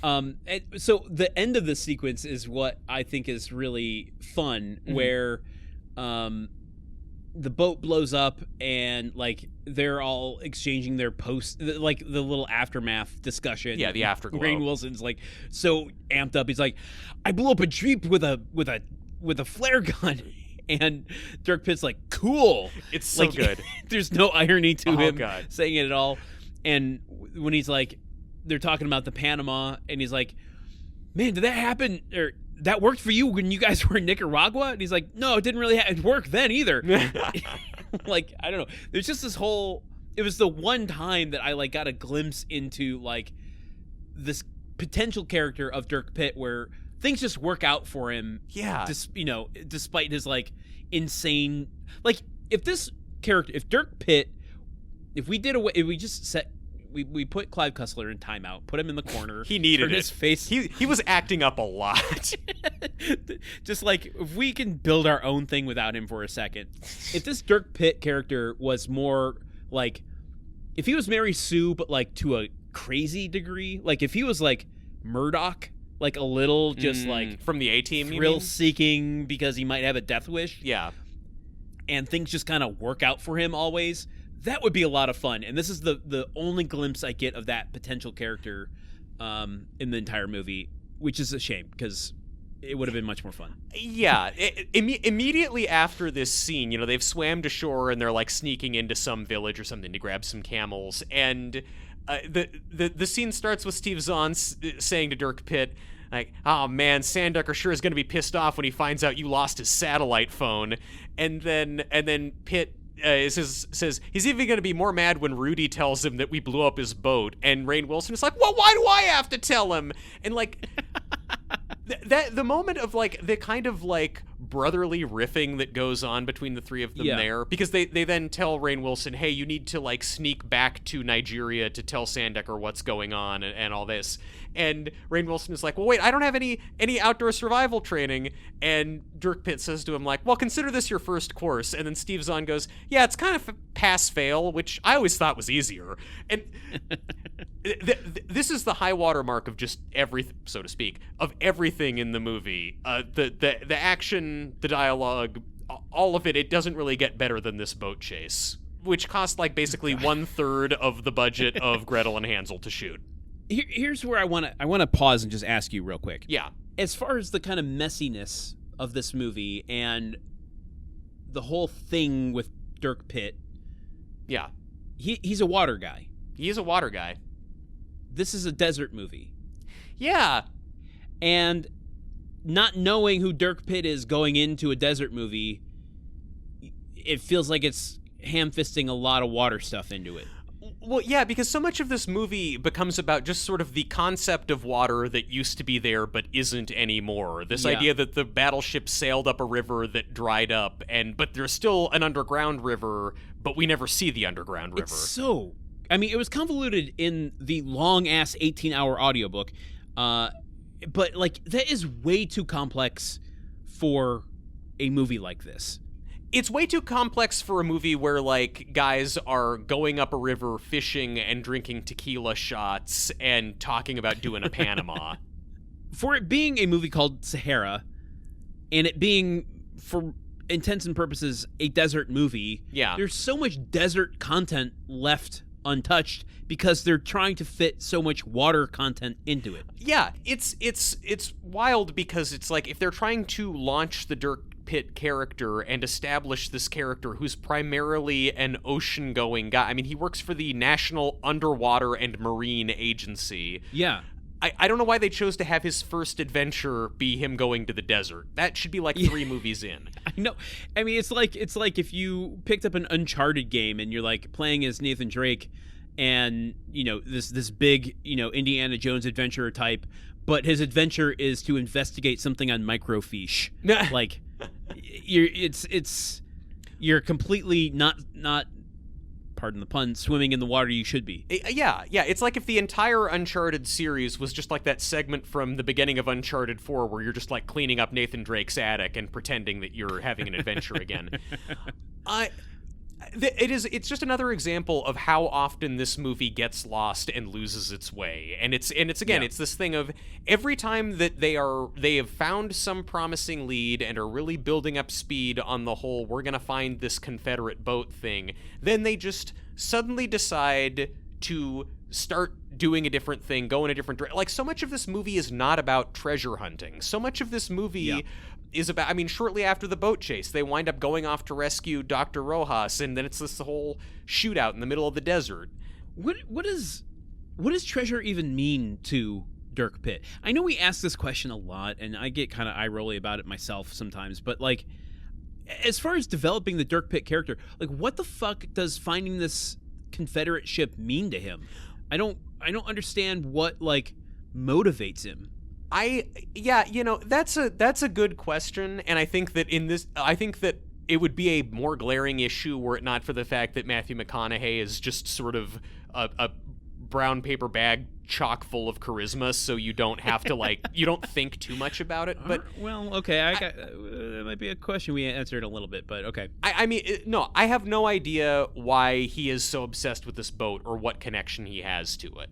And so the end of the sequence is what I think is really fun, where the boat blows up and like they're all exchanging their post, like the little aftermath discussion. Yeah, the afterglow. Rainn Wilson's like so amped up. He's like, "I blew up a Jeep with a flare gun." And Dirk Pitt's like, "Cool." It's so like, good. There's no irony to him God. saying it at all. And when he's like, they're talking about the Panama, and he's like, "Man, did that happen? Or that worked for you when you guys were in Nicaragua?" And he's like, "No, it didn't really work then either." Like, I don't know. There's just this whole. It was the one time that I like got a glimpse into like this potential character of Dirk Pitt where things just work out for him. Yeah. Despite his like insane. Like, if Dirk Pitt, if we just set. We put Clive Cussler in timeout, put him in the corner. He needed it. His face. He was acting up a lot. Just like, if we can build our own thing without him for a second. If this Dirk Pitt character was more like, if he was Mary Sue, but like to a crazy degree, like if he was like Murdoch, like a little just like from the A-Team, thrill seeking because he might have a death wish. Yeah. And things just kind of work out for him always. That would be a lot of fun, and this is the only glimpse I get of that potential character in the entire movie, which is a shame because it would have been much more fun. Yeah, immediately after this scene, you know, they've swam to shore and they're like sneaking into some village or something to grab some camels, and the scene starts with Steve Zahn saying to Dirk Pitt, like, "Oh man, Sanducker sure is going to be pissed off when he finds out you lost his satellite phone," and then Pitt says he's even going to be more mad when Rudy tells him that we blew up his boat, and Rainn Wilson is like, well, why do I have to tell him? And like that the moment of like the kind of like brotherly riffing that goes on between the three of them there, because they then tell Rainn Wilson, hey, you need to like sneak back to Nigeria to tell Sandecker what's going on and all this. And Rainn Wilson is like, well, wait, I don't have any outdoor survival training. And Dirk Pitt says to him, like, well, consider this your first course. And then Steve Zahn goes, yeah, it's kind of pass-fail, which I always thought was easier. And this is the high water mark of just everything, so to speak, of everything in the movie. The action, the dialogue, all of it, it doesn't really get better than this boat chase, which cost like basically 1/3 of the budget of Gretel and Hansel to shoot. Here's where I want to pause and just ask you real quick. Yeah. As far as the kind of messiness of this movie and the whole thing with Dirk Pitt. Yeah. He's a water guy. He is a water guy. This is a desert movie. Yeah. And not knowing who Dirk Pitt is going into a desert movie, it feels like it's ham-fisting a lot of water stuff into it. Well, yeah, because so much of this movie becomes about just sort of the concept of water that used to be there but isn't anymore. This idea that the battleship sailed up a river that dried up, but there's still an underground river, but we never see the underground river. It was convoluted in the long-ass 18-hour audiobook, but, like, that is way too complex for a movie like this. It's way too complex for a movie where, like, guys are going up a river, fishing, and drinking tequila shots, and talking about doing a Panama. For it being a movie called Sahara, and it being, for intents and purposes, a desert movie, there's so much desert content left untouched because they're trying to fit so much water content into it. Yeah, it's wild because it's like if they're trying to launch the Dirk Pitt character and establish this character who's primarily an ocean-going guy. I mean, he works for the National Underwater and Marine Agency. Yeah. I don't know why they chose to have his first adventure be him going to the desert. That should be like 3 movies in. I know. I mean, it's like if you picked up an Uncharted game and you're like playing as Nathan Drake and, you know, this big, you know, Indiana Jones adventurer type, but his adventure is to investigate something on microfiche. Like you're completely not pardon the pun, swimming in the water you should be. Yeah. It's like if the entire Uncharted series was just like that segment from the beginning of Uncharted 4 where you're just like cleaning up Nathan Drake's attic and pretending that you're having an adventure again. It's just another example of how often this movie gets lost and loses its way. And it's this thing of every time that they have found some promising lead and are really building up speed on the whole we're going to find this Confederate boat thing, then they just suddenly decide to start doing a different thing, go in a different direction. Like, so much of this movie is not about treasure hunting. So much of this movie is about, I mean, shortly after the boat chase, they wind up going off to rescue Dr. Rojas, and then it's this whole shootout in the middle of the desert. What does treasure even mean to Dirk Pitt? I know we ask this question a lot, and I get kind of eye-rolly about it myself sometimes, but, like, as far as developing the Dirk Pitt character, like, what the fuck does finding this Confederate ship mean to him? I don't understand what, like, motivates him. That's a good question, and I think that it would be a more glaring issue were it not for the fact that Matthew McConaughey is just sort of a brown paper bag chock full of charisma, so you don't have to you don't think too much about it. But well, okay, that might be a question we answered a little bit, but okay. I have no idea why he is so obsessed with this boat or what connection he has to it.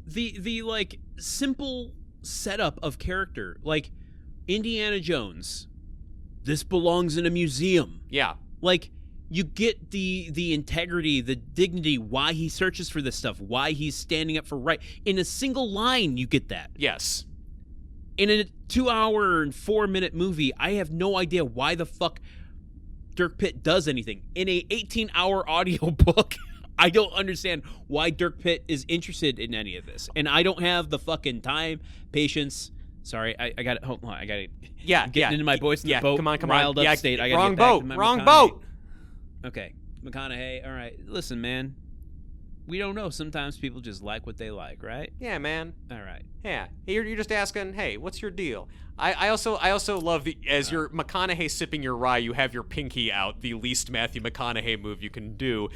The like simple setup of character, like Indiana Jones, this belongs in a museum. Yeah. Like, you get the integrity, the dignity, why he searches for this stuff, why he's standing up for right. In a single line, you get that. Yes. In a 2-hour and 4-minute movie, I have no idea why the fuck Dirk Pitt does anything. In a 18-hour audiobook, I don't understand why Dirk Pitt is interested in any of this. And I don't have the fucking time, patience. Sorry, I got it. Hold on, I got it. Yeah, I'm getting into my voice in the boat. Come on. Riled up Yeah, state. I gotta wrong get back boat. to my Wrong McConaughey. boat. Okay. McConaughey, all right, listen, man. We don't know. Sometimes people just like what they like, right? Yeah, man. All right. Yeah, you're just asking, hey, what's your deal? I also love as you're McConaughey sipping your rye, you have your pinky out, the least Matthew McConaughey move you can do.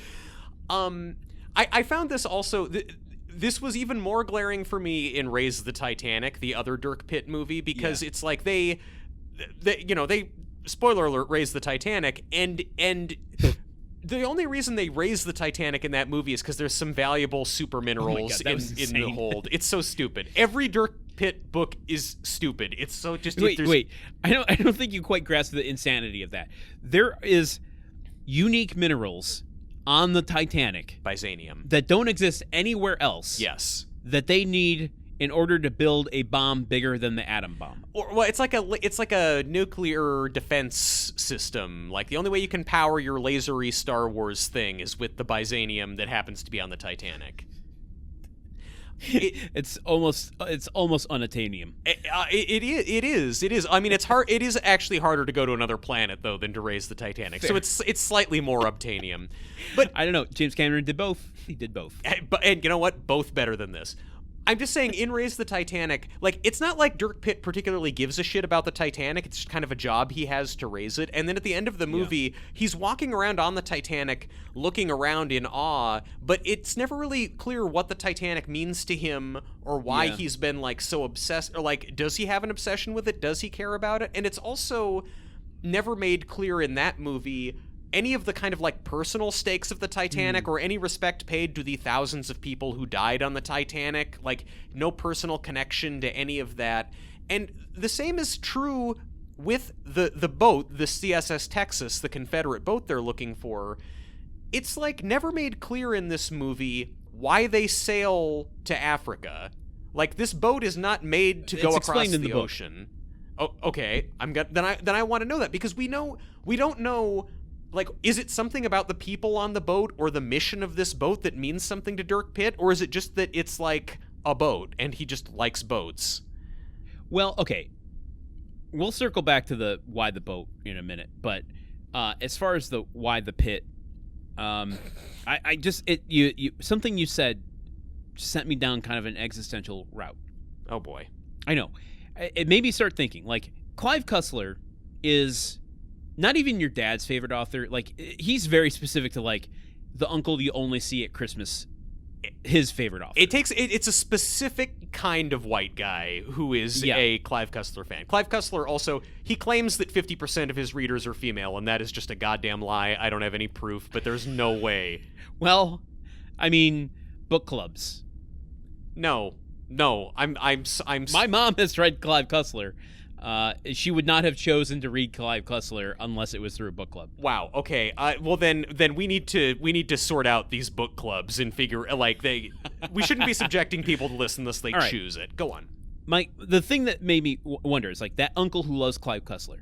I found this also. This was even more glaring for me in Raise the Titanic, the other Dirk Pitt movie, because it's like they spoiler alert, raise the Titanic, and the only reason they raise the Titanic in that movie is because there's some valuable super minerals in the hold. It's so stupid. Every Dirk Pitt book is stupid. It's so just wait. I don't think you quite grasp the insanity of that. There is unique minerals on the Titanic, Byzanium, that don't exist anywhere else. Yes, that they need in order to build a bomb bigger than the atom bomb. Well, it's like a nuclear defense system. Like the only way you can power your lasery Star Wars thing is with the Byzanium that happens to be on the Titanic. It's almost unattainium. It is. I mean, it's hard. It is actually harder to go to another planet though than to raise the Titanic. Fair. So it's slightly more obtainium. But I don't know. James Cameron did both. He did both. And you know what? Both better than this. I'm just saying, in Raise the Titanic, like, it's not like Dirk Pitt particularly gives a shit about the Titanic. It's just kind of a job he has to raise it. And then at the end of the movie, he's walking around on the Titanic, looking around in awe, but it's never really clear what the Titanic means to him or why he's been, like, so obsessed. Or, like, does he have an obsession with it? Does he care about it? And it's also never made clear in that movie any of the kind of like personal stakes of the Titanic or any respect paid to the thousands of people who died on the Titanic, like no personal connection to any of that. And the same is true with the boat, the CSS Texas, the Confederate boat they're looking for. It's like never made clear in this movie why they sail to Africa. Like this boat is not made to go across the ocean. Oh, okay. Then I want to know that because we don't know. Like, is it something about the people on the boat or the mission of this boat that means something to Dirk Pitt? Or is it just that it's like a boat and he just likes boats? Well, okay. We'll circle back to the why the boat in a minute. But as far as the why the pit, I just something you said sent me down kind of an existential route. Oh, boy. I know. It made me start thinking, like, Clive Cussler is not even your dad's favorite author. Like, he's very specific to, like, the uncle you only see at Christmas, his favorite author. It's a specific kind of white guy who is a Clive Cussler fan. Clive Cussler also, he claims that 50% of his readers are female, and that is just a goddamn lie. I don't have any proof, but there's no way. Well, I mean, book clubs. No, I'm My mom has read Clive Cussler. She would not have chosen to read Clive Cussler unless it was through a book club. Wow. Okay. Well, then we need to sort out these book clubs and figure we shouldn't be subjecting people to listen unless they choose it. Go on. The thing that made me wonder is like that uncle who loves Clive Cussler.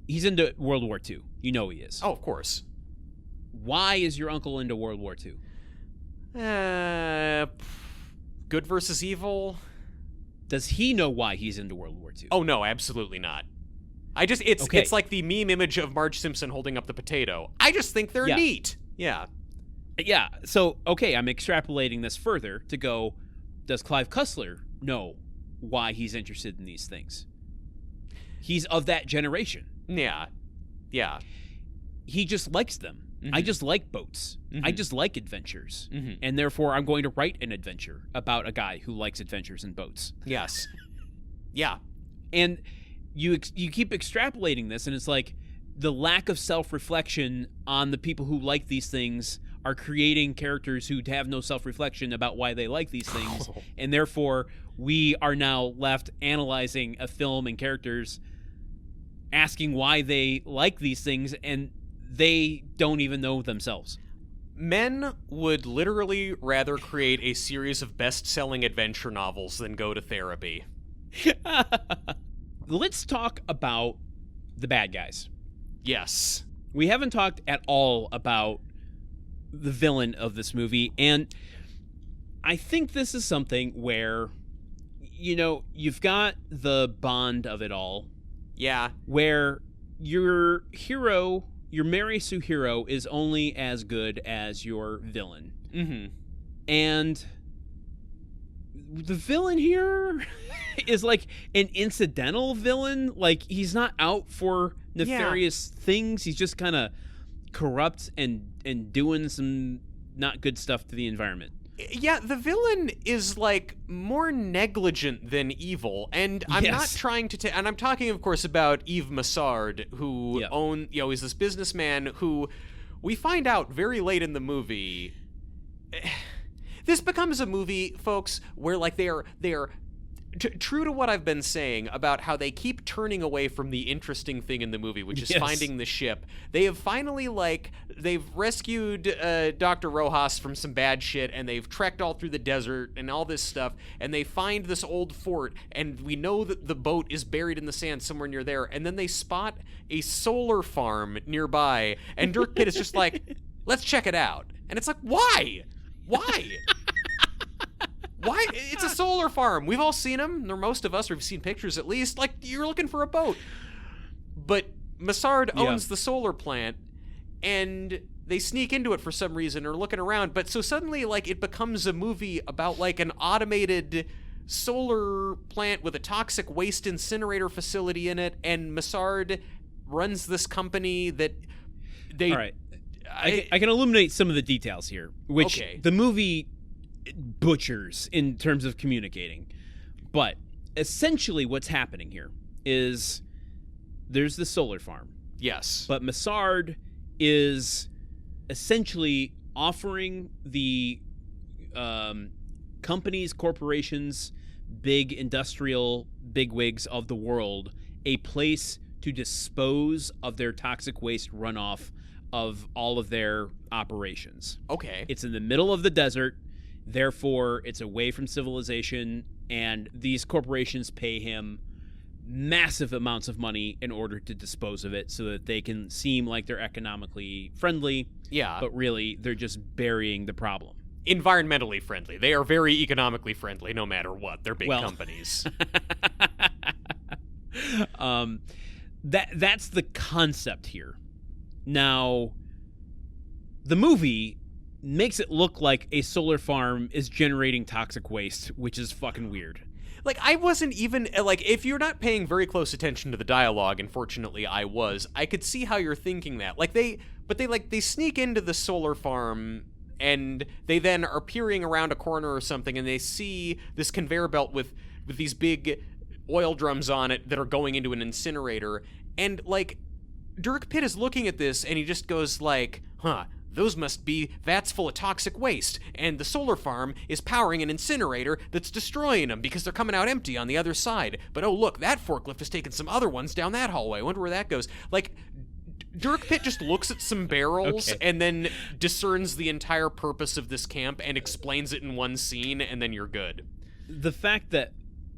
He's into World War II. You know he is. Oh, of course. Why is your uncle into World War II? Good versus evil. Does he know why he's into World War II? Oh, no, absolutely not. It's like the meme image of Marge Simpson holding up the potato. I just think they're neat. Yeah. Yeah. So, okay, I'm extrapolating this further to go, does Clive Cussler know why he's interested in these things? He's of that generation. Yeah. Yeah. He just likes them. Mm-hmm. I just like boats. Mm-hmm. I just like adventures. Mm-hmm. And therefore, I'm going to write an adventure about a guy who likes adventures and boats. Yes. Yeah. And you keep extrapolating this, and it's like the lack of self-reflection on the people who like these things are creating characters who have no self-reflection about why they like these things. And therefore, we are now left analyzing a film and characters, asking why they like these things, and they don't even know themselves. Men would literally rather create a series of best-selling adventure novels than go to therapy. Let's talk about the bad guys. Yes. We haven't talked at all about the villain of this movie, and I think this is something where, you've got the Bond of it all. Yeah. Where your hero your Mary Sue hero is only as good as your villain. Mm-hmm. And the villain here is like an incidental villain. Like, he's not out for nefarious things. He's just kind of corrupt and doing some not good stuff to the environment. Yeah, the villain is, like, more negligent than evil, and I'm not trying to and I'm talking, of course, about Yves Massard, who is this businessman who we find out very late in the movie. This becomes a movie, folks, where, like, they are true to what I've been saying about how they keep turning away from the interesting thing in the movie, which is finding the ship. They have finally, like, they've rescued Dr. Rojas from some bad shit, and they've trekked all through the desert and all this stuff, and they find this old fort, and we know that the boat is buried in the sand somewhere near there, and then they spot a solar farm nearby, and Dirk Pitt is just like, let's check it out. And it's like, why? Why? Why? It's a solar farm. We've all seen them, or most of us, or we've seen pictures at least. Like, you're looking for a boat. But Massard owns the solar plant, and they sneak into it for some reason, or looking around. But so suddenly, like, it becomes a movie about, like, an automated solar plant with a toxic waste incinerator facility in it, and Massard runs this company that they... All right. I can illuminate some of the details here, which the movie butchers in terms of communicating. But essentially what's happening here is there's the solar farm. Yes. But Massard is essentially offering the companies, corporations, big industrial bigwigs of the world a place to dispose of their toxic waste runoff of all of their operations. Okay. It's in the middle of the desert. Therefore, it's away from civilization, and these corporations pay him massive amounts of money in order to dispose of it so that they can seem like they're economically friendly. Yeah. But really, they're just burying the problem. Environmentally friendly. They are very economically friendly no matter what. They're big companies. That's the concept here. Now, the movie makes it look like a solar farm is generating toxic waste, which is fucking weird. Like, I wasn't even, like, if you're not paying very close attention to the dialogue, unfortunately I was, I could see how you're thinking that. Like, they sneak into the solar farm, and they then are peering around a corner or something, and they see this conveyor belt with these big oil drums on it that are going into an incinerator, and, like, Dirk Pitt is looking at this, and he just goes like, those must be vats full of toxic waste, and the solar farm is powering an incinerator that's destroying them because they're coming out empty on the other side. But oh look, that forklift has taken some other ones down that hallway. I wonder where that goes. Like, Dirk Pitt just looks at some barrels and then discerns the entire purpose of this camp and explains it in one scene, and then you're good. The fact that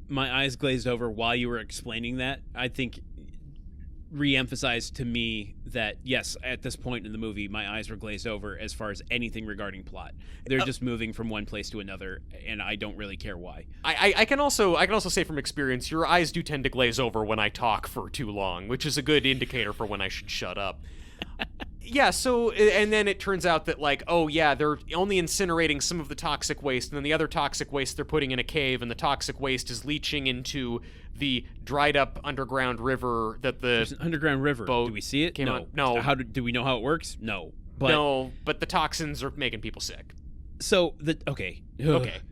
my eyes glazed over while you were explaining that, I think, re-emphasized to me that, yes, at this point in the movie, my eyes were glazed over as far as anything regarding plot. They're just moving from one place to another, and I don't really care why. I can also say from experience, your eyes do tend to glaze over when I talk for too long, which is a good indicator for when I should shut up. Yeah, so, and then it turns out that, like, oh yeah, they're only incinerating some of the toxic waste, and then the other toxic waste they're putting in a cave, and the toxic waste is leaching into the dried up underground river that There's an underground river. Do we see it? No. No. Do we know how it works? No. But the toxins are making people sick. So, Okay.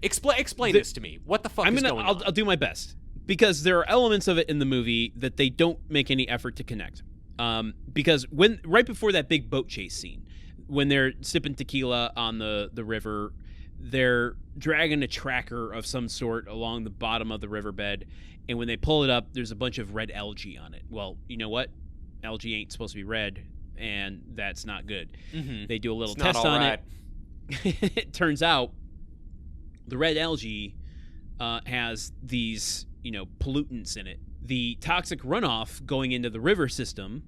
Explain this to me. What the fuck is going on? I'll do my best. Because there are elements of it in the movie that they don't make any effort to connect. Because right before that big boat chase scene, when they're sipping tequila on the river, they're dragging a tracker of some sort along the bottom of the riverbed, and when they pull it up, there's a bunch of red algae on it. Well, you know what? Algae ain't supposed to be red, and that's not good. Mm-hmm. They do a little test on it. It turns out the red algae has these, pollutants in it. The toxic runoff going into the river system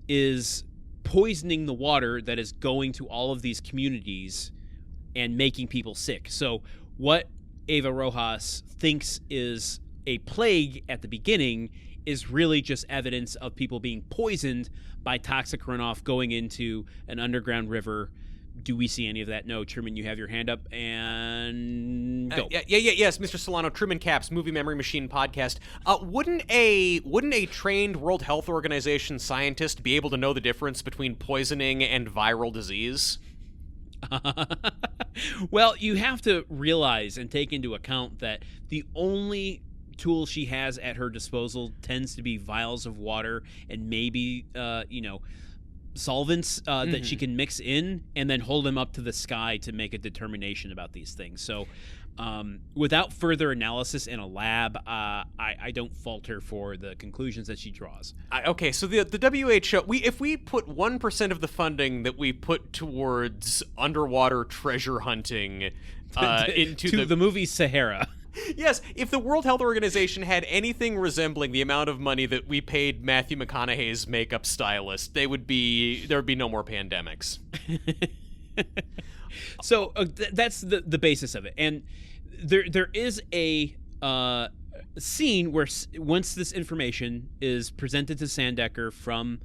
is poisoning the water that is going to all of these communities and making people sick. So what Eva Rojas thinks is a plague at the beginning is really just evidence of people being poisoned by toxic runoff going into an underground river. Do we see any of that? No. Truman, you have your hand up, and go. Yes, Mr. Solano, Truman Caps, Movie Memory Machine podcast. Wouldn't a trained World Health Organization scientist be able to know the difference between poisoning and viral disease? Well, you have to realize and take into account that the only tool she has at her disposal tends to be vials of water and maybe, solvents that she can mix in and then hold them up to the sky to make a determination about these things. So without further analysis in a lab, I don't fault her for the conclusions that she draws. Okay, so the WHO, if we put 1% of the funding that we put towards underwater treasure hunting into the movie Sahara. Yes, if the World Health Organization had anything resembling the amount of money that we paid Matthew McConaughey's makeup stylist, there would be no more pandemics. So that's the basis of it, and there is a scene where once this information is presented to Sandecker from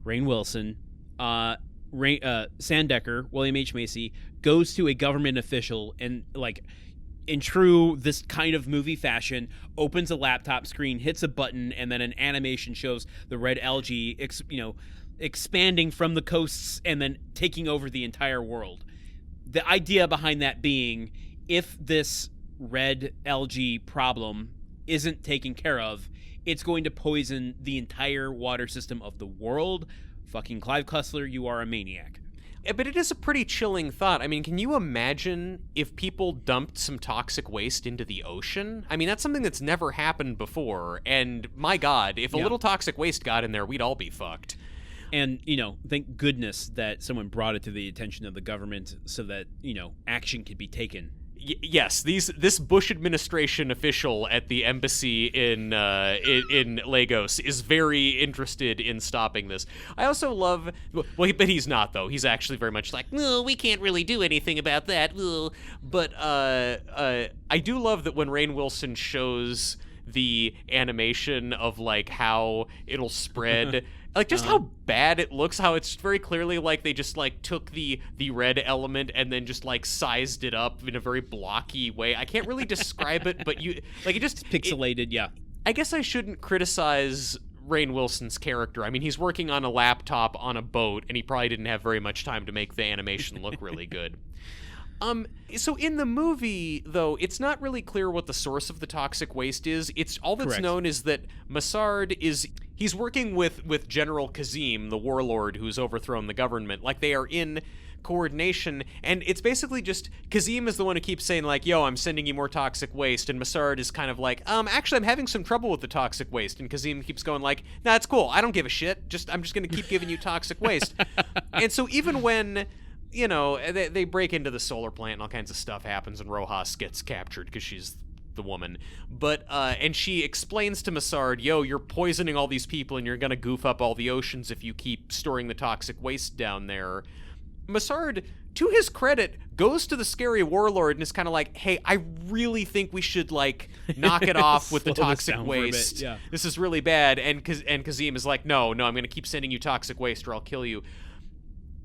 Rainn Wilson, Sandecker, William H. Macy, goes to a government official and, like, in true this kind of movie fashion, opens a laptop screen, hits a button, and then an animation shows the red algae, expanding from the coasts and then taking over the entire world. The idea behind that being, if this red algae problem isn't taken care of, it's going to poison the entire water system of the world. Fucking Clive Cussler, you are a maniac. But it is a pretty chilling thought. I mean, can you imagine if people dumped some toxic waste into the ocean? I mean, that's something that's never happened before. And my God, if a little toxic waste got in there, we'd all be fucked. And, thank goodness that someone brought it to the attention of the government so that, action could be taken. Yes, this Bush administration official at the embassy in Lagos is very interested in stopping this. I also love, but he's not, though. He's actually very much like, no, we can't really do anything about that. But I do love that when Rainn Wilson shows the animation of, like, how it'll spread. Like, just how bad it looks, how it's very clearly like they just, like, took the red element and then just, like, sized it up in a very blocky way. I can't really describe it, but it just... Pixelated, yeah. I guess I shouldn't criticize Rainn Wilson's character. I mean, he's working on a laptop on a boat, and he probably didn't have very much time to make the animation look really good. So in the movie, though, it's not really clear what the source of the toxic waste is. It's all that's known is that Massard he's working with General Kazim, the warlord who's overthrown the government. Like, they are in coordination, and it's basically just Kazim is the one who keeps saying, like, yo, I'm sending you more toxic waste, and Massard is kind of like, actually, I'm having some trouble with the toxic waste, and Kazim keeps going like, nah, it's cool, I don't give a shit, I'm just gonna keep giving you toxic waste. And so even when they break into the solar plant and all kinds of stuff happens, and Rojas gets captured because she's the woman. But, and she explains to Massard, yo, you're poisoning all these people and you're gonna goof up all the oceans if you keep storing the toxic waste down there. Massard, to his credit, goes to the scary warlord and is kind of like, hey, I really think we should, like, knock it off with the toxic waste. Yeah. This is really bad. And Kazim is like, no, I'm gonna keep sending you toxic waste or I'll kill you.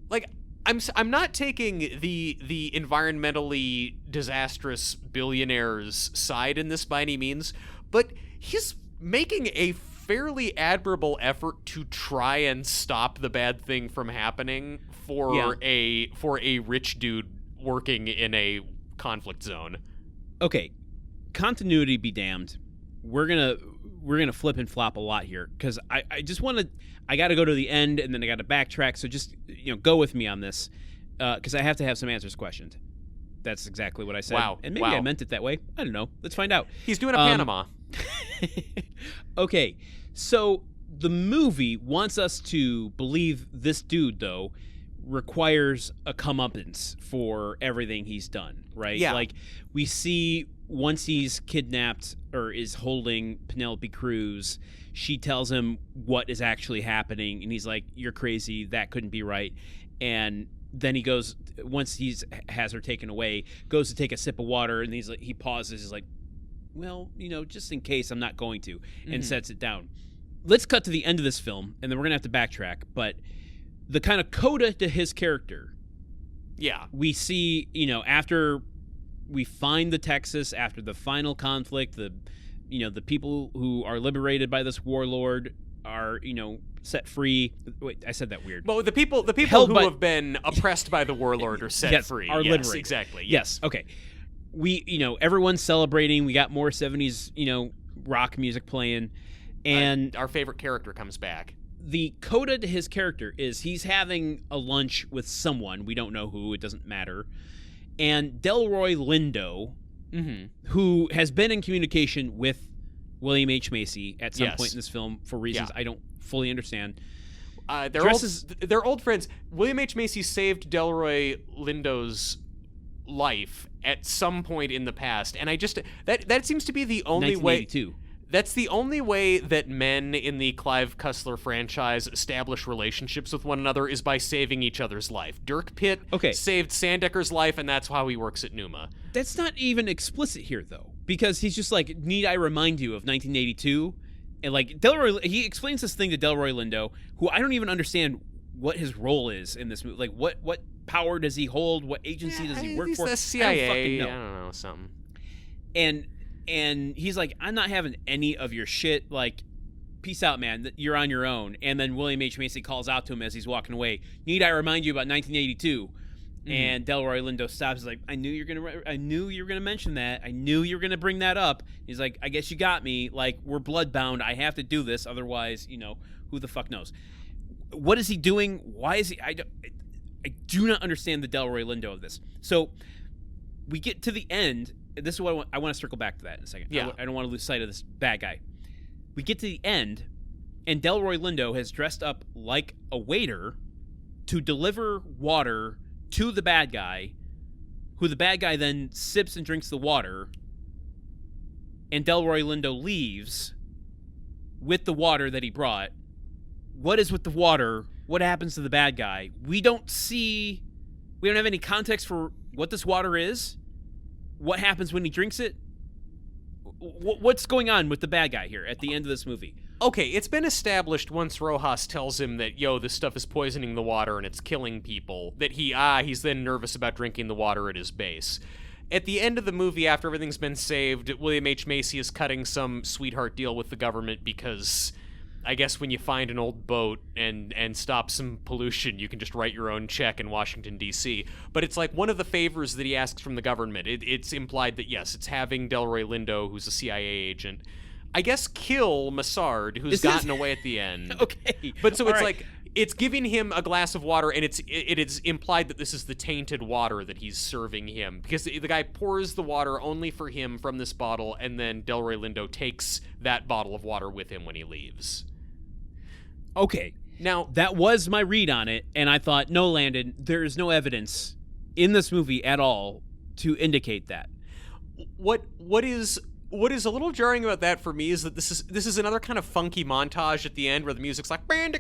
Like, I'm not taking the environmentally disastrous billionaire's side in this by any means, but he's making a fairly admirable effort to try and stop the bad thing from happening for a rich dude working in a conflict zone. Okay, continuity be damned. We're gonna flip and flop a lot here because I just want to. I got to go to the end and then I got to backtrack. So just go with me on this because I have to have some answers questioned. That's exactly what I said. Wow. And maybe I meant it that way. I don't know. Let's find out. He's doing a Panama. Okay, so the movie wants us to believe this dude, though, requires a comeuppance for everything he's done, right? Yeah. Like, we see once he's kidnapped or is holding Penelope Cruz, she tells him what is actually happening, and he's like, you're crazy, that couldn't be right. And then he goes, once has her taken away, goes to take a sip of water, and he pauses, he's like, well, just in case I'm not going to, and sets it down. let's cut to the end of this film, and then we're going to have to backtrack. But the kind of coda to his character. Yeah. We see, after we find the Texas, after the final conflict, the people who are liberated by this warlord are, set free. Wait, I said that weird. Well, the people who have been oppressed by the warlord are set free. Are liberated. Exactly. Yes. Okay. We, everyone's celebrating. We got more 70s, rock music playing. And our favorite character comes back. The coda to his character is he's having a lunch with someone. We don't know who. It doesn't matter. And Delroy Lindo, who has been in communication with William H. Macy at some point in this film for reasons I don't fully understand. They're old friends. William H. Macy saved Delroy Lindo's life at some point in the past, and I just that seems to be the only way. 1982. That's the only way that men in the Clive Cussler franchise establish relationships with one another is by saving each other's life. Dirk Pitt saved Sandecker's life, and that's how he works at Numa. That's not even explicit here, though, because he's just like, need I remind you of 1982? And like he explains this thing to Delroy Lindo, who I don't even understand what his role is in this movie. Like, what power does he hold? What agency does he work for? He's the CIA. I don't know, something. And he's like, I'm not having any of your shit. Like, peace out, man. You're on your own. And then William H. Macy calls out to him as he's walking away. Need I remind you about 1982? And Delroy Lindo stops. He's like, I knew you were gonna mention that. I knew you were gonna bring that up. He's like, I guess you got me. Like, we're bloodbound. I have to do this. Otherwise, who the fuck knows? What is he doing? Why is he? I do not understand the Delroy Lindo of this. So we get to the end. This is what I want to circle back to that in a second. Yeah. I don't want to lose sight of this bad guy. We get to the end, and Delroy Lindo has dressed up like a waiter to deliver water to the bad guy, who the bad guy then sips and drinks the water, and Delroy Lindo leaves with the water that he brought. What is with the water? What happens to the bad guy? We don't have any context for what this water is. What happens when he drinks it? What's going on with the bad guy here at the end of this movie? Okay, it's been established once Rojas tells him that, this stuff is poisoning the water and it's killing people, that he's then nervous about drinking the water at his base. At the end of the movie, after everything's been saved, William H. Macy is cutting some sweetheart deal with the government because I guess when you find an old boat and stop some pollution, you can just write your own check in Washington, D.C. But it's like one of the favors that he asks from the government. It's implied that, yes, it's having Delroy Lindo, who's a CIA agent, I guess kill Massard, who's gotten away at the end. Okay. But so it's like, it's giving him a glass of water, and it is implied that this is the tainted water that he's serving him. Because the guy pours the water only for him from this bottle, and then Delroy Lindo takes that bottle of water with him when he leaves. Okay. Now, that was my read on it, and I thought, no, Landon, there is no evidence in this movie at all to indicate that. What is a little jarring about that for me is that this is another kind of funky montage at the end where the music's like, and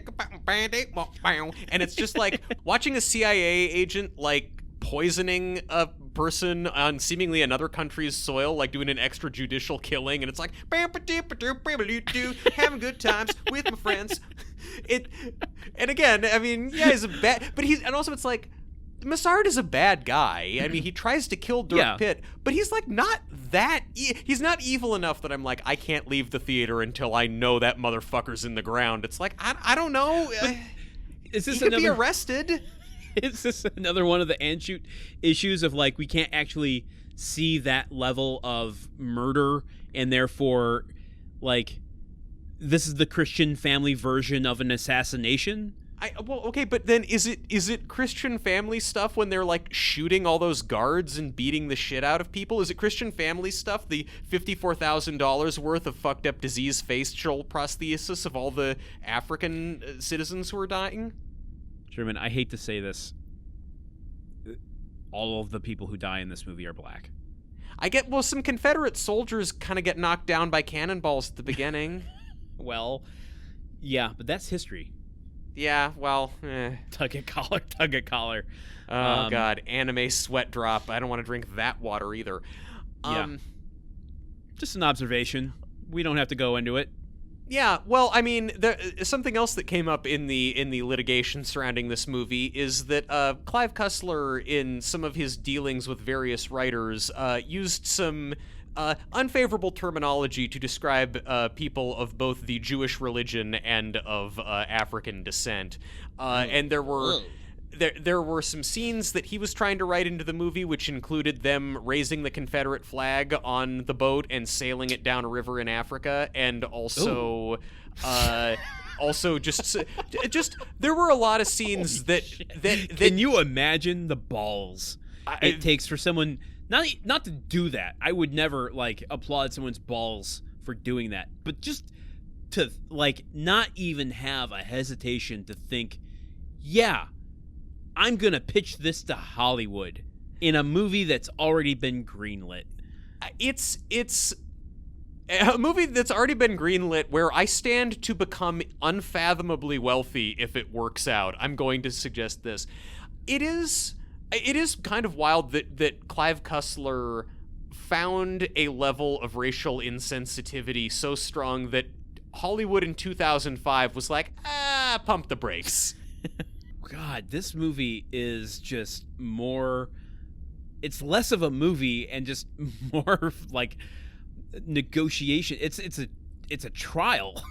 it's just like watching a CIA agent like poisoning a person on seemingly another country's soil, like doing an extrajudicial killing, and it's like having good times with my friends. And again, I mean, yeah, he's a bad, but and also it's like, Massard is a bad guy. I mean, he tries to kill Dirk Pitt, but he's like not that. He's not evil enough that I'm like, I can't leave the theater until I know that motherfucker's in the ground. It's like, I don't know. Is this he could be arrested. Is this another one of the Anshoot issues of like, we can't actually see that level of murder, and therefore, like, this is the Christian family version of an assassination? Well, okay, but then is it Christian family stuff when they're like shooting all those guards and beating the shit out of people? Is it Christian family stuff, the $54,000 worth of fucked up disease facial prosthesis of all the African citizens who are dying? Sherman, I hate to say this. All of the people who die in this movie are black. Some Confederate soldiers kind of get knocked down by cannonballs at the beginning. Well, yeah, but that's history. Yeah, well, Tug at collar. Oh, God, anime sweat drop. I don't want to drink that water either. Just an observation. We don't have to go into it. Yeah, well, I mean, something else that came up in the litigation surrounding this movie is that Clive Cussler, in some of his dealings with various writers, used some unfavorable terminology to describe people of both the Jewish religion and of African descent, and there were some scenes that he was trying to write into the movie, which included them raising the Confederate flag on the boat and sailing it down a river in Africa, and also, just there were a lot of scenes that Can you imagine the balls it takes for someone not to do that? I would never applaud someone's balls for doing that, but just to not even have a hesitation to think, yeah, I'm going to pitch this to Hollywood in a movie that's already been greenlit. It's a movie that's already been greenlit where I stand to become unfathomably wealthy if it works out. I'm going to suggest this. It is kind of wild that Clive Cussler found a level of racial insensitivity so strong that Hollywood in 2005 was like, pump the brakes. God, this movie is just more. It's less of a movie and just more negotiation. It's a trial.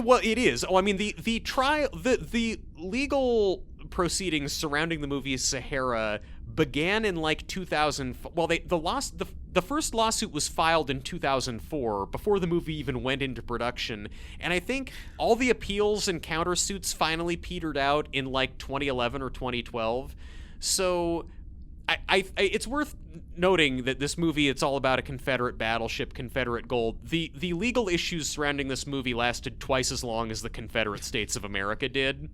Well, it is. Oh, I mean, the trial, the legal proceedings surrounding the movie Sahara began in 2000. Well, the first lawsuit was filed in 2004 before the movie even went into production, and I think all the appeals and countersuits finally petered out in 2011 or 2012. So it's worth noting that this movie, it's all about a Confederate battleship, Confederate gold. The legal issues surrounding this movie lasted twice as long as the Confederate States of America did.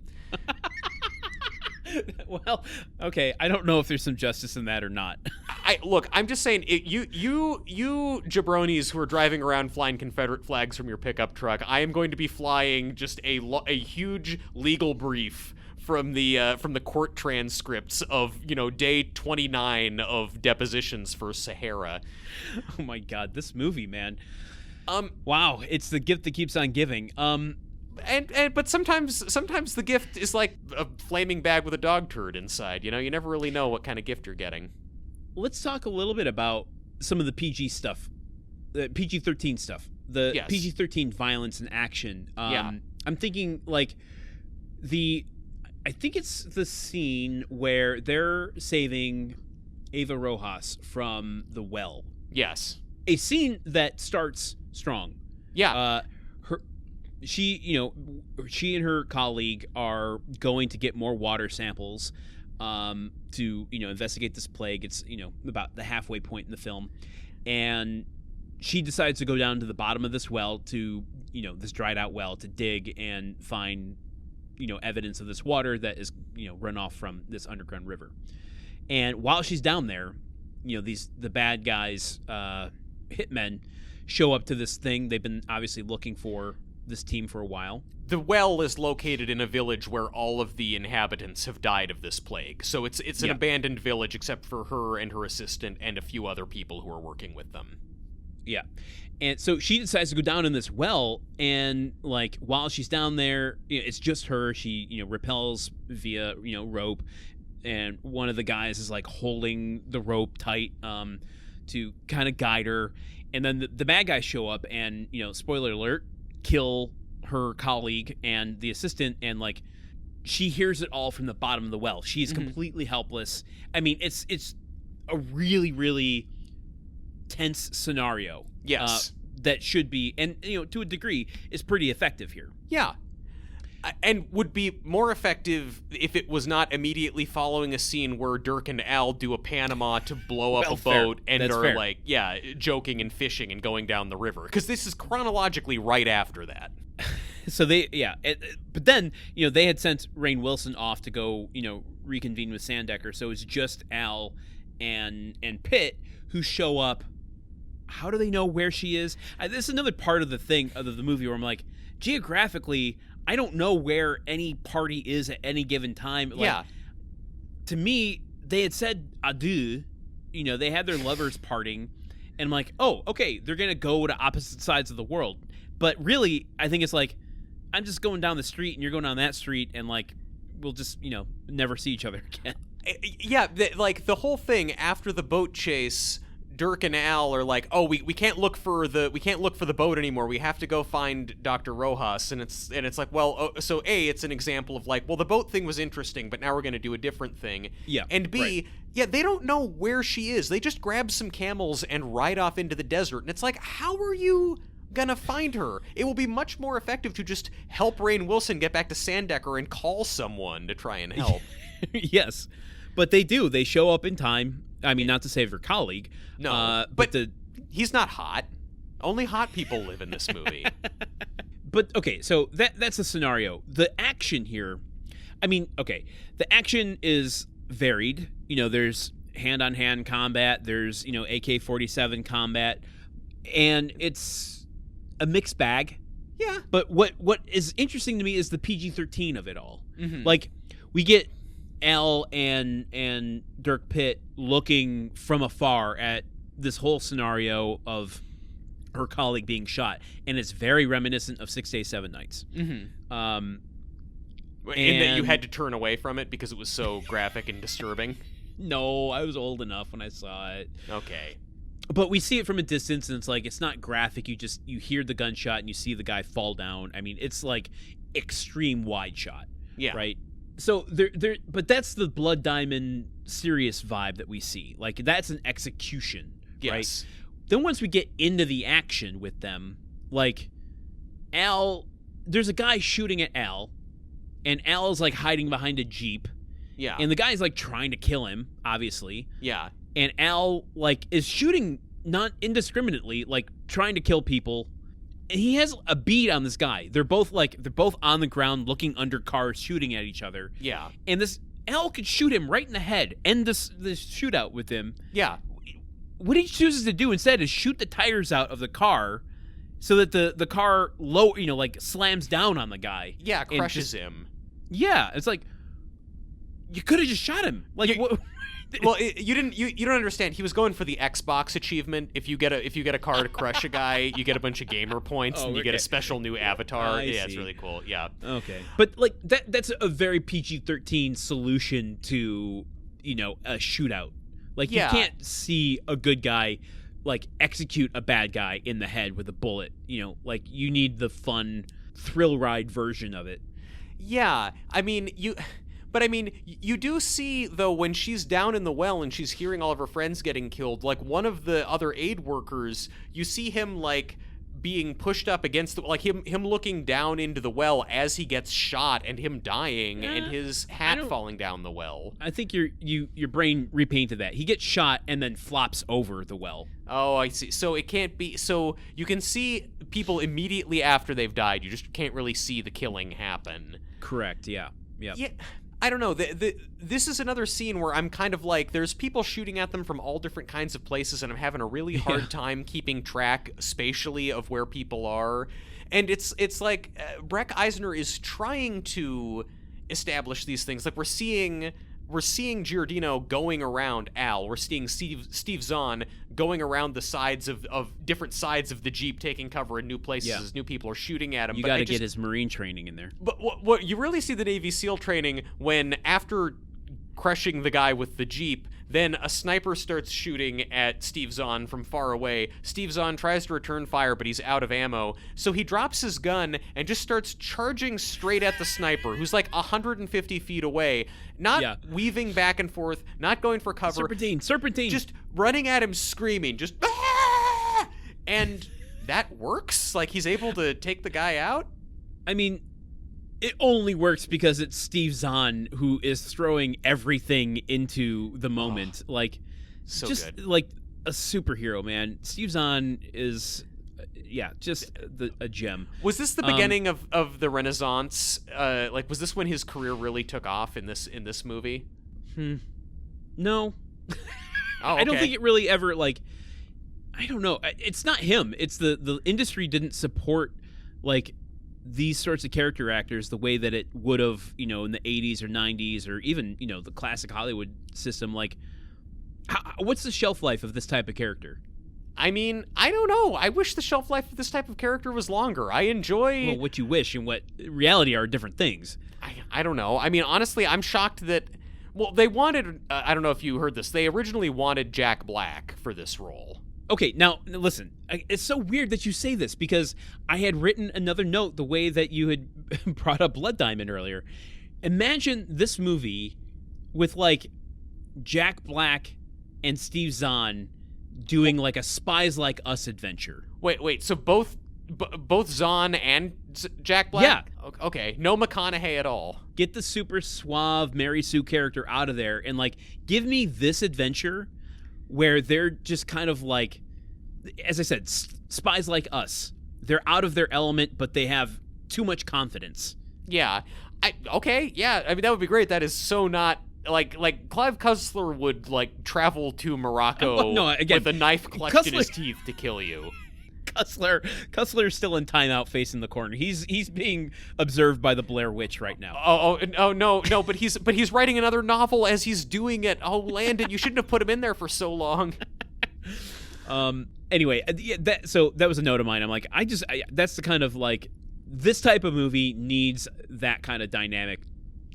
Well, okay, I don't know if there's some justice in that or not. I'm just saying, you jabronis who are driving around flying Confederate flags from your pickup truck, I am going to be flying just a huge legal brief from the court transcripts of day 29 of depositions for Sahara. Oh my God, this movie, man. Wow, it's the gift that keeps on giving. But sometimes the gift is like a flaming bag with a dog turd inside. You never really know what kind of gift you're getting. Let's talk a little bit about some of the PG stuff, the PG-13 stuff, the PG-13 violence and action. I'm thinking I think it's the scene where they're saving Ava Rojas from the well. Yes. A scene that starts strong. Yeah. She and her colleague are going to get more water samples to investigate this plague. It's about the halfway point in the film, and she decides to go down to the bottom of this well to this dried out well to dig and find evidence of this water that is run off from this underground river. And while she's down there, the bad guys, hitmen, show up to this thing. They've been obviously looking for this team for a while. The well is located in a village where all of the inhabitants have died of this plague. So it's an abandoned village except for her and her assistant and a few other people who are working with them. Yeah. And so she decides to go down in this well, and while she's down there, it's just her. She rappels via rope, and one of the guys is holding the rope tight to kind of guide her. And then the bad guys show up and spoiler alert, kill her colleague and the assistant, and she hears it all from the bottom of the well. She's completely helpless. I mean, it's a really, really tense scenario. Yes. That should be, and to a degree, is pretty effective here. Yeah. And would be more effective if it was not immediately following a scene where Dirk and Al do a Panama to blow up a boat and That's are fair. joking and fishing and going down the river. Because this is chronologically right after that. So but then, they had sent Rainn Wilson off to go, reconvene with Sandecker. So it's just Al and Pitt who show up. How do they know where she is? This is another part of the movie where I'm like, geographically, I don't know where any party is at any given time. To me, they had said adieu. They had their lovers parting, And I'm like, oh, okay, they're going to go to opposite sides of the world. But really, I think it's like, I'm just going down the street and you're going down that street and like, we'll just, never see each other again. Yeah, the whole thing after the boat chase, Dirk and Al are like, oh, we can't look for the boat anymore. We have to go find Dr. Rojas. And it's like, well, so A, it's an example of like, well, the boat thing was interesting, but now we're going to do a different thing. Yeah. And B, right. Yeah, they don't know where she is. They just grab some camels and ride off into the desert. And it's like, how are you gonna find her? It will be much more effective to just help Rainn Wilson get back to Sandecker and call someone to try and help. Yes, but they do. They show up in time. I mean, not to save her colleague. No, but he's not hot. Only hot people live in this movie. But okay, so that's the scenario. The action here, I mean, okay, the action is varied. There's hand-on-hand combat. There's AK-47 combat, and it's a mixed bag. Yeah. But what is interesting to me is the PG-13 of it all. Mm-hmm. Like, we get Al and Dirk Pitt looking from afar at this whole scenario of her colleague being shot, and it's very reminiscent of 6 Days, 7 Nights. Mm-hmm. In that you had to turn away from it because it was so graphic and disturbing? No, I was old enough when I saw it. Okay. But we see it from a distance, and it's like, it's not graphic. You hear the gunshot, and you see the guy fall down. I mean, it's like extreme wide shot. Yeah. Right? So but that's the Blood Diamond serious vibe that we see. Like, that's an execution, yes. Right? Then once we get into the action with them, like, Al, there's a guy shooting at Al, and Al's like hiding behind a Jeep. Yeah. And the guy's like trying to kill him, obviously. Yeah. And Al like is shooting not indiscriminately, like trying to kill people. And he has a bead on this guy. They're both on the ground looking under cars shooting at each other. Yeah. And this Al could shoot him right in the head, end this shootout with him. Yeah. What he chooses to do instead is shoot the tires out of the car so that the car slams down on the guy. Yeah, crushes him. Yeah, it's like, you could have just shot him. Like, what? Well, you don't understand. He was going for the Xbox achievement. If you get a car to crush a guy, you get a bunch of gamer points, and you get a special new avatar. Yeah, it's really cool. Yeah. Okay. But like that's a very PG-13 solution to a shootout. Like, you can't see a good guy like execute a bad guy in the head with a bullet. Like, you need the fun thrill ride version of it. Yeah, But you do see, though, when she's down in the well and she's hearing all of her friends getting killed, like, one of the other aid workers, you see him, like, being pushed up against him looking down into the well as he gets shot, and him dying, and his hat falling down the well. I think your brain repainted that. He gets shot and then flops over the well. Oh, I see. So it can't be. So you can see people immediately after they've died. You just can't really see the killing happen. Correct. Yeah. Yeah. I don't know. This is another scene where I'm kind of like, there's people shooting at them from all different kinds of places, and I'm having a really hard time keeping track spatially of where people are. And it's like Breck Eisner is trying to establish these things. Like, we're seeing Giordino going around Al. We're seeing Steve Zahn going around the sides of different sides of the Jeep, taking cover in new places as new people are shooting at him. You got to get his Marine training in there. But what you really see the Navy SEAL training when, after crushing the guy with the Jeep, then a sniper starts shooting at Steve Zahn from far away. Steve Zahn tries to return fire, but he's out of ammo. So he drops his gun and just starts charging straight at the sniper, who's like 150 feet away, not weaving back and forth, not going for cover. Serpentine. Just running at him, screaming, just, ah! And that works? Like, he's able to take the guy out? I mean, it only works because it's Steve Zahn who is throwing everything into the moment. Like, so just good. Like a superhero, man. Steve Zahn is, just a gem. Was this the beginning of the Renaissance? Like, was this when his career really took off in this movie? No. Oh, okay. I don't think it really ever, like, I don't know. It's not him. It's the industry didn't support, like, these sorts of character actors the way that it would have, in the 80s or 90s, or even, the classic Hollywood system. Like, what's the shelf life of this type of character? I mean, I don't know. I wish the shelf life of this type of character was longer. I enjoy... Well, what you wish and what reality are different things. I don't know. I mean, honestly, I'm shocked that... Well, they wanted... I don't know if you heard this. They originally wanted Jack Black for this role. Okay, now, listen. It's so weird that you say this because I had written another note the way that you had brought up Blood Diamond earlier. Imagine this movie with, like, Jack Black and Steve Zahn doing like a Spies Like Us adventure. Wait. So both Zahn and Jack Black? Yeah. Okay. No McConaughey at all. Get the super suave Mary Sue character out of there and like give me this adventure where they're just kind of like, as I said, Spies Like Us. They're out of their element, but they have too much confidence. Yeah. Okay. Yeah. I mean, that would be great. That is so not. Like Clive Cussler would like travel to Morocco with a knife clutched in his teeth to kill you. Cussler's still in timeout facing the corner. He's being observed by the Blair Witch right now. Oh no, but he's writing another novel as he's doing it. Oh, Landon, you shouldn't have put him in there for so long. Anyway, that was a note of mine. I'm like, that's the kind of like this type of movie needs that kind of dynamic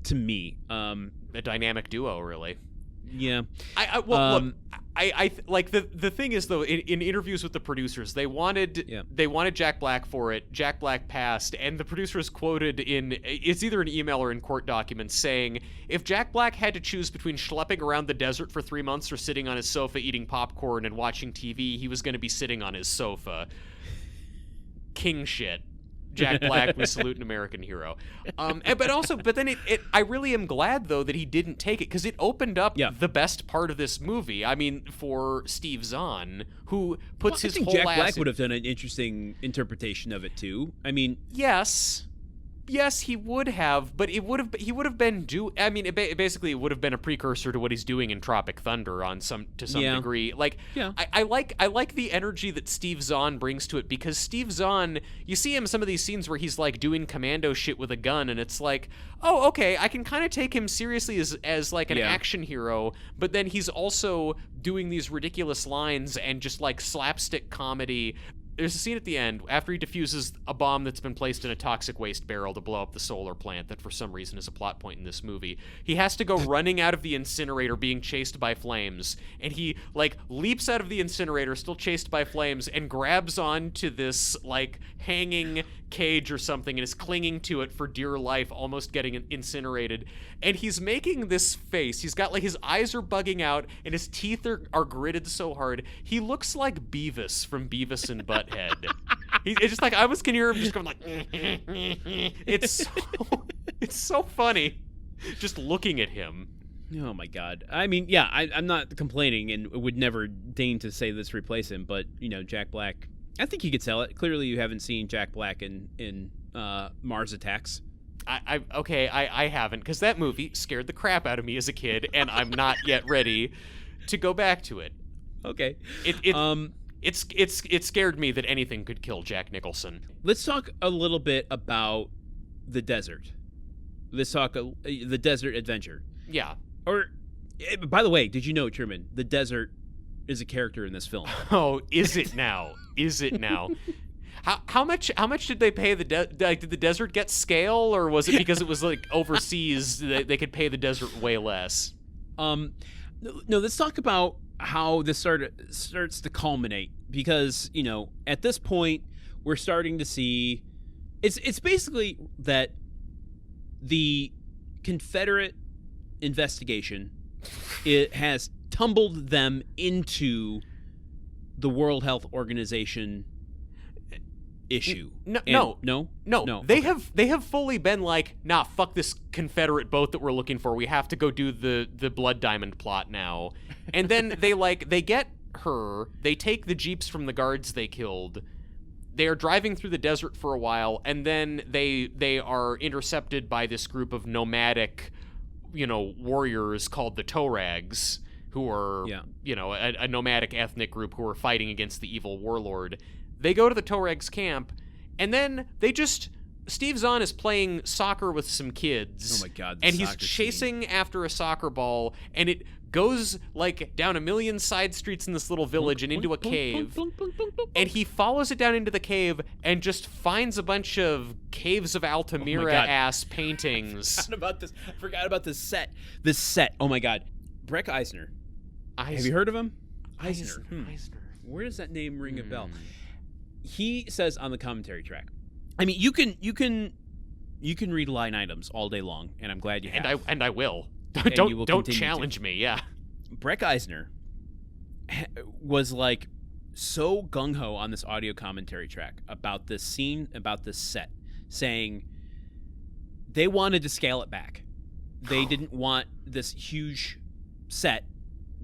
to me. A dynamic duo, really. Yeah. Look, I like the thing is though, in interviews with the producers, they wanted Jack Black for it. Jack Black passed, and the producers quoted it's either an email or in court documents saying, if Jack Black had to choose between schlepping around the desert for 3 months or sitting on his sofa eating popcorn and watching TV, he was going to be sitting on his sofa. King shit. Jack Black, we salute an American hero. But then I really am glad though that he didn't take it because it opened up the best part of this movie. I mean, for Steve Zahn, who puts his whole Jack ass Black would have done an interesting interpretation of it too. I mean, Yes, he would have, but he would have been basically it would have been a precursor to what he's doing in Tropic Thunder to some degree. Like, I like the energy that Steve Zahn brings to it because Steve Zahn, you see him in some of these scenes where he's like doing commando shit with a gun, and it's like, oh, okay, I can kind of take him seriously as like an action hero, but then he's also doing these ridiculous lines and just like slapstick comedy. There's a scene at the end after he defuses a bomb that's been placed in a toxic waste barrel to blow up the solar plant that for some reason is a plot point in this movie. He has to go running out of the incinerator being chased by flames, and he like leaps out of the incinerator still chased by flames and grabs onto this like hanging cage or something and is clinging to it for dear life, almost getting incinerated. And he's making this face. He's got like his eyes are bugging out and his teeth are gritted so hard. He looks like Beavis from Beavis and Butthead. It's just like I can hear him just going like it's so funny just looking at him. Oh my God. I mean, yeah, I'm not complaining and would never deign to say this replace him, but Jack Black, I think you could sell it. Clearly you haven't seen Jack Black in Mars Attacks. I haven't, because that movie scared the crap out of me as a kid, and I'm not yet ready to go back to it. Okay. It scared me that anything could kill Jack Nicholson. Let's talk a little bit about the desert. Let's talk the desert adventure. Yeah. Or, by the way, did you know, Truman, the desert is a character in this film? Oh, is it now? Is it now? How much did they pay did the desert get scale, or was it because it was like overseas they could pay the desert way less? No, let's talk about how this starts to culminate, because at this point we're starting to see it's basically that the Confederate investigation, it has tumbled them into the World Health Organization issue. No. They have fully been like, nah, fuck this Confederate boat that we're looking for. We have to go do the Blood Diamond plot now. And then they get her. They take the jeeps from the guards they killed. They are driving through the desert for a while, and then they are intercepted by this group of nomadic, warriors called the Torags, who are a nomadic ethnic group who are fighting against the evil warlord. They go to the Torags camp, and then Steve Zahn is playing soccer with some kids. Oh my God! And he's chasing after a soccer ball, and it goes like down a million side streets in this little village and into a cave, and he follows it down into the cave and just finds a bunch of Caves of Altamira-ass paintings. I forgot about this set. This set. Oh my God. Breck Eisner. Have you heard of him? Eisner. Where does that name ring a bell? He says on the commentary track. I mean, you can read line items all day long, and I'm glad you have. And I will. Don't challenge me. Yeah. Breck Eisner was like so gung-ho on this audio commentary track about this scene, about this set, saying they wanted to scale it back. They didn't want this huge set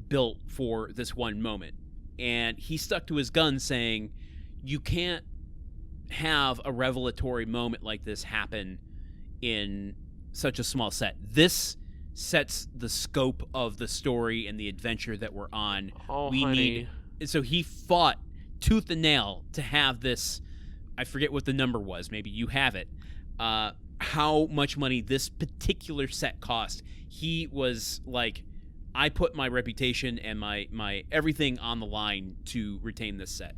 built for this one moment. And he stuck to his guns, saying you can't have a revelatory moment like this happen in such a small set. This sets the scope of the story and the adventure that we're on. So he fought tooth and nail to have this. I forget what the number was. Maybe you have it. How much money this particular set cost. He was like, I put my reputation and my everything on the line to retain this set.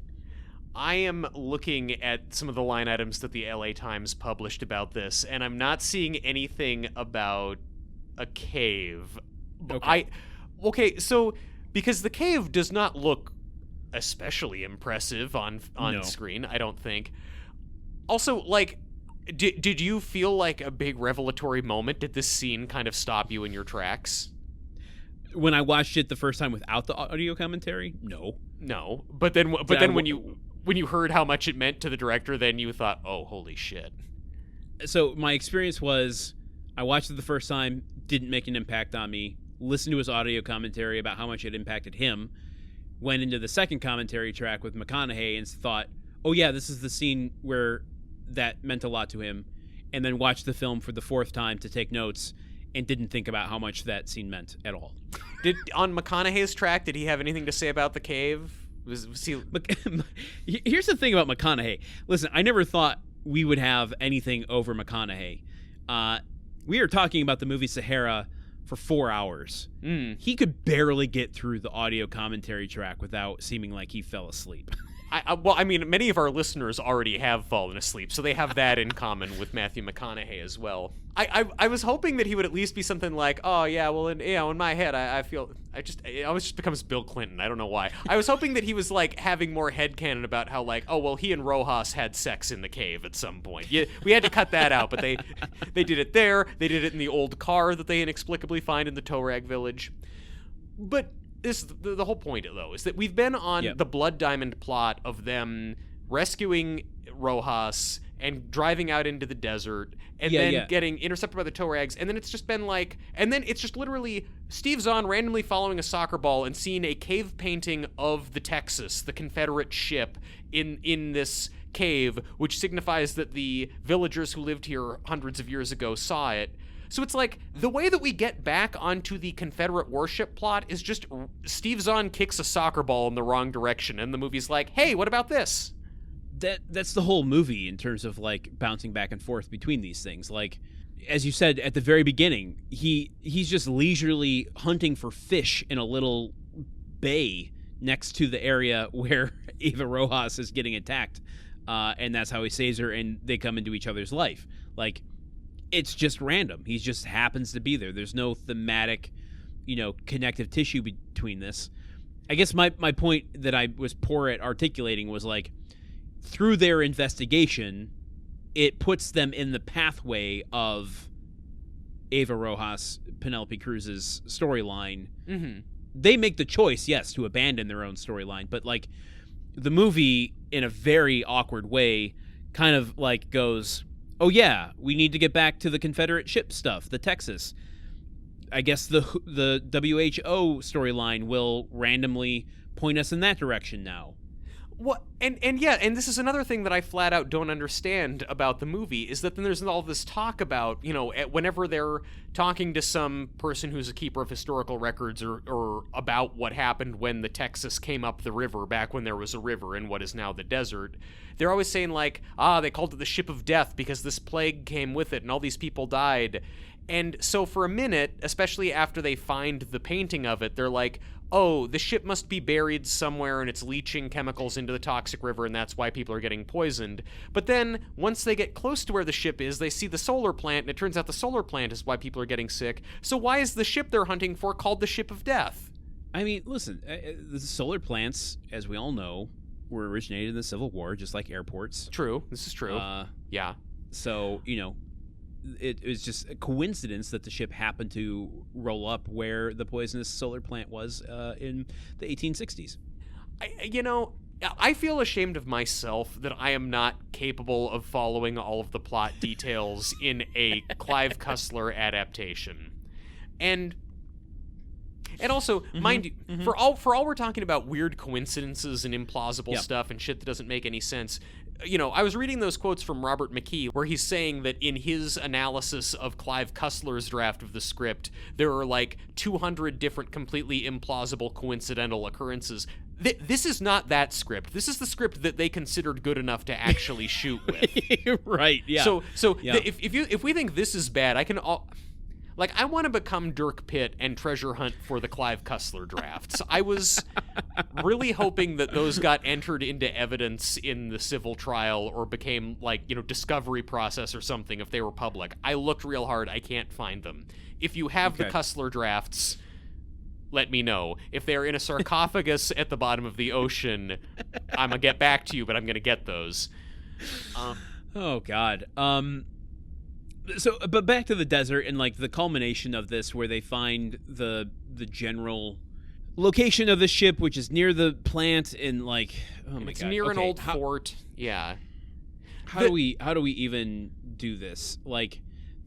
I am looking at some of the line items that the LA Times published about this, and I'm not seeing anything about a cave. So because the cave does not look especially impressive on screen, I don't think. Also, like, did you feel like a big revelatory moment? Did this scene kind of stop you in your tracks? When I watched it the first time without the audio commentary, no. But then when you heard how much it meant to the director, then you thought, oh, holy shit. So my experience was, I watched it the first time, didn't make an impact on me. Listened to his audio commentary about how much it impacted him. Went into the second commentary track with McConaughey and thought, oh yeah, this is the scene where that meant a lot to him. And then watched the film for the fourth time to take notes and didn't think about how much that scene meant at all. On McConaughey's track, did he have anything to say about the cave? Was he... Here's the thing about McConaughey. Listen, I never thought we would have anything over McConaughey. We are talking about the movie Sahara for 4 hours. He could barely get through the audio commentary track without seeming like he fell asleep. I mean, many of our listeners already have fallen asleep, so they have that in common with Matthew McConaughey as well. I was hoping that he would at least be something like, oh yeah, well, in my head, it always just becomes Bill Clinton. I don't know why. I was hoping that he was like having more headcanon about how like, oh well, he and Rojas had sex in the cave at some point. Yeah, we had to cut that out, but they did it there. They did it in the old car that they inexplicably find in the Torag village. But the whole point, though, is that we've been on the Blood Diamond plot of them rescuing Rojas and driving out into the desert and then getting intercepted by the Torags, and then it's just been like, and then it's just literally Steve Zahn randomly following a soccer ball and seeing a cave painting of the Texas, the Confederate ship, in this cave, which signifies that the villagers who lived here hundreds of years ago saw it. So it's like, the way that we get back onto the Confederate warship plot is just Steve Zahn kicks a soccer ball in the wrong direction, and the movie's like, hey, what about this? That's the whole movie in terms of, like, bouncing back and forth between these things. Like, as you said at the very beginning, he's just leisurely hunting for fish in a little bay next to the area where Eva Rojas is getting attacked, and that's how he saves her, and they come into each other's life. Like, it's just random. He just happens to be there. There's no thematic, connective tissue between this. I guess my point that I was poor at articulating was like, through their investigation, it puts them in the pathway of Eva Rojas, Penelope Cruz's storyline. Mm-hmm. They make the choice, yes, to abandon their own storyline, but like the movie, in a very awkward way, kind of like goes, oh yeah, we need to get back to the Confederate ship stuff, the Texas. I guess the WHO storyline will randomly point us in that direction now. What and this is another thing that I flat out don't understand about the movie, is that then there's all this talk about, whenever they're talking to some person who's a keeper of historical records or about what happened when the Texas came up the river back when there was a river in what is now the desert, they're always saying like, they called it the ship of death because this plague came with it and all these people died. And so for a minute, especially after they find the painting of it, they're like, oh, the ship must be buried somewhere and it's leaching chemicals into the toxic river and that's why people are getting poisoned. But then, once they get close to where the ship is, they see the solar plant, and it turns out the solar plant is why people are getting sick. So why is the ship they're hunting for called the Ship of Death? I mean, listen, the solar plants, as we all know, were originated in the Civil War, just like airports. True. This is true. Yeah. So, it was just a coincidence that the ship happened to roll up where the poisonous solar plant was in the 1860s. I feel ashamed of myself that I am not capable of following all of the plot details in a Clive Cussler adaptation. And also, mind you, for all we're talking about weird coincidences and implausible stuff and shit that doesn't make any sense, I was reading those quotes from Robert McKee where he's saying that in his analysis of Clive Cussler's draft of the script, there are like 200 different completely implausible coincidental occurrences. This is not that script. This is the script that they considered good enough to actually shoot with. Right, yeah. So if we think this is bad, I want to become Dirk Pitt and treasure hunt for the Clive Cussler drafts. I was really hoping that those got entered into evidence in the civil trial or became discovery process or something if they were public. I looked real hard. I can't find them. If you have the Cussler drafts, let me know. If they're in a sarcophagus at the bottom of the ocean, I'm going to get back to you, but I'm going to get those. Oh, God. So, but back to the desert and the culmination of this, where they find the general location of the ship, which is near the plant, and oh my it's God, near an old fort. Yeah. How do we even do this?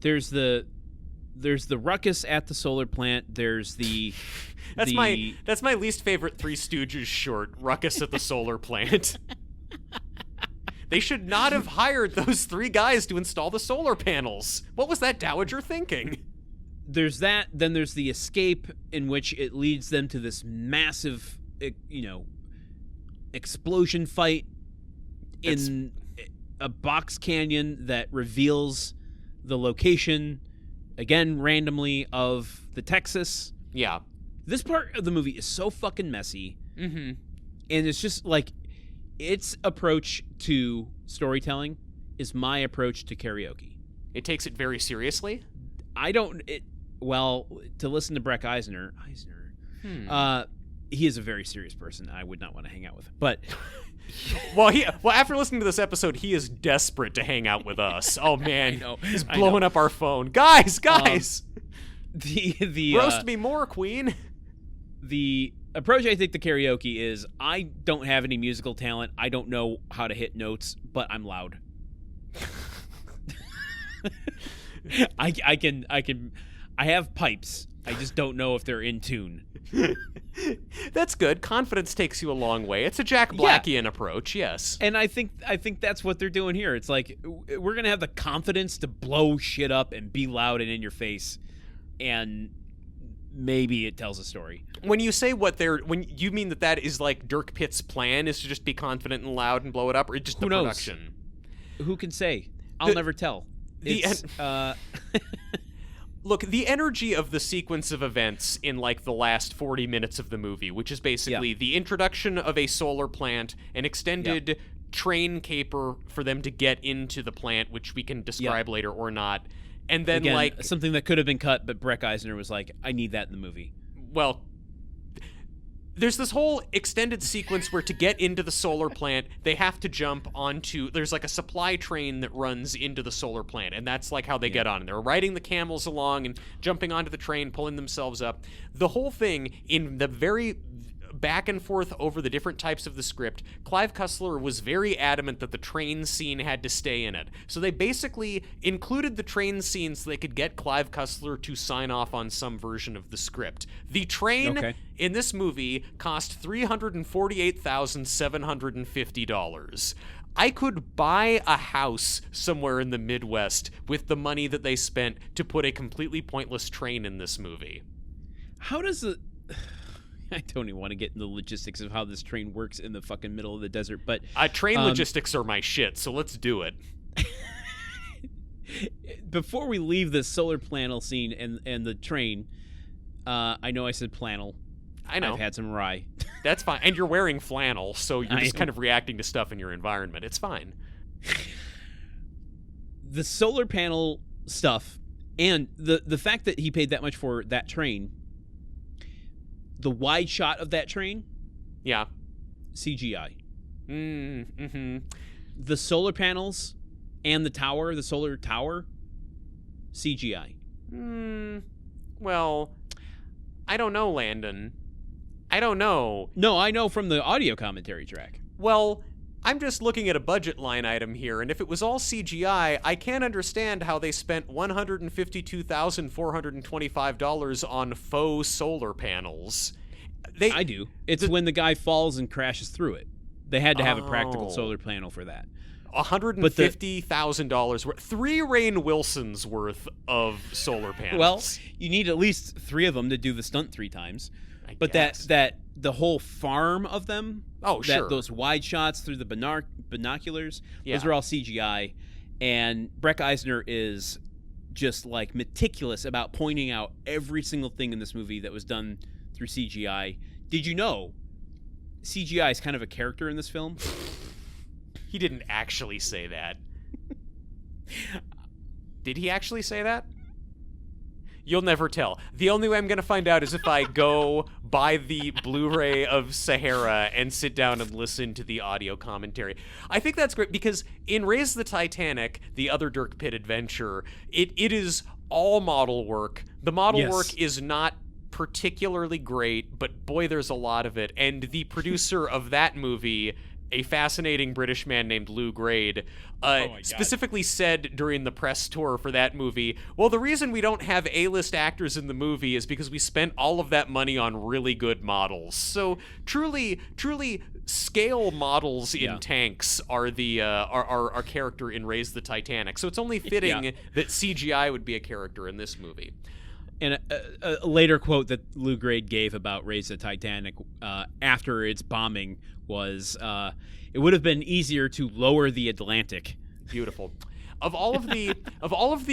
There's the ruckus at the solar plant. There's the that's my least favorite Three Stooges short. Ruckus at the solar plant. They should not have hired those 3 guys to install the solar panels. What was that dowager thinking? There's that. Then there's the escape, in which it leads them to this massive, explosion fight in a box canyon that reveals the location, again, randomly, of the Texas. Yeah. This part of the movie is so fucking messy. Mm-hmm. And it's just its approach to storytelling is my approach to karaoke. It takes it very seriously? To listen to Breck Eisner, he is a very serious person. I would not want to hang out with him. But well, after listening to this episode, he is desperate to hang out with us. Oh man, he's blowing up our phone. Guys. The roast me more, Queen. The approach I take to karaoke is I don't have any musical talent. I don't know how to hit notes, but I'm loud. I have pipes. I just don't know if they're in tune. That's good. Confidence takes you a long way. It's a Jack Blackian approach, yes. And I think that's what they're doing here. It's we're going to have the confidence to blow shit up and be loud and in your face, and maybe it tells a story. When you say when you mean that is Dirk Pitt's plan is to just be confident and loud and blow it up, or just the production? Who can say? I'll never tell. Look, the energy of the sequence of events in the last 40 minutes of the movie, which is basically the introduction of a solar plant, an extended train caper for them to get into the plant, which we can describe later or not. And then again, something that could have been cut, but Breck Eisner was I need that in the movie. Well, there's this whole extended sequence where to get into the solar plant, they have to jump onto, there's a supply train that runs into the solar plant, and that's how they get on. And they're riding the camels along and jumping onto the train, pulling themselves up. The whole thing, in the very back and forth over the different types of the script, Clive Cussler was very adamant that the train scene had to stay in it. So they basically included the train scene so they could get Clive Cussler to sign off on some version of the script. The train in this movie cost $348,750. I could buy a house somewhere in the Midwest with the money that they spent to put a completely pointless train in this movie. How does it... I don't even want to get into the logistics of how this train works in the fucking middle of the desert, but... train logistics are my shit, so let's do it. Before we leave the solar panel scene and the train, I know I said flannel. I know. I've had some rye. That's fine. And you're wearing flannel, so you're just kind of reacting to stuff in your environment. It's fine. The solar panel stuff and the fact that he paid that much for that train, the wide shot of that train, yeah, CGI. Mm-hmm. The solar panels and the solar tower, CGI. Well, I don't know, Landon. I don't know. No, I know from the audio commentary track. Well, I'm just looking at a budget line item here, and if it was all CGI, I can't understand how they spent $152,425 on faux solar panels. I do. It's when the guy falls and crashes through it. They had to have a practical solar panel for that. $150,000 worth. 3 Rainn Wilsons worth of solar panels. Well, you need at least 3 of them to do the stunt 3 times. But that the whole farm of them, sure, those wide shots through the binoculars, those are all CGI. And Breck Eisner is just like meticulous about pointing out every single thing in this movie that was done through CGI. Did you know CGI is kind of a character in this film? He didn't actually say that. Did he actually say that? You'll never tell. The only way I'm going to find out is if I go buy the Blu-ray of Sahara and sit down and listen to the audio commentary. I think that's great because in Raise the Titanic, the other Dirk Pitt adventure, it is all model work. The model work is not particularly great, but boy, there's a lot of it. And the producer of that movie, a fascinating British man named Lou Grade, specifically said during the press tour for that movie, well, the reason we don't have A-list actors in the movie is because we spent all of that money on really good models. So truly scale models in tanks are the our character in Raise the Titanic. So it's only fitting that CGI would be a character in this movie. And a later quote that Lou Grade gave about Raise the Titanic after its bombing was, "It would have been easier to lower the Atlantic." Beautiful. Of all of the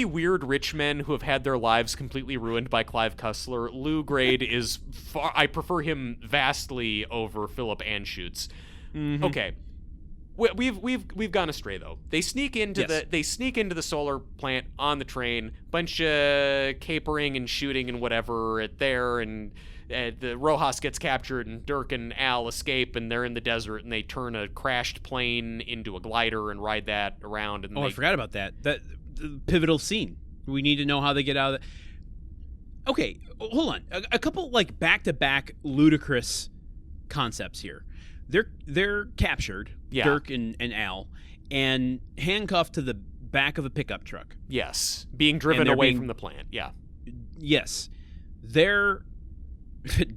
weird rich men who have had their lives completely ruined by Clive Cussler, Lou Grade is far. I prefer him vastly over Philip Anschutz. Mm-hmm. Okay. We've gone astray though. They sneak into the solar plant on the train, bunch of capering and shooting and whatever at there, and the Rojas gets captured, and Dirk and Al escape, and they're in the desert, and they turn a crashed plane into a glider and ride that around. And I forgot about that. That the pivotal scene. We need to know how they get out of it. Okay, hold on. A couple like back-to-back ludicrous concepts here. They're captured, Dirk and Al, and handcuffed to the back of a pickup truck. Yes, being driven away from the plant. Yeah. Yes, they're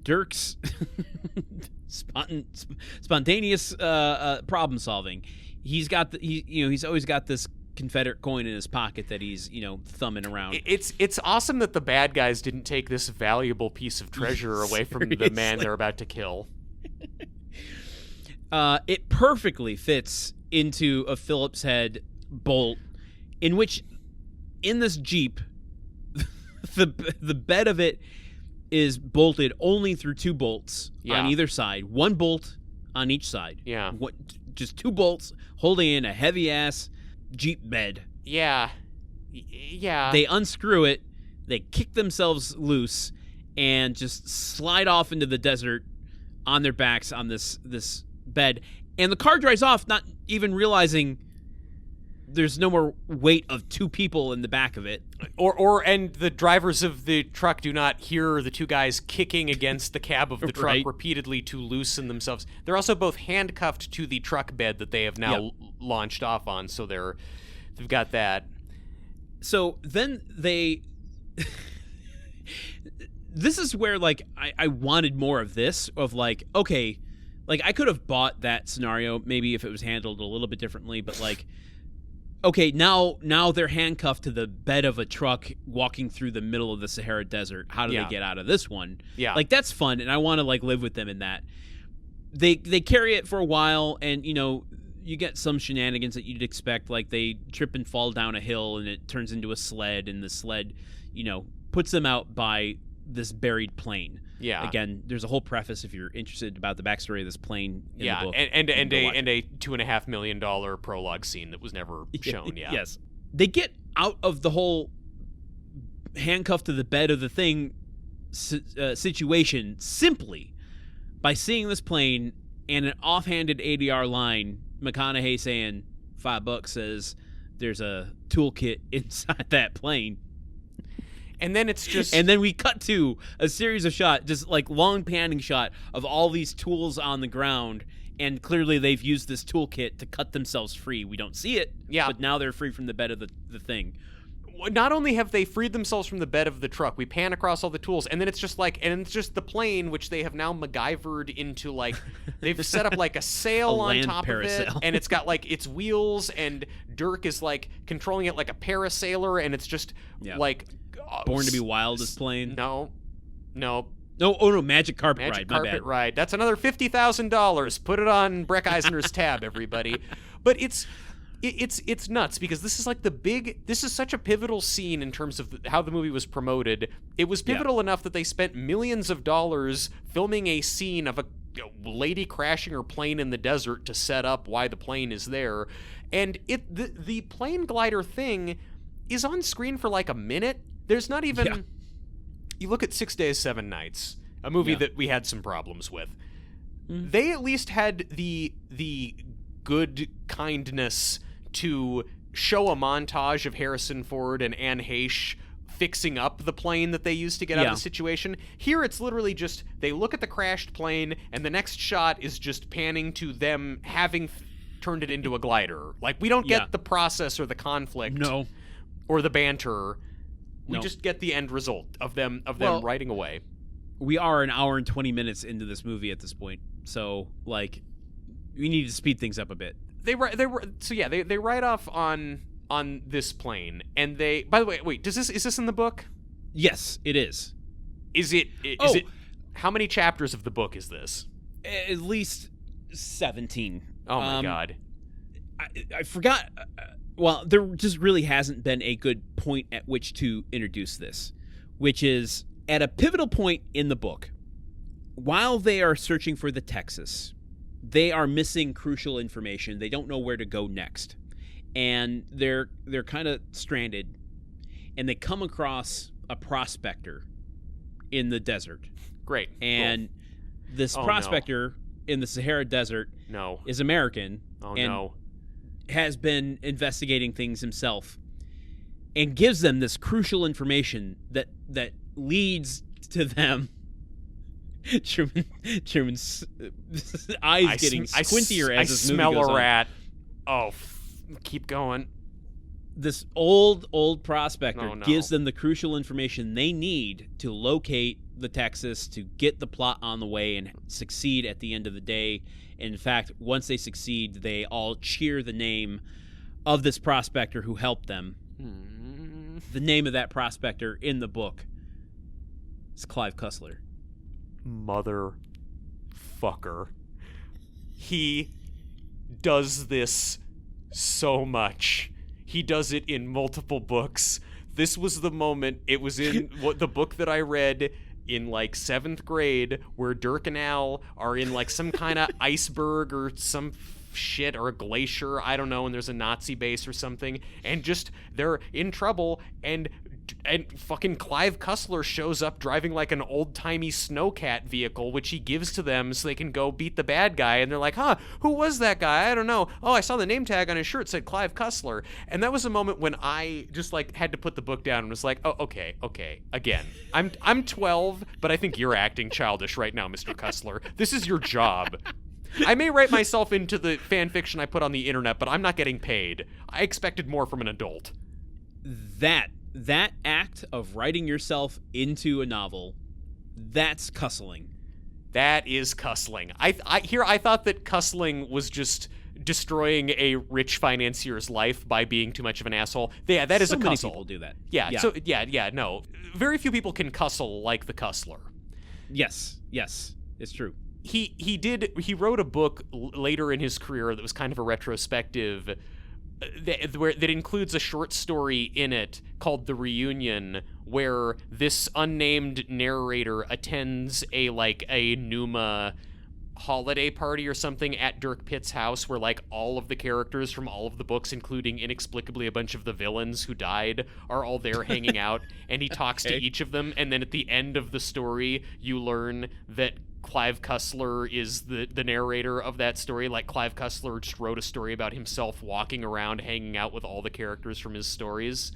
Dirk's spontaneous problem solving. He's always got this Confederate coin in his pocket that he's thumbing around. It's awesome that the bad guys didn't take this valuable piece of treasure away from the man they're about to kill. It perfectly fits into a Phillips head bolt, in which, in this Jeep, the bed of it is bolted only through 2 bolts on either side. 1 bolt on each side. Yeah. Just 2 bolts holding in a heavy-ass Jeep bed. Yeah. Yeah. They unscrew it, they kick themselves loose, and just slide off into the desert on their backs on this bed, and the car drives off, not even realizing there's no more weight of 2 people in the back of it. And the drivers of the truck do not hear the 2 guys kicking against the cab of the truck repeatedly to loosen themselves. They're also both handcuffed to the truck bed that they have now launched off on, so they've got that. So then they this is where I wanted more of this, of okay, I could have bought that scenario maybe if it was handled a little bit differently, but okay, now they're handcuffed to the bed of a truck walking through the middle of the Sahara Desert. How do they get out of this one? Yeah. That's fun, and I want to live with them in that. They carry it for a while, and you get some shenanigans that you'd expect, like they trip and fall down a hill and it turns into a sled, and the sled, puts them out by this buried plane. Yeah. Again, there's a whole preface if you're interested about the backstory of this plane in the book. and a $2.5 million prologue scene that was never shown. Yeah. Yes. They get out of the whole handcuffed to the bed of the thing situation simply by seeing this plane and an offhanded ADR line, McConaughey saying $5 says there's a toolkit inside that plane. And then it's just... And then we cut to a series of shots, just like long panning shot of all these tools on the ground, and clearly they've used this toolkit to cut themselves free. We don't see it, but now they're free from the bed of the thing. Not only have they freed themselves from the bed of the truck, we pan across all the tools, and then it's just the plane, which they have now MacGyvered into, like, they've set up like a sail on top parasail. Of it, and it's got like its wheels, and Dirk is like controlling it like a parasailer, and it's just like Born to be Wildest plane. No. Magic Carpet Ride. Magic Carpet Ride. That's another $50,000. Put it on Breck Eisner's tab, everybody. But it's nuts because this is like this is such a pivotal scene in terms of how the movie was promoted. It was pivotal enough that they spent millions of dollars filming a scene of a lady crashing her plane in the desert to set up why the plane is there. And the plane glider thing is on screen for like a minute. There's not even... Yeah. You look at 6 Days, 7 Nights, a movie that we had some problems with. Mm-hmm. They at least had the good kindness to show a montage of Harrison Ford and Anne Heche fixing up the plane that they used to get out of the situation. Here it's literally just they look at the crashed plane, and the next shot is just panning to them having turned it into a glider. Like, we don't get the process or the conflict or the banter. We just get the end result of them riding away. We are an hour and 20 minutes into this movie at this point, so like we need to speed things up a bit. They ride off on this plane, and they. By the way, wait, is this in the book? Yes, it is. Is it? How many chapters of the book is this? At least 17. Oh my god! I forgot. Well, there just really hasn't been a good point at which to introduce this, which is at a pivotal point in the book. While they are searching for the Texas, they are missing crucial information. They don't know where to go next, and they're kind of stranded. And they come across a prospector in the desert. Great. And this prospector in the Sahara Desert is American. Has been investigating things himself and gives them this crucial information that leads to them. Truman's eyes getting squintier as this movie goes on. I smell a rat. Oh, keep going. This old prospector gives them the crucial information they need to locate the Texas, to get the plot on the way and succeed at the end of the day. In fact, once they succeed, they all cheer the name of this prospector who helped them. The name of that prospector in the book is Clive Cussler. Motherfucker. He does this so much. He does it in multiple books. This was the moment. It was in the book that I read in like 7th grade, where Dirk and Al are in like some kind of iceberg or some shit, or a glacier, I don't know, and there's a Nazi base or something, and just they're in trouble, and fucking Clive Cussler shows up driving like an old-timey snowcat vehicle, which he gives to them so they can go beat the bad guy, and they're like, who was that guy? I don't know. Oh, I saw the name tag on his shirt, said Clive Cussler. And that was a moment when I just like had to put the book down and was like, oh, okay, again, I'm 12, but I think you're acting childish right now, Mr. Cussler. This is your job. I may write myself into the fan fiction I put on the internet, but I'm not getting paid. I expected more from an adult. That act of writing yourself into a novel, that's cussling. That is cussling. I thought that cussling was just destroying a rich financier's life by being too much of an asshole. Yeah, that is a cussle. So many people do that. Yeah. So no. Very few people can cussle like the Cussler. Yes, it's true. he wrote a book later in his career that was kind of a retrospective that includes a short story in it called The Reunion, where this unnamed narrator attends a Numa holiday party or something at Dirk Pitt's house, where like all of the characters from all of the books, including inexplicably a bunch of the villains who died, are all there hanging out, and he talks to each of them, and then at the end of the story you learn that Clive Cussler is the narrator of that story. Like, Clive Cussler just wrote a story about himself walking around hanging out with all the characters from his stories.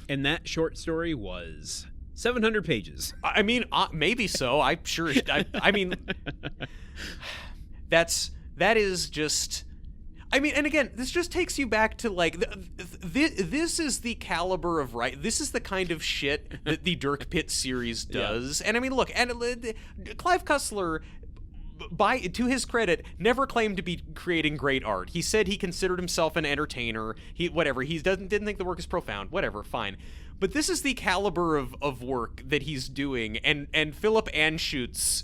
And that short story was 700 pages. I mean, maybe so. I'm sure. I mean, that is just. I mean, and again, this just takes you back to like this is the caliber of this is the kind of shit that the Dirk Pitt series does. Yeah. And I mean, look, and Clive Cussler, to his credit, never claimed to be creating great art. He said he considered himself an entertainer. He didn't think the work is profound. Whatever, fine. But this is the caliber of work that he's doing, and Philip Anschutz,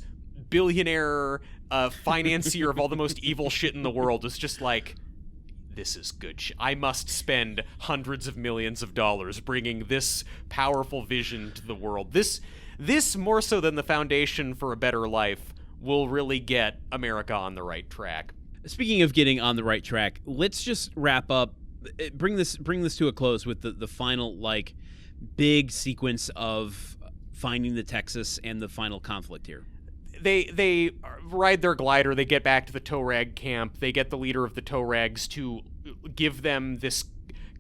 billionaire financier of all the most evil shit in the world, is just like, this is good shit. I must spend hundreds of millions of dollars bringing this powerful vision to the world. This more so than the foundation for a better life will really get America on the right track. Speaking of getting on the right track, let's just wrap up, bring this to a close with the final like big sequence of finding the Texas and the final conflict here. They ride their glider, they get back to the tow rag camp, they get the leader of the tow rags to give them this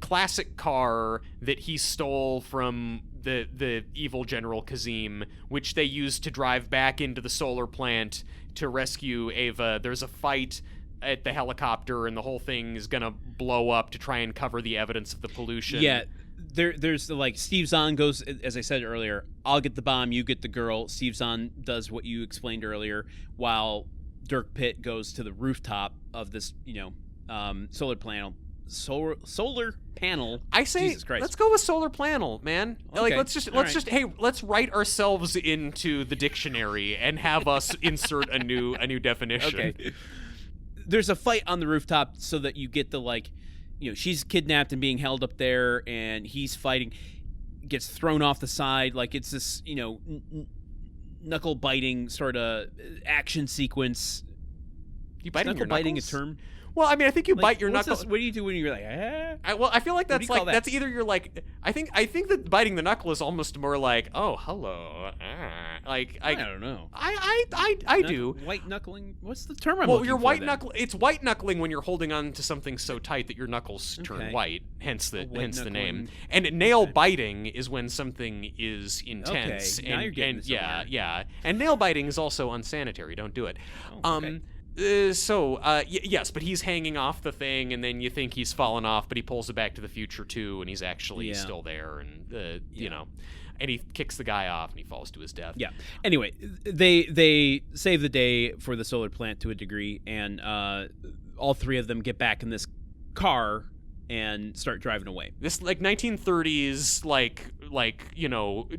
classic car that he stole from the evil General Kazim, which they use to drive back into the solar plant to rescue Ava. There's a fight at the helicopter, and the whole thing is gonna blow up to try and cover the evidence of the pollution. Yeah. There's like Steve Zahn goes, as I said earlier, I'll get the bomb, you get the girl. Steve Zahn does what you explained earlier, while Dirk Pitt goes to the rooftop of this, solar panel. Solar panel. I say, Jesus Christ. Let's go with solar panel, man. Okay. Like, let's write ourselves into the dictionary and have us insert a new definition. Okay. There's a fight on the rooftop so that you get the she's kidnapped and being held up there, and he's fighting, gets thrown off the side. Like, it's this, knuckle biting sort of action sequence. You biting knuckle your knuckles? biting a term? Well, I mean, I think you bite your knuckles. What do you do when you're like, I feel like that's like, that? that's either you're like, I think that biting the knuckle is almost more like, oh, hello. Like, I don't know. I do. White knuckling? What's the term I'm Well, looking you're for white then? knuckle. It's white knuckling when you're holding on to something so tight that your knuckles turn white. Hence the name. And nail biting is when something is intense. Okay, now you're getting somewhere. Yeah. And nail biting is also unsanitary. Don't do it. Oh, okay. Yes, but he's hanging off the thing, and then you think he's fallen off, but he pulls it back to the future too, and he's actually still there, and and he kicks the guy off, and he falls to his death. Yeah. Anyway, they save the day for the solar plant to a degree, and all three of them get back in this car and start driving away. This 1930s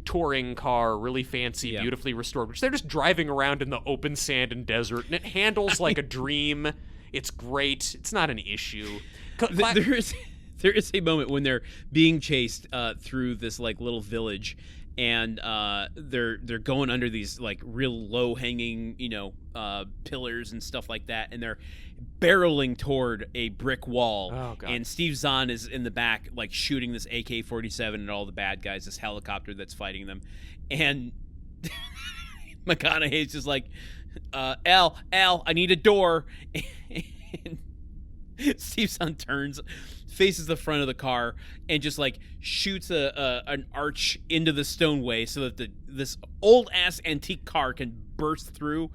touring car, really fancy, beautifully restored, which they're just driving around in the open sand and desert, and it handles like a dream. It's great. It's not an issue. There is a moment when they're being chased through this like little village, and they're going under these like real low hanging pillars and stuff like that, and they're barreling toward a brick wall. Oh, God. And Steve Zahn is in the back like shooting this AK-47 at all the bad guys, this helicopter that's fighting them, and McConaughey's just like, Al, I need a door. And Steve Zahn turns, faces the front of the car, and just like shoots an arch into the stoneway so that this old ass antique car can burst through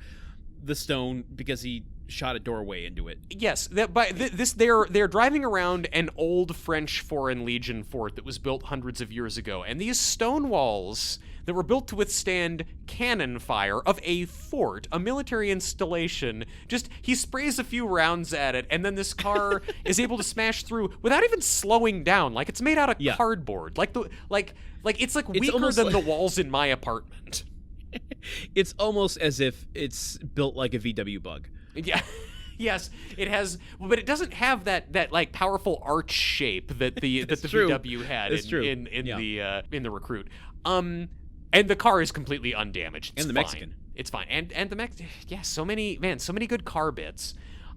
the stone because he shot a doorway into it. Yes, they're driving around an old French Foreign Legion fort that was built hundreds of years ago, and these stone walls that were built to withstand cannon fire of a fort, a military installation, he sprays a few rounds at it, and then this car is able to smash through without even slowing down. Like, it's made out of cardboard. It's weaker than the walls in my apartment. It's almost as if it's built like a VW Bug. Yeah. Yes, it has, but it doesn't have that like powerful arch shape that the VW had in the Recruit. And the car is completely undamaged. It's and the fine. Mexican. It's fine. And the so many good car bits.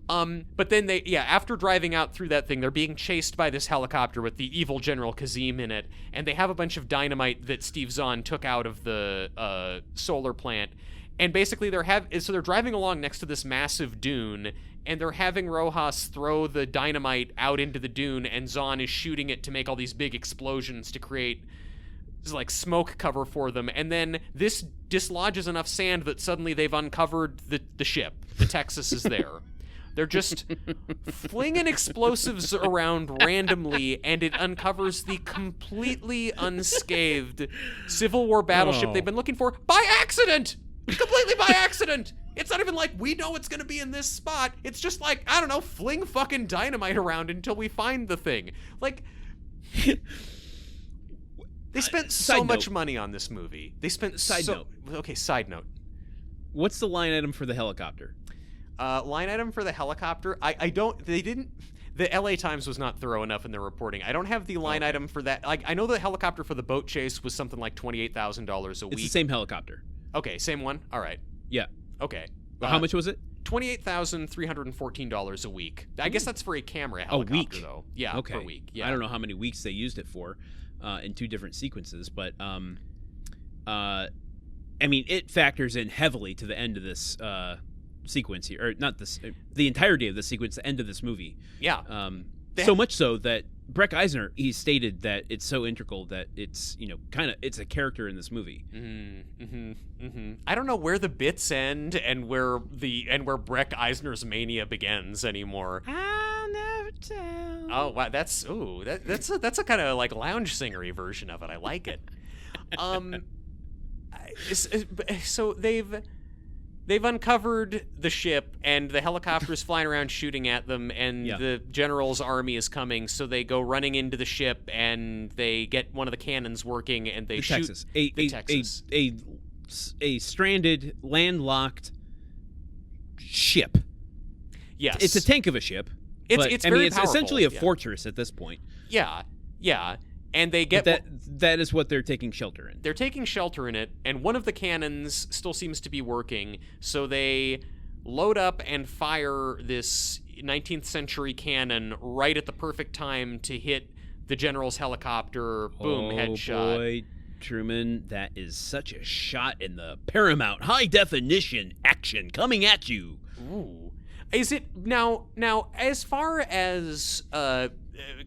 But then after driving out through that thing, they're being chased by this helicopter with the evil General Kazim in it, and they have a bunch of dynamite that Steve Zahn took out of the solar plant. And basically they're driving along next to this massive dune, and they're having Rojas throw the dynamite out into the dune, and Zahn is shooting it to make all these big explosions to create like smoke cover for them. And then this dislodges enough sand that suddenly they've uncovered the ship. The Texas is there. They're just flinging explosives around randomly, and it uncovers the completely unscathed Civil War battleship they've been looking for by accident! Completely by accident! It's not even like we know it's going to be in this spot. It's just like, I don't know, fling fucking dynamite around until we find the thing. Like, they spent so much money on this movie. They spent Side note. Okay, side note. What's the line item for the helicopter? Line item for the helicopter? The LA Times was not thorough enough in their reporting. I don't have the line item for that. Like, I know the helicopter for the boat chase was something like $28,000 a week. It's the same helicopter. Okay, same one? All right. Yeah. Okay. How much was it? $28,314 a week. I guess that's for a camera helicopter, a week. Though. Yeah, okay. Per week. Yeah. I don't know how many weeks they used it for in two different sequences, but I mean, it factors in heavily to the end of this sequence here, or not this, the entirety of the sequence, the end of this movie. Yeah. So much so that Breck Eisner, he stated that it's so integral that it's, it's a character in this movie. I don't know where the bits end and where Breck Eisner's mania begins anymore. I'll never tell. Oh wow, that's a kind of like lounge singery version of it. I like it. So they've uncovered the ship, and the helicopter's flying around shooting at them, and the general's army is coming, so they go running into the ship, and they get one of the cannons working, and they shoot the Texas. A stranded, landlocked ship. Yes. It's a tank of a ship. It's very it's powerful. Essentially a fortress at this point. Yeah. And they get that is what they're taking shelter in. They're taking shelter in it, and one of the cannons still seems to be working, so they load up and fire this 19th century cannon right at the perfect time to hit the general's helicopter. Boom, headshot. Boy, Truman, that is such a shot in the Paramount high definition action coming at you. Ooh. Is it now as far as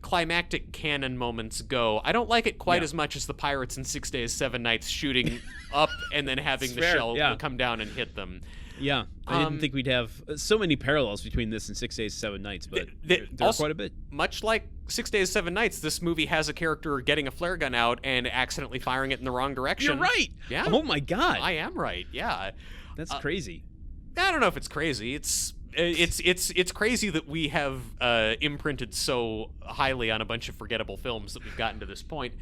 climactic cannon moments go, I don't like it quite as much as the pirates in 6 Days, 7 Nights shooting up and then having the shell come down and hit them. Yeah, I didn't think we'd have so many parallels between this and 6 Days, 7 Nights, but there are quite a bit. Much like 6 Days, 7 Nights, this movie has a character getting a flare gun out and accidentally firing it in the wrong direction. You're right. Yeah. Oh my God. I am right. Yeah. That's crazy. I don't know if it's crazy. It's crazy that we have imprinted so highly on a bunch of forgettable films that we've gotten to this point.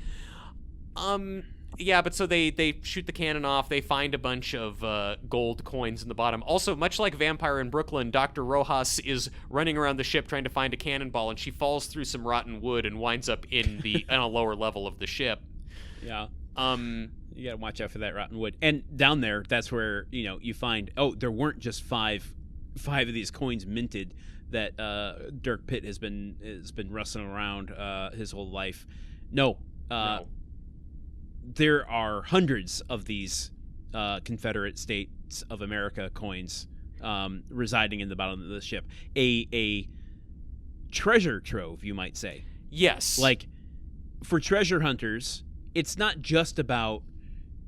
Yeah, but so they shoot the cannon off. They find a bunch of gold coins in the bottom. Also, much like Vampire in Brooklyn, Dr. Rojas is running around the ship trying to find a cannonball, and she falls through some rotten wood and winds up in a lower level of the ship. Yeah. You gotta watch out for that rotten wood. And down there, that's where you find there weren't just five of these coins minted that Dirk Pitt has been rustling around his whole life. No. There are hundreds of these Confederate States of America coins residing in the bottom of the ship. A treasure trove, you might say. Yes. Like, for treasure hunters, it's not just about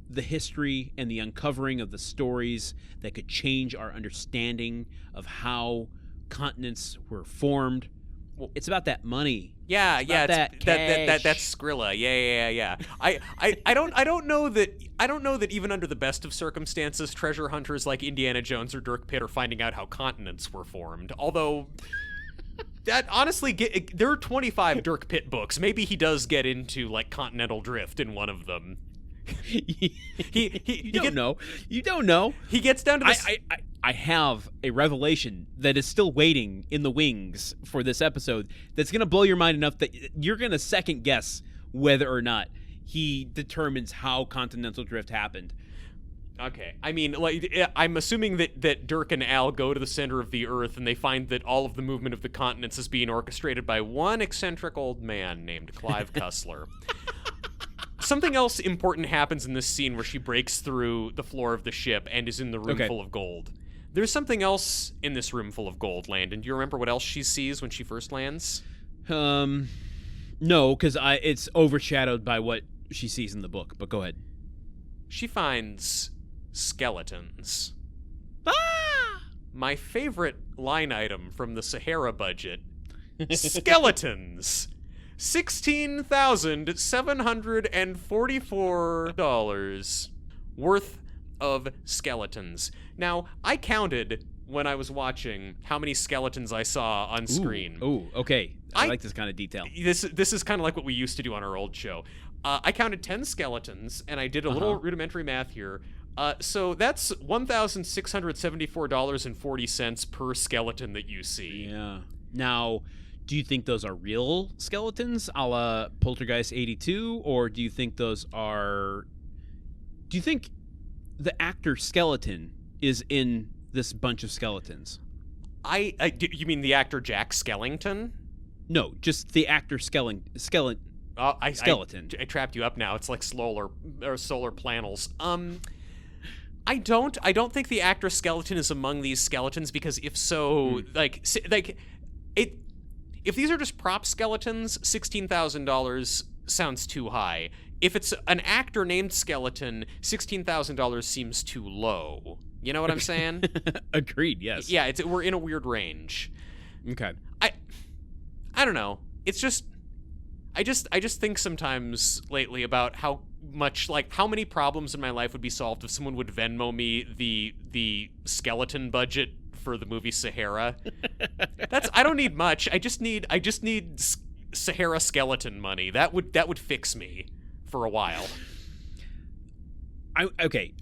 the history and the uncovering of the stories that could change our understanding of how continents were formed. It's about that money. Yeah, that's Skrilla. Yeah. I don't know that even under the best of circumstances, treasure hunters like Indiana Jones or Dirk Pitt are finding out how continents were formed. Although, that honestly, there are 25 Dirk Pitt books. Maybe he does get into like continental drift in one of them. You don't know. You don't know. He gets down to this. I have a revelation that is still waiting in the wings for this episode that's going to blow your mind enough that you're going to second guess whether or not he determines how continental drift happened. Okay. I mean, like, I'm assuming that Dirk and Al go to the center of the Earth and they find that all of the movement of the continents is being orchestrated by one eccentric old man named Clive Cussler. Something else important happens in this scene where she breaks through the floor of the ship and is in the room full of gold. There's something else in this room full of gold, Landon. Do you remember what else she sees when she first lands? No, because it's overshadowed by what she sees in the book, but go ahead. She finds skeletons. Ah! My favorite line item from the Sahara budget. Skeletons. $16,744 worth of skeletons. Now, I counted when I was watching how many skeletons I saw on screen. Ooh, okay. I like this kind of detail. This is kind of like what we used to do on our old show. I counted 10 skeletons, and I did a little rudimentary math here. So that's $1,674.40 per skeleton that you see. Yeah. Now, do you think those are real skeletons, a la Poltergeist 82, or do you think those are... Do you think the actor skeleton is in this bunch of skeletons? You mean the actor Jack Skellington? No, just the actor skeleton. I trapped you up now. It's like solar planels. I don't think the actor skeleton is among these skeletons, because if so, if these are just prop skeletons, $16,000 sounds too high. If it's an actor named Skeleton, $16,000 seems too low. You know what I'm saying? Agreed. Yes. Yeah, we're in a weird range. Okay. I don't know. It's just I just think sometimes lately about how many problems in my life would be solved if someone would Venmo me the skeleton budget for the movie Sahara. I don't need much. I just need Sahara skeleton money. That would fix me for a while. I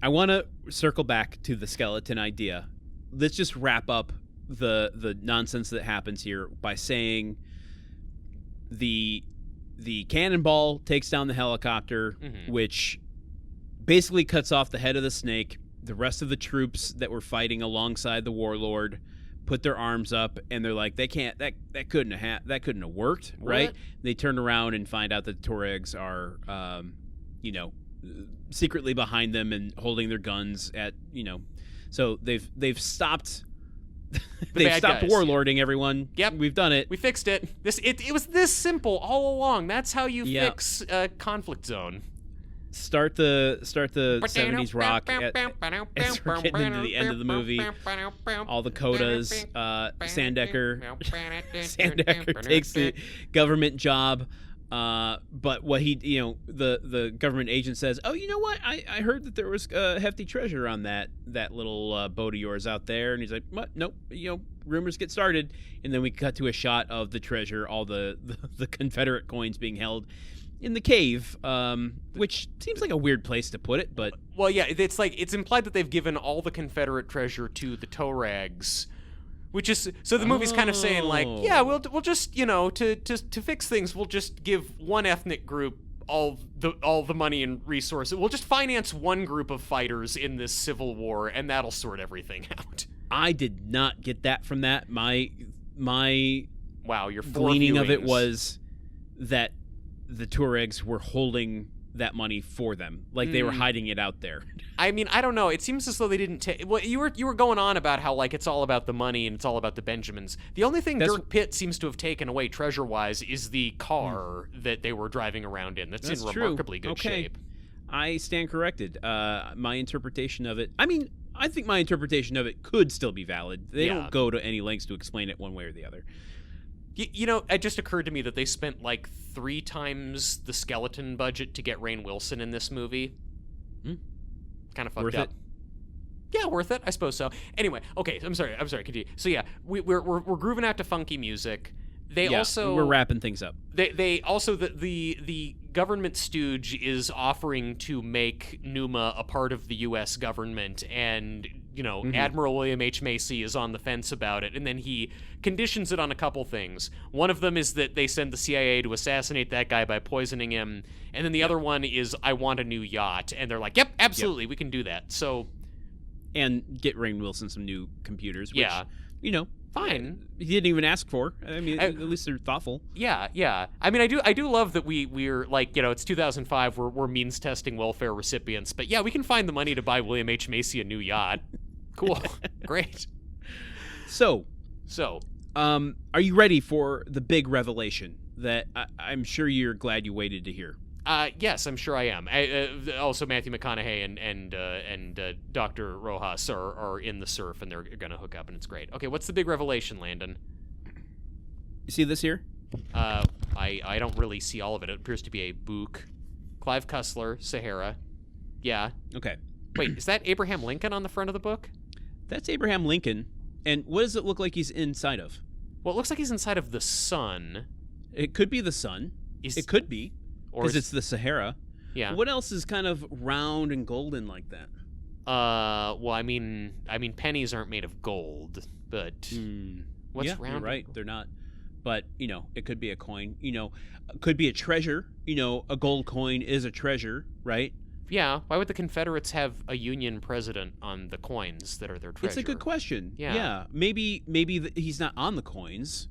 want to circle back to the skeleton idea. Let's just wrap up the nonsense that happens here by saying the cannonball takes down the helicopter, which basically cuts off the head of the snake. The rest of the troops that were fighting alongside the warlord put their arms up, and they're like, they can't. That couldn't have worked, right? What? They turn around and find out that the Tuaregs are, secretly behind them and holding their guns at, so they've stopped. They've stopped warlording everyone. Yep, we've done it. We fixed it. It was this simple all along. That's how you fix a conflict zone. Start the 70s rock as we're getting into the end of the movie. All the codas. Sandecker takes the government job. But what the government agent says, oh, you know what? I heard that there was hefty treasure on that little boat of yours out there. And he's like, what? Nope. Rumors get started. And then we cut to a shot of the treasure, all the Confederate coins being held in the cave, which seems like a weird place to put it, but... Well, yeah, it's implied that they've given all the Confederate treasure to the Tuaregs, which is... So the movie's kind of saying, like, yeah, we'll just, to fix things, we'll just give one ethnic group all the money and resources. We'll just finance one group of fighters in this civil war, and that'll sort everything out. I did not get that from that. My wow, your gleaning of it was that the Tuaregs were holding that money for them, like they were hiding it out there. I mean, I don't know. It seems as though they didn't take. Well, you were going on about how like it's all about the money and it's all about the Benjamins. The only thing Dirk Pitt seems to have taken away treasure-wise is the car that they were driving around in. That's in remarkably good shape. I stand corrected. My interpretation of it. I mean, I think my interpretation of it could still be valid. They don't go to any lengths to explain it one way or the other. It just occurred to me that they spent like 3 times the skeleton budget to get Rainn Wilson in this movie. Kind of fucked worth up. It? Yeah, worth it. I suppose so. Anyway, okay. I'm sorry. Continue. So yeah, we're grooving out to funky music. We're wrapping things up. They also the government stooge is offering to make Numa a part of the U.S. government, and, Admiral William H. Macy is on the fence about it, and then he conditions it on a couple things. One of them is that they send the CIA to assassinate that guy by poisoning him, and then the other one is, I want a new yacht, and they're like, yep, absolutely, we can do that. So... And get Rainn Wilson some new computers, which, fine. He didn't even ask for. I mean, at least they're thoughtful. Yeah. I mean, I do love that we're like, it's 2005. We're means testing welfare recipients, but yeah, we can find the money to buy William H. Macy a new yacht. Cool, great. So, are you ready for the big revelation that I'm sure you're glad you waited to hear? Yes, I'm sure I am. Also, Matthew McConaughey and Dr. Rojas are in the surf, and they're going to hook up, and it's great. Okay, what's the big revelation, Landon? You see this here? I don't really see all of it. It appears to be a book. Clive Cussler, Sahara. Yeah. Okay. Wait, is that Abraham Lincoln on the front of the book? That's Abraham Lincoln. And what does it look like he's inside of? Well, it looks like he's inside of the sun. It could be the sun. It could be. Because it's the Sahara. Yeah. What else is kind of round and golden like that? Well, I mean, pennies aren't made of gold, but what's round? You're right, they're not. But it could be a coin. It could be a treasure. A gold coin is a treasure, right? Yeah. Why would the Confederates have a Union president on the coins that are their treasure? It's a good question. Yeah. Maybe he's not on the coins,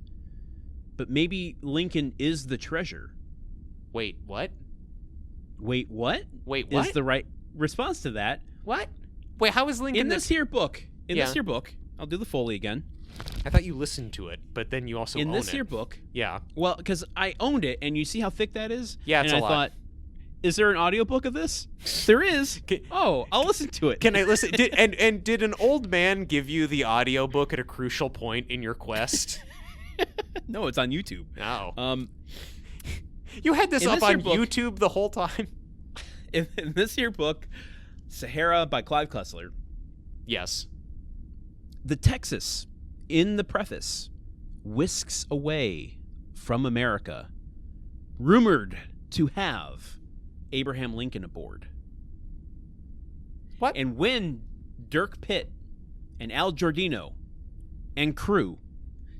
but maybe Lincoln is the treasure. Wait, what? Wait, what? Wait, what? Is the right response to that. What? Wait, how is Lincoln... In this here book, I'll do the Foley again. I thought you listened to it, but then you also own it. In this here book... Yeah. Well, because I owned it, and you see how thick that is? Yeah, it's a lot. And I thought, is there an audiobook of this? There is. I'll listen to it. Can I listen? Did an old man give you the audiobook at a crucial point in your quest? No, it's on YouTube. Oh. You had this up on YouTube the whole time? In this here book, Sahara by Clive Cussler. Yes. The Texas, in the preface, whisks away from America, rumored to have Abraham Lincoln aboard. What? And when Dirk Pitt and Al Giordino and crew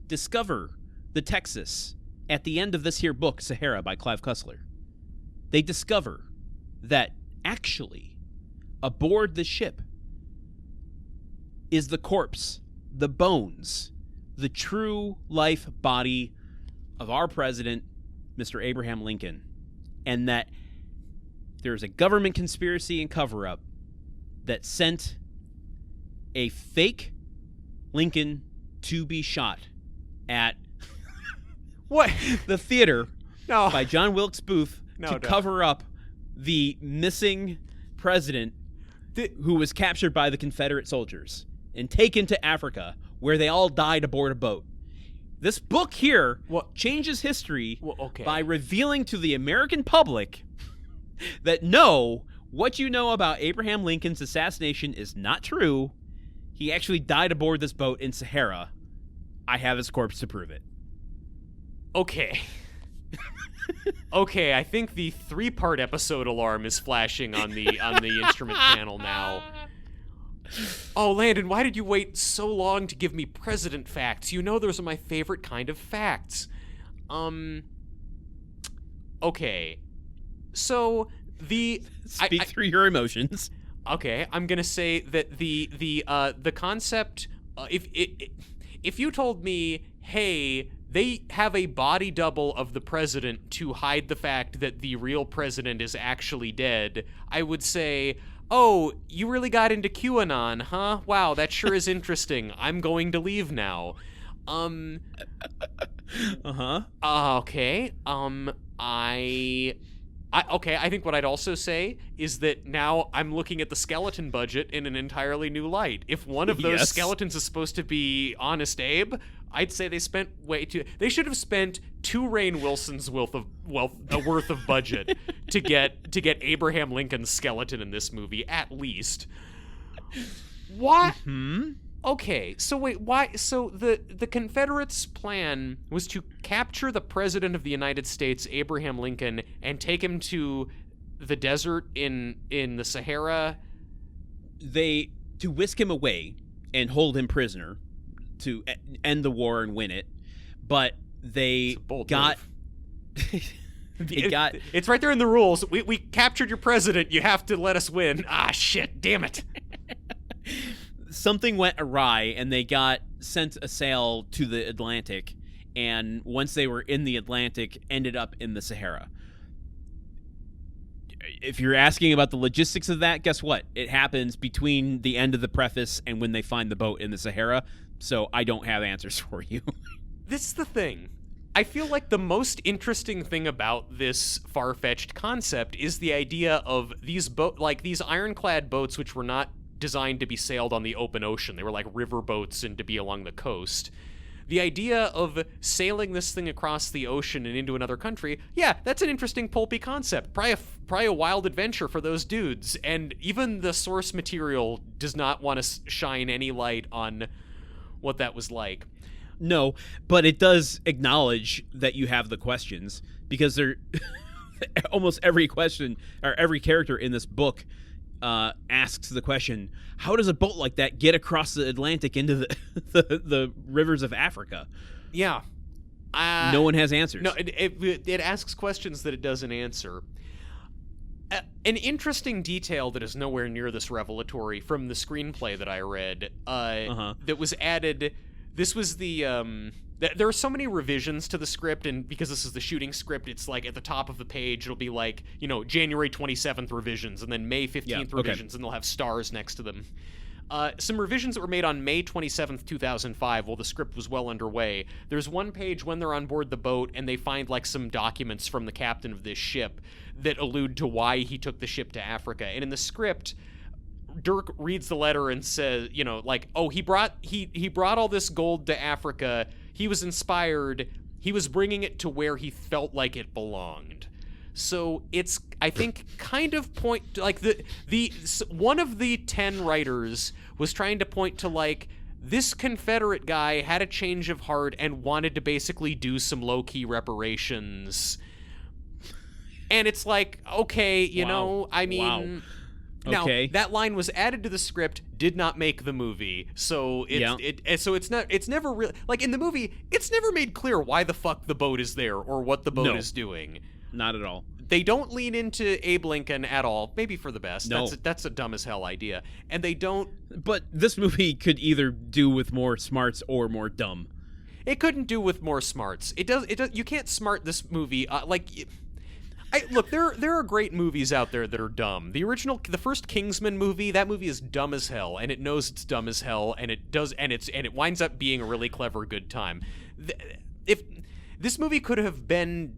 discover the Texas at the end of this here book, Sahara by Clive Cussler, they discover that actually aboard the ship is the corpse, the bones, the true life body of our president, Mr. Abraham Lincoln, and that there's a government conspiracy and cover-up that sent a fake Lincoln to be shot at what? The theater No. by John Wilkes Booth to cover up the missing president who was captured by the Confederate soldiers and taken to Africa, where they all died aboard a boat. This book here changes history by revealing to the American public that no, what you know about Abraham Lincoln's assassination is not true. He actually died aboard this boat in Sahara. I have his corpse to prove it. Okay. Okay, I think the 3-part episode alarm is flashing on the instrument panel now. Oh, Landon, why did you wait so long to give me president facts? You know those are my favorite kind of facts. Okay. So Speak through your emotions. Okay, I'm gonna say that the concept, if you told me, hey, they have a body double of the president to hide the fact that the real president is actually dead, I would say, oh, you really got into QAnon, huh? Wow, that sure is interesting. I'm going to leave now. Okay. I think what I'd also say is that now I'm looking at the skeleton budget in an entirely new light. If one of those skeletons is supposed to be Honest Abe, I'd say they spent way too... They should have spent 2 Rainn Wilson's worth of budget to get Abraham Lincoln's skeleton in this movie, at least. What? Okay, so wait, why? So the Confederates' plan was to capture the President of the United States, Abraham Lincoln, and take him to the desert in the Sahara. To whisk him away and hold him prisoner to end the war and win it, but they got. It's right there in the rules. We captured your president. You have to let us win. Ah, shit! Damn it. Something went awry, and they got sent a sail to the Atlantic, and once they were in the Atlantic, ended up in the Sahara. If you're asking about the logistics of that, guess what? It happens between the end of the preface and when they find the boat in the Sahara, so I don't have answers for you. This is the thing. I feel like the most interesting thing about this far-fetched concept is the idea of these these ironclad boats, which were not designed to be sailed on the open ocean. They were like river boats and to be along the coast. The idea of sailing this thing across the ocean and into another country, yeah, that's an interesting pulpy concept. Probably a wild adventure for those dudes. And even the source material does not want to shine any light on what that was like. No, but it does acknowledge that you have the questions, because they're almost every question or every character in this book asks the question, how does a boat like that get across the Atlantic into the rivers of Africa? Yeah. No one has answers. No, it asks questions that it doesn't answer. An interesting detail that is nowhere near this revelatory from the screenplay that I read that was added. This was the... There are so many revisions to the script, and because this is the shooting script, it's like at the top of the page, it'll be like, January 27th revisions, and then May 15th revisions, and they'll have stars next to them. Some revisions that were made on May 27th, 2005, while the script was well underway. There's one page when they're on board the boat, and they find like some documents from the captain of this ship that allude to why he took the ship to Africa. And in the script, Dirk reads the letter and says, he brought all this gold to Africa. He was inspired. He was bringing it to where he felt like it belonged. So it's, I think, kind of point like one of the 10 writers was trying to point to like this Confederate guy had a change of heart and wanted to basically do some low-key reparations. And it's like, okay, Now, okay. That line was added to the script, did not make the movie. So it's never really, like in the movie, it's never made clear why the fuck the boat is there or what the boat is doing. Not at all. They don't lean into Abe Lincoln at all, maybe for the best. No. That's a dumb as hell idea. And they don't... But this movie could either do with more smarts or more dumb. It couldn't do with more smarts. It does. You can't smart this movie, look, there are great movies out there that are dumb. The first Kingsman movie, that movie is dumb as hell, and it knows it's dumb as hell, and it winds up being a really clever good time. If this movie could have been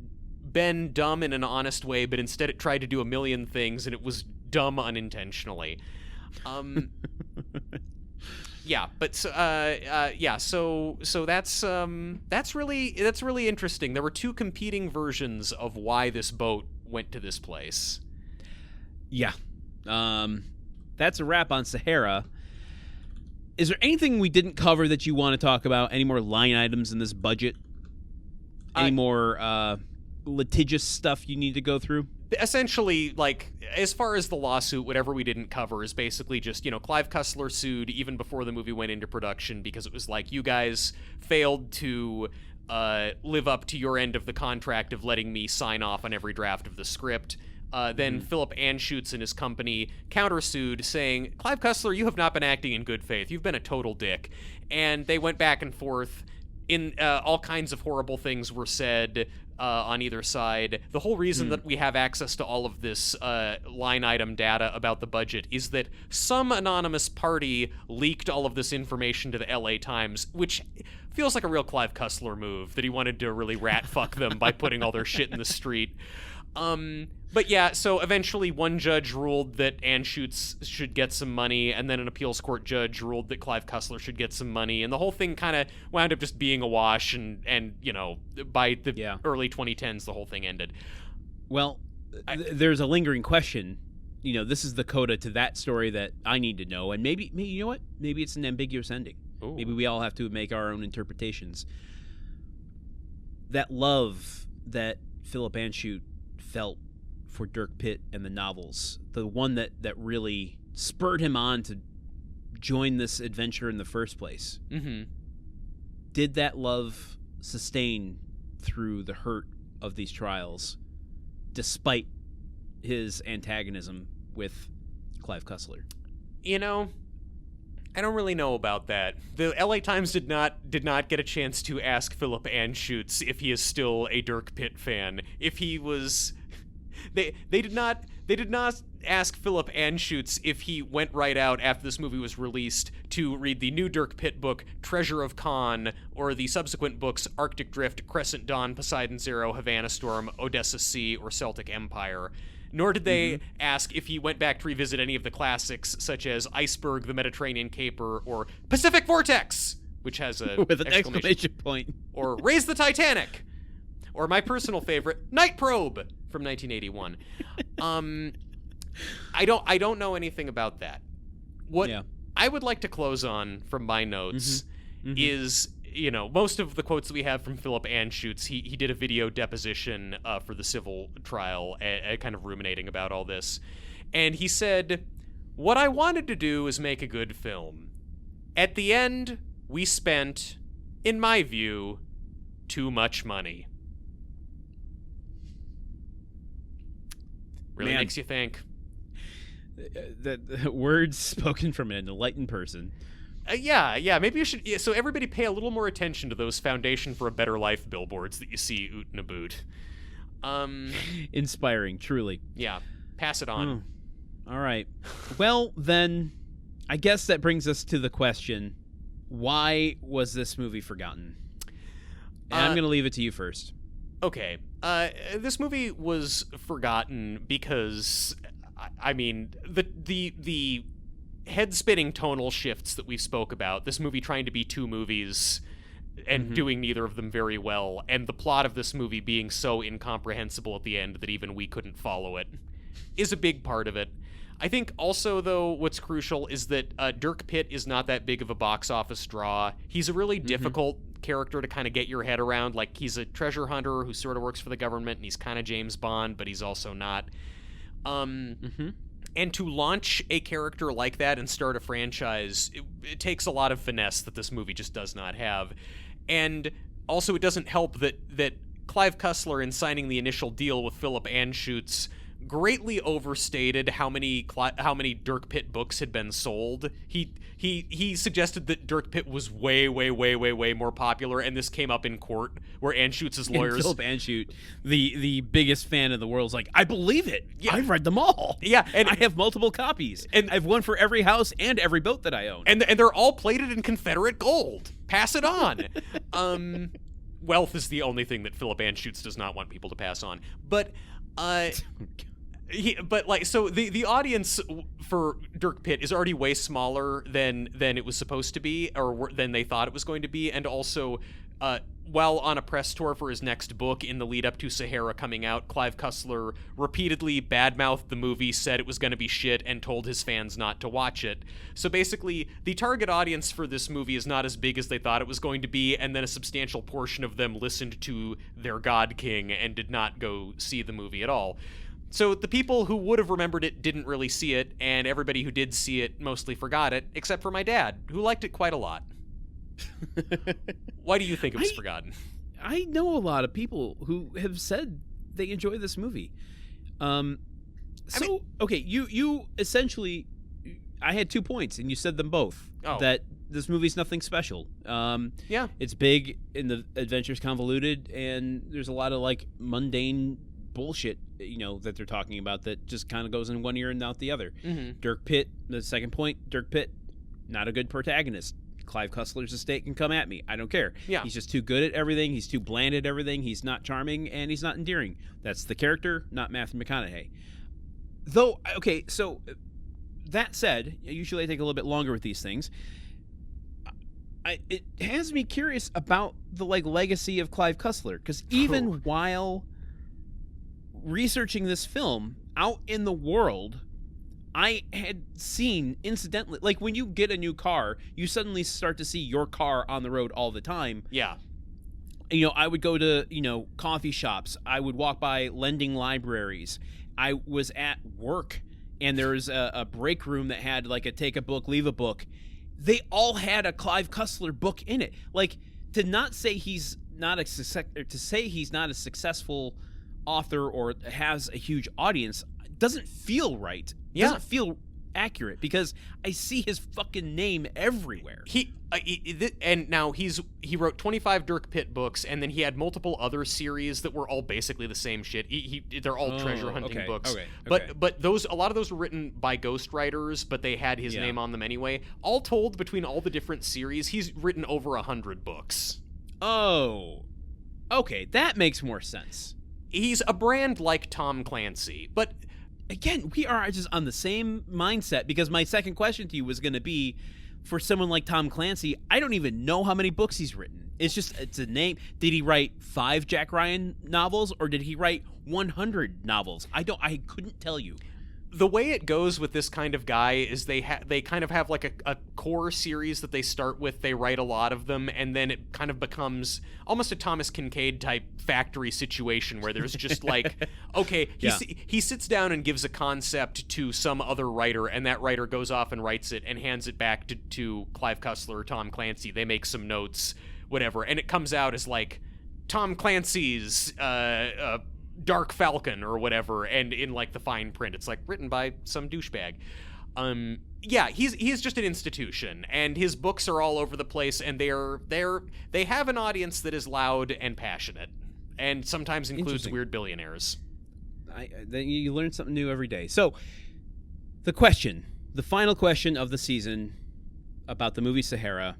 dumb in an honest way, but instead it tried to do a million things, and it was dumb unintentionally. Yeah, but so that's really interesting. There were two competing versions of why this boat went to this place. Yeah. That's a wrap on Sahara. Is there anything we didn't cover that you want to talk about? Any more line items in this budget? Any more litigious stuff you need to go through? Essentially, like, as far as the lawsuit, whatever we didn't cover is basically just, Clive Cussler sued even before the movie went into production because it was like, you guys failed to live up to your end of the contract of letting me sign off on every draft of the script. Then Philip Anschutz and his company countersued, saying, Clive Cussler, you have not been acting in good faith. You've been a total dick. And they went back and forth. All kinds of horrible things were said on either side. The whole reason that we have access to all of this line item data about the budget is that some anonymous party leaked all of this information to the LA Times, which feels like a real Clive Cussler move, that he wanted to really rat fuck them by putting all their shit in the street. But yeah, so eventually one judge ruled that Anschutz should get some money, and then an appeals court judge ruled that Clive Cussler should get some money, and the whole thing kind of wound up just being a wash, and by the early 2010s, the whole thing ended. Well, there's a lingering question. this is the coda to that story that I need to know. And maybe you know what? Maybe it's an ambiguous ending. Ooh. Maybe we all have to make our own interpretations. That love that Philip Anschutz felt for Dirk Pitt and the novels, the one that really spurred him on to join this adventure in the first place. Mm-hmm. Did that love sustain through the hurt of these trials, despite his antagonism with Clive Cussler? I don't really know about that. The LA Times did not get a chance to ask Philip Anschutz if he is still a Dirk Pitt fan. If he was, they did not ask Philip Anschutz if he went right out after this movie was released to read the new Dirk Pitt book Treasure of Khan, or the subsequent books Arctic Drift, Crescent Dawn, Poseidon Zero, Havana Storm, Odessa Sea, or Celtic Empire. Nor did they ask if he went back to revisit any of the classics, such as Iceberg, The Mediterranean Caper, or Pacific Vortex, which has a with an exclamation point, or Raise the Titanic, or my personal favorite, Night Probe from 1981. I don't know anything about that. What I would like to close on from my notes is, most of the quotes that we have from Philip Anschutz, he did a video deposition for the civil trial, kind of ruminating about all this. And he said, "What I wanted to do is make a good film. At the end, we spent, in my view, too much money." Really makes you think. The words spoken from an enlightened person. Yeah. Maybe you should. So everybody pay a little more attention to those Foundation for a Better Life billboards that you see oot and aboot. Inspiring, truly. Yeah. Pass it on. All right. Well, then, I guess that brings us to the question: why was this movie forgotten? And I'm going to leave it to you first. Okay. This movie was forgotten because, the head-spinning tonal shifts that we spoke about, this movie trying to be two movies and doing neither of them very well, and the plot of this movie being so incomprehensible at the end that even we couldn't follow it, is a big part of it. I think also, though, what's crucial is that Dirk Pitt is not that big of a box office draw. He's a really difficult character to kind of get your head around. Like, he's a treasure hunter who sort of works for the government, and he's kind of James Bond, but he's also not. And to launch a character like that and start a franchise, it takes a lot of finesse that this movie just does not have. And also, it doesn't help that Clive Cussler, in signing the initial deal with Philip Anschutz, greatly overstated how many Dirk Pitt books had been sold. He suggested that Dirk Pitt was way more popular, and this came up in court where Anschutz's lawyers... Philip Anschutz, the biggest fan in the world, is like, I believe it. Yeah. I've read them all. Yeah, and I have multiple copies. And I have one for every house and every boat that I own. And they're all plated in Confederate gold. Pass it on. Wealth is the only thing that Philip Anschutz does not want people to pass on. But... the audience for Dirk Pitt is already way smaller than it was supposed to be, or than they thought it was going to be, and also, while on a press tour for his next book in the lead up to Sahara coming out, Clive Cussler repeatedly badmouthed the movie, said it was going to be shit, and told his fans not to watch it. So basically, the target audience for this movie is not as big as they thought it was going to be, and then a substantial portion of them listened to their God King and did not go see the movie at all. So the people who would have remembered it didn't really see it, and everybody who did see it mostly forgot it, except for my dad, who liked it quite a lot. Why do you think it was forgotten? I know a lot of people who have said they enjoy this movie. Okay, you essentially... I had 2 points, and you said them both. Oh. That this movie's nothing special. Yeah. It's big, and the adventure's convoluted, and there's a lot of, mundane bullshit, that they're talking about that just kind of goes in one ear and out the other. Dirk Pitt, the second point, Dirk Pitt, not a good protagonist. Clive Cussler's estate can come at me. I don't care. Yeah. He's just too good at everything. He's too bland at everything. He's not charming, and he's not endearing. That's the character, not Matthew McConaughey. Though, okay, so that said, usually I take a little bit longer with these things. It has me curious about the legacy of Clive Cussler, because even while researching this film out in the world, I had seen incidentally, like when you get a new car, you suddenly start to see your car on the road all the time. Yeah. I would go to, coffee shops. I would walk by lending libraries. I was at work, and there was a break room that had like a take a book, leave a book. They all had a Clive Cussler book in it. Like, to not say he's not a successful author or has a huge audience doesn't feel right. Yeah. Doesn't feel accurate, because I see his fucking name everywhere. And now he wrote 25 Dirk Pitt books, and then he had multiple other series that were all basically the same shit. They're all treasure hunting books. Okay. But a lot of those were written by ghostwriters, but they had his name on them anyway. All told, between all the different series, he's written over 100 books. Oh, okay, that makes more sense. He's a brand like Tom Clancy, but again, we are just on the same mindset, because my second question to you was going to be, for someone like Tom Clancy, I don't even know how many books he's written. It's a name. Did he write 5 Jack Ryan novels, or did he write 100 novels? I couldn't tell you. The way it goes with this kind of guy is they kind of have like a core series that they start with. They write a lot of them, and then it kind of becomes almost a Thomas Kincaid type factory situation where there's just like, okay, he sits down and gives a concept to some other writer, and that writer goes off and writes it and hands it back to Clive Cussler or Tom Clancy. They make some notes, whatever, and it comes out as like Tom Clancy's Dark Falcon or whatever, and in like the fine print it's like written by some douchebag. He's just an institution, and his books are all over the place, and they have an audience that is loud and passionate, and sometimes includes weird billionaires. You learn something new every day. So the final question of the season about the movie Sahara: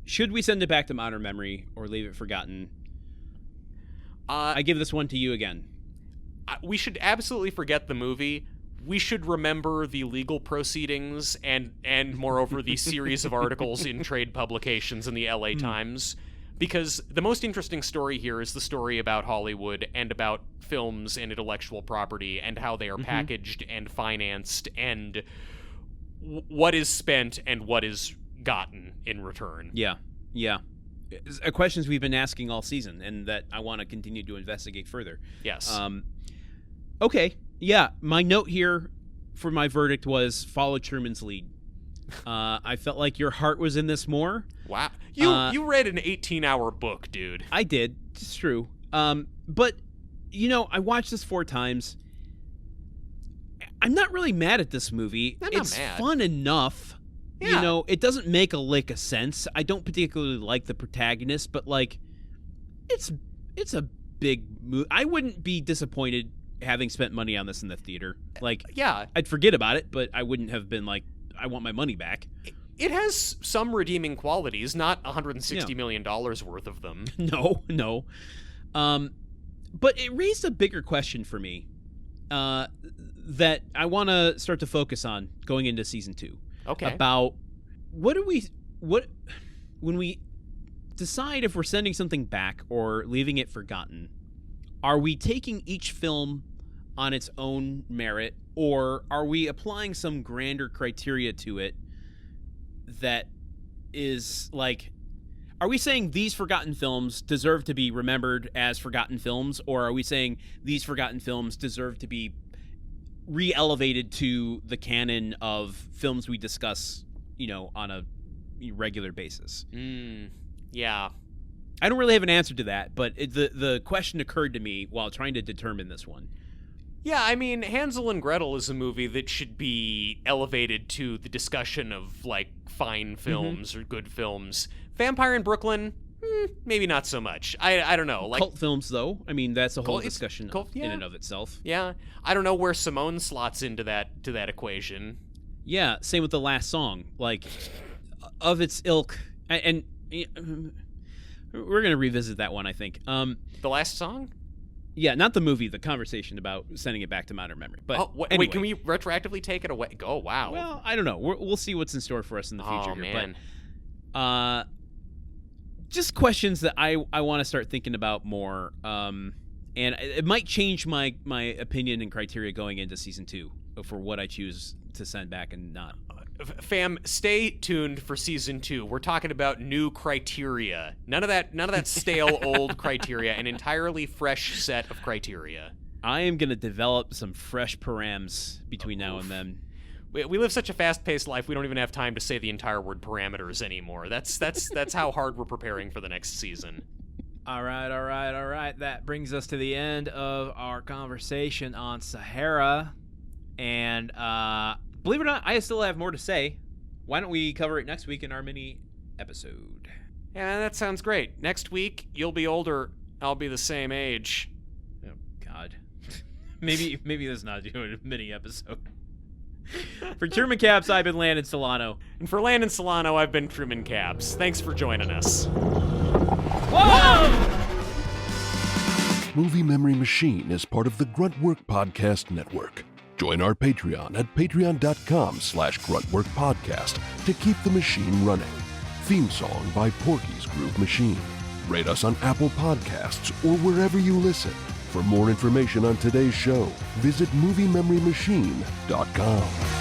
should we send it back to modern memory or leave it forgotten? I give this one to you again. We should absolutely forget the movie. We should remember the legal proceedings and moreover, the series of articles in trade publications in the LA Times. Because the most interesting story here is the story about Hollywood and about films and intellectual property and how they are packaged and financed and what is spent and what is gotten in return. Yeah. Questions we've been asking all season, and that I want to continue to investigate further. Yes. Okay. Yeah. My note here for my verdict was follow Truman's lead. I felt like your heart was in this more. Wow. You read an 18-hour book, dude. I did. It's true. But, I watched this 4 times. I'm not really mad at this movie. It's fun enough. Yeah. It doesn't make a lick of sense. I don't particularly like the protagonist, but like, it's a big movie. I wouldn't be disappointed having spent money on this in the theater. Like, yeah, I'd forget about it, but I wouldn't have been like, I want my money back. It has some redeeming qualities, not $160 million worth of them. No. But it raised a bigger question for me that I want to start to focus on going into season 2. Okay. About when we decide if we're sending something back or leaving it forgotten, are we taking each film on its own merit, or are we applying some grander criteria to it that is like, are we saying these forgotten films deserve to be remembered as forgotten films, or are we saying these forgotten films deserve to be re-elevated to the canon of films we discuss, on a regular basis? Yeah. I don't really have an answer to that, but the question occurred to me while trying to determine this one. Yeah, I mean, Hansel and Gretel is a movie that should be elevated to the discussion of, like, fine films or good films. Vampire in Brooklyn, maybe not so much. I don't know. Like, cult films, though. I mean, that's a whole discussion in and of itself. Yeah. I don't know where Simone slots into that that Yeah, same with The Last Song. Like, of its ilk. And we're going to revisit that one, I think. The Last Song? Yeah, not the movie, the conversation about sending it back to modern memory. But anyway. Wait, can we retroactively take it away? Oh, wow. Well, I don't know. We'll see what's in store for us in the future. Oh, man. But, just questions that I want to start thinking about more. And it might change my opinion and criteria going into season 2. for what I choose to send back and not. Fam, stay tuned for season 2. We're talking about new criteria. None of that stale old criteria. An entirely fresh set of criteria. I am gonna develop some fresh params between now and then. We live such a fast-paced life. We don't even have time to say the entire word parameters anymore. That's how hard we're preparing for the next season. All right. That brings us to the end of our conversation on Sahara. And believe it or not, I still have more to say. Why don't we cover it next week in our mini episode? Yeah, that sounds great. Next week, you'll be older. I'll be the same age. Oh, God. maybe let's not do a mini episode. For Truman Caps, I've been Landon Solano. And for Landon Solano, I've been Truman Caps. Thanks for joining us. Whoa! Movie Memory Machine is part of the Gruntwork Podcast Network. Join our Patreon at patreon.com/gruntworkpodcast to keep the machine running. Theme song by Porky's Groove Machine. Rate us on Apple Podcasts or wherever you listen. For more information on today's show, visit moviememorymachine.com.